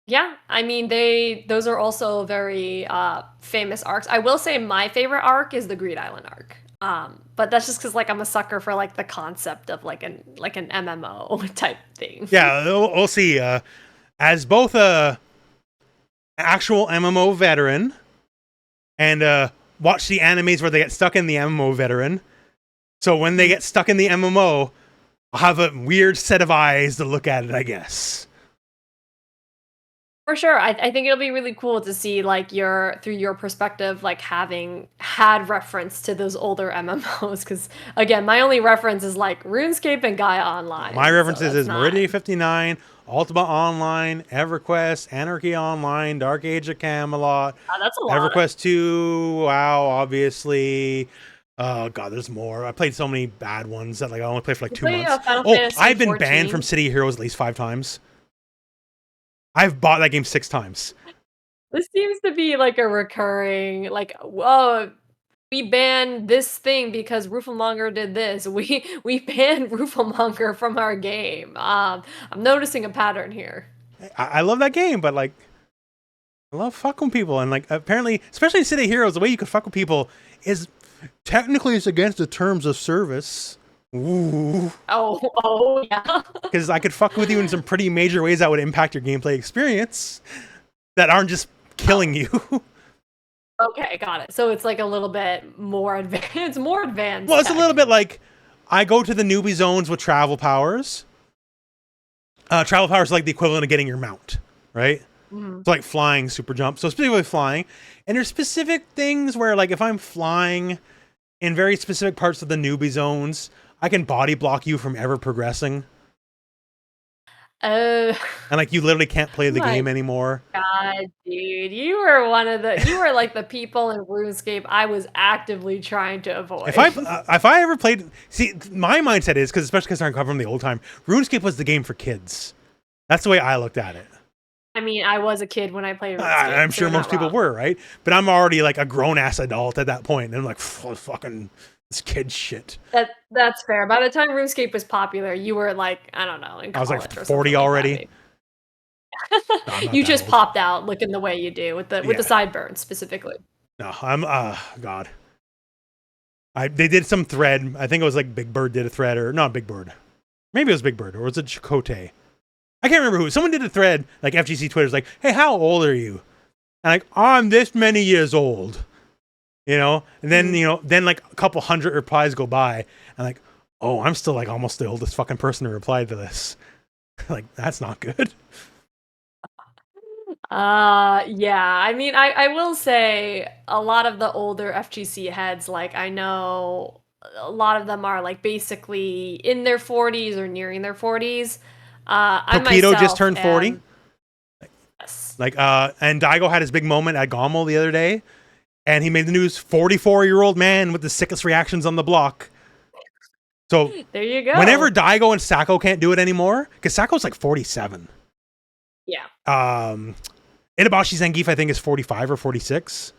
Yeah, I mean those are also very famous arcs. I will say my favorite arc is the Greed Island arc. But that's just because like I'm a sucker for like the concept of like an MMO type thing. Yeah, we'll see. As both a actual MMO veteran and watch the animes where they get stuck in the MMO veteran. So when they get stuck in the MMO, I'll have a weird set of eyes to look at it, I guess. For sure. I think it'll be really cool to see like through your perspective, like having had reference to those older MMOs. Because again, my only reference is like RuneScape and Gaia Online. My references is not... Meridian 59, Ultima Online, EverQuest, Anarchy Online, Dark Age of Camelot, that's a lot. EverQuest 2, WoW, obviously. Oh god, there's more. I played so many bad ones that like I only played for like 2 months. I've been banned from City Heroes at least 5 times. I've bought that game 6 times. This seems to be like a recurring, like, whoa, we banned this thing because Rooflemonger did this. We banned Rooflemonger from our game. I'm noticing a pattern here. I love that game, but like, I love fucking people, and like apparently, especially in City Heroes, the way you can fuck with people is technically it's against the terms of service. Ooh. Oh yeah. Because I could fuck with you in some pretty major ways that would impact your gameplay experience that aren't just killing you. Okay, got it. So it's like a little bit more advanced. It's more advanced. Well, it's a little bit like I go to the newbie zones with travel powers. Travel powers is like the equivalent of getting your mount, right? Mm-hmm. It's like flying, super jump. So specifically flying. And there's specific things where like if I'm flying in very specific parts of the newbie zones, I can body block you from ever progressing. And like you literally can't play the game anymore. God, dude, you were like the people in RuneScape I was actively trying to avoid. If I ever played, see, my mindset is especially because I'm coming from the old time, RuneScape was the game for kids. That's the way I looked at it. I mean, I was a kid when I played RuneScape. I'm sure most people were, right? But I'm already like a grown ass adult at that point, and I'm like, fucking this kid shit. That's fair. By the time RuneScape was popular, you were like, I don't know, in I was like 40 already. No, you just popped out looking the way you do with the sideburns specifically. No, I'm god. They did some thread. I think it was like Big Bird did a thread, or not Big Bird. Maybe it was Big Bird, or was it Chakotay? I can't remember who. Someone did a thread, like FGC Twitter's like, hey, how old are you? And like, I'm this many years old. You know? And then, then like a couple hundred replies go by, and like, oh, I'm still like almost the oldest fucking person to reply to this. Like, that's not good. Yeah. I mean, I will say a lot of the older FGC heads, like I know a lot of them are like basically in their 40s or nearing their 40s. Pokito just turned 40. Yes. Like, and Daigo had his big moment at Gommel the other day, and he made the news 44-year-old man with the sickest reactions on the block. So there you go. Whenever Daigo and Sako can't do it anymore, because Sako's like 47. Yeah. Itabashi Zangief, I think, is 45 or 46.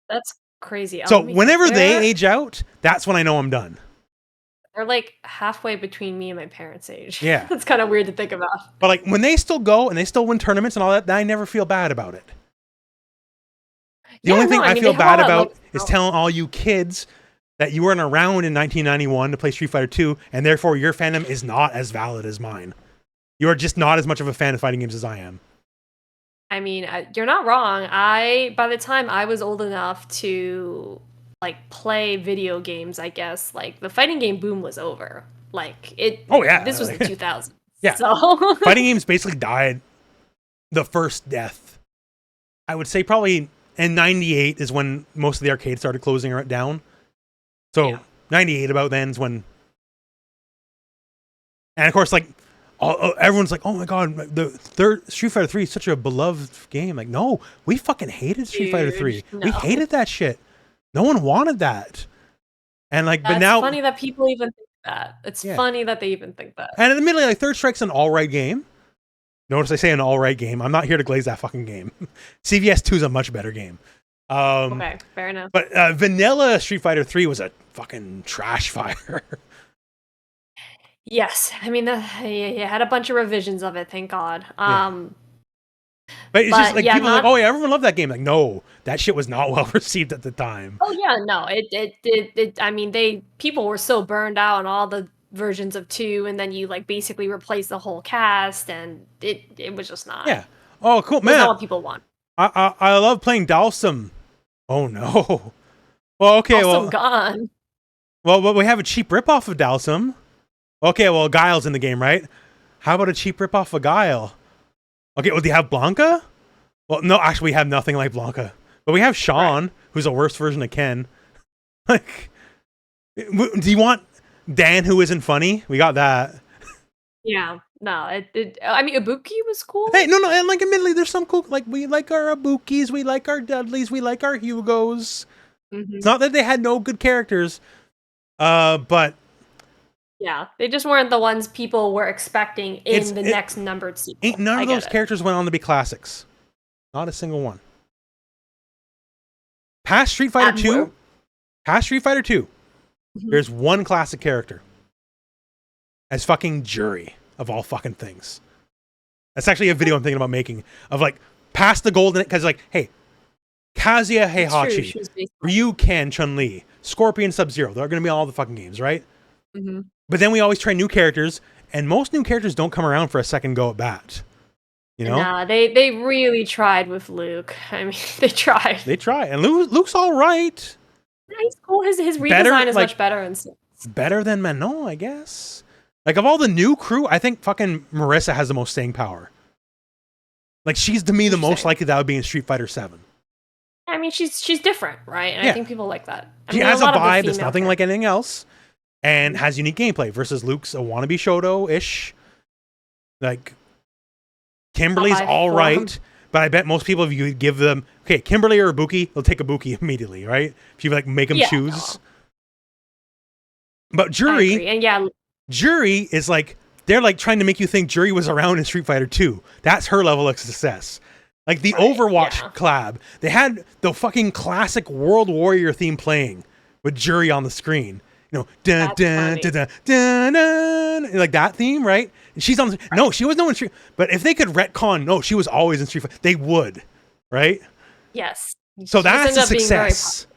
That's crazy. So whenever they age out, that's when I know I'm done. They're like halfway between me and my parents' age. Yeah. That's kind of weird to think about. But like when they still go and they still win tournaments and all that, I never feel bad about it. The only thing I feel bad about is telling all you kids that you weren't around in 1991 to play Street Fighter 2, and therefore your fandom is not as valid as mine. You are just not as much of a fan of fighting games as I am. I mean, you're not wrong. By the time I was old enough to like play video games, I guess like the fighting game boom was over. Like it. Oh yeah. This was the 2000s. Yeah. So fighting games basically died the first death. I would say probably in 98 is when most of the arcades started closing down. So 98 about then is when, and of course, like everyone's like, oh my god, the third Street Fighter 3 is such a beloved game. Like, no, we fucking hated Street Fighter 3. No. We hated that shit. No one wanted that. And like, That's but now funny that people even think that. It's funny that they even think that. And admittedly, like Third Strike's an all right game. Notice I say an all right game. I'm not here to glaze that fucking game. CVS 2 is a much better game. Okay, fair enough. But vanilla Street Fighter 3 was a fucking trash fire. Yes, I mean, you had a bunch of revisions of it, thank God. But it's just like yeah, people are like, oh yeah, everyone loved that game. Like, no, that shit was not well received at the time. Oh yeah, no, I mean, people were so burned out on all the versions of 2, and then you like basically replace the whole cast, and it was just not. Yeah. Oh, cool, man. That's not what people want. I love playing Dalsum. Oh no. Well, okay, Dalsum gone. Well, we have a cheap ripoff of Dalsum. Okay, well, Guile's in the game, right? How about a cheap ripoff of Guile? Okay, well, do you have Blanca? Well, no, actually, we have nothing like Blanca. But we have Sean, who's a worse version of Ken. Like, do you want Dan, who isn't funny? We got that. Yeah, no, I mean, Ibuki was cool. Hey, no, and like, admittedly, there's some cool, like, we like our Ibukis, we like our Dudleys, we like our Hugos. Mm-hmm. It's not that they had no good characters, but... Yeah, they just weren't the ones people were expecting in the next numbered sequel. None of those characters went on to be classics. Not a single one. Past Street Fighter 2, there's one classic character. As fucking Jury, of all fucking things. That's actually a video I'm thinking about making. Of like, past the golden... Because like, hey, Kazuya Heihachi, Ryu, Ken, Chun-Li, Scorpion, Sub-Zero. They're going to be all the fucking games, right? Mm-hmm. But then we always try new characters, and most new characters don't come around for a second go at bat. You know? Nah, they really tried with Luke. I mean, they tried. They try, and Luke's all right. Yeah, he's cool. His redesign is much better. And better than Manon, I guess. Like, of all the new crew, I think fucking Marissa has the most staying power. Like, she's, to me, the most likely that would be in Street Fighter 7. I mean, she's different, right? And I think people like that. She has a vibe that's nothing like anything else. And has unique gameplay versus Luke's a wannabe Shoto-ish. Like, Kimberly's all right, but I bet most people, if you give them, okay, Kimberly or Ibuki, they'll take Ibuki immediately, right? If you like make them choose. But Jury, and Jury is like, they're like trying to make you think Jury was around in Street Fighter 2. That's her level of success. Like the Overwatch collab, they had the fucking classic World Warrior theme playing with Jury on the screen. You know, dun, dun, dun, dun, dun, dun, like that theme, right? And she's on. No, she was no in Street. But if they could retcon, no, she was always in Street Fighter. They would, right? Yes. So that's a success.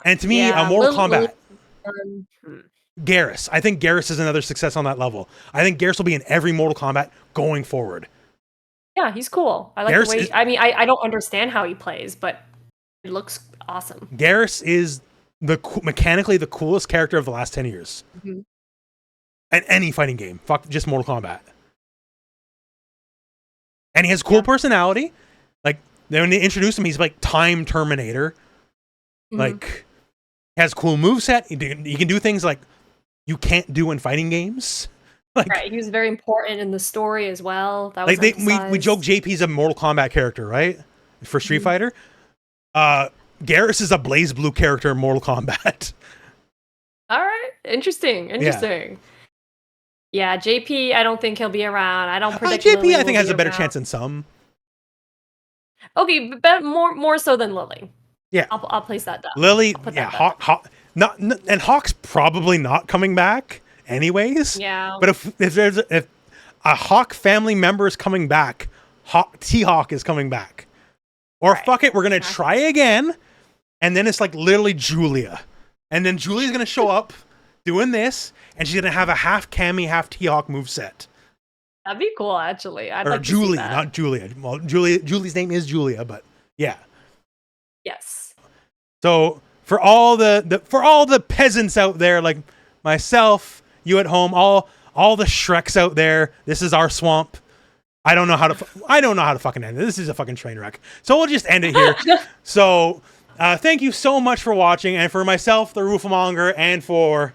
And to me, a Mortal Kombat, Garrus. I think Garrus is another success on that level. I think Garrus will be in every Mortal Kombat going forward. Yeah, he's cool. I like Garrus the way. I mean, I don't understand how he plays, but it looks awesome. Garrus is mechanically the coolest character of the last 10 years. Mm-hmm. And any fighting game. Fuck just Mortal Kombat. And he has cool personality. Like, when they introduce him, he's like Time Terminator. Mm-hmm. Like, he has cool moveset. He can do things like you can't do in fighting games. Like, right, he was very important in the story as well. That was like we joke JP's a Mortal Kombat character, right? For Street Fighter. Garrus is a Blaze Blue character in Mortal Kombat. All right. Interesting. Yeah, JP, I don't think he'll be around. I don't predict JP, Lily I think, has a better around. chance than some. Okay, but more so than Lily. Yeah. I'll place that down. Lily, Hawk, and Hawk's probably not coming back anyways. Yeah. But if a Hawk family member is coming back, T-Hawk is coming back. Or fuck it, we're going to try again. And then it's like literally Julia. And then Julia's going to show up doing this. And she's going to have a half Cammy, half T-Hawk moveset. That'd be cool, actually. I'd like Julie, to see that. not Julia. Well, Julie's name is Julia, but yeah. Yes. So for all the peasants out there, like myself, you at home, all the Shreks out there, this is our swamp. I don't know how to fucking end it. This is a fucking train wreck. So we'll just end it here. So thank you so much for watching, and for myself, the Rooflemonger, and for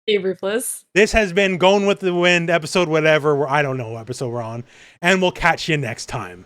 Hey, Roofless. this has been Gon With The Wind, episode whatever. I don't know what episode we're on, and we'll catch you next time.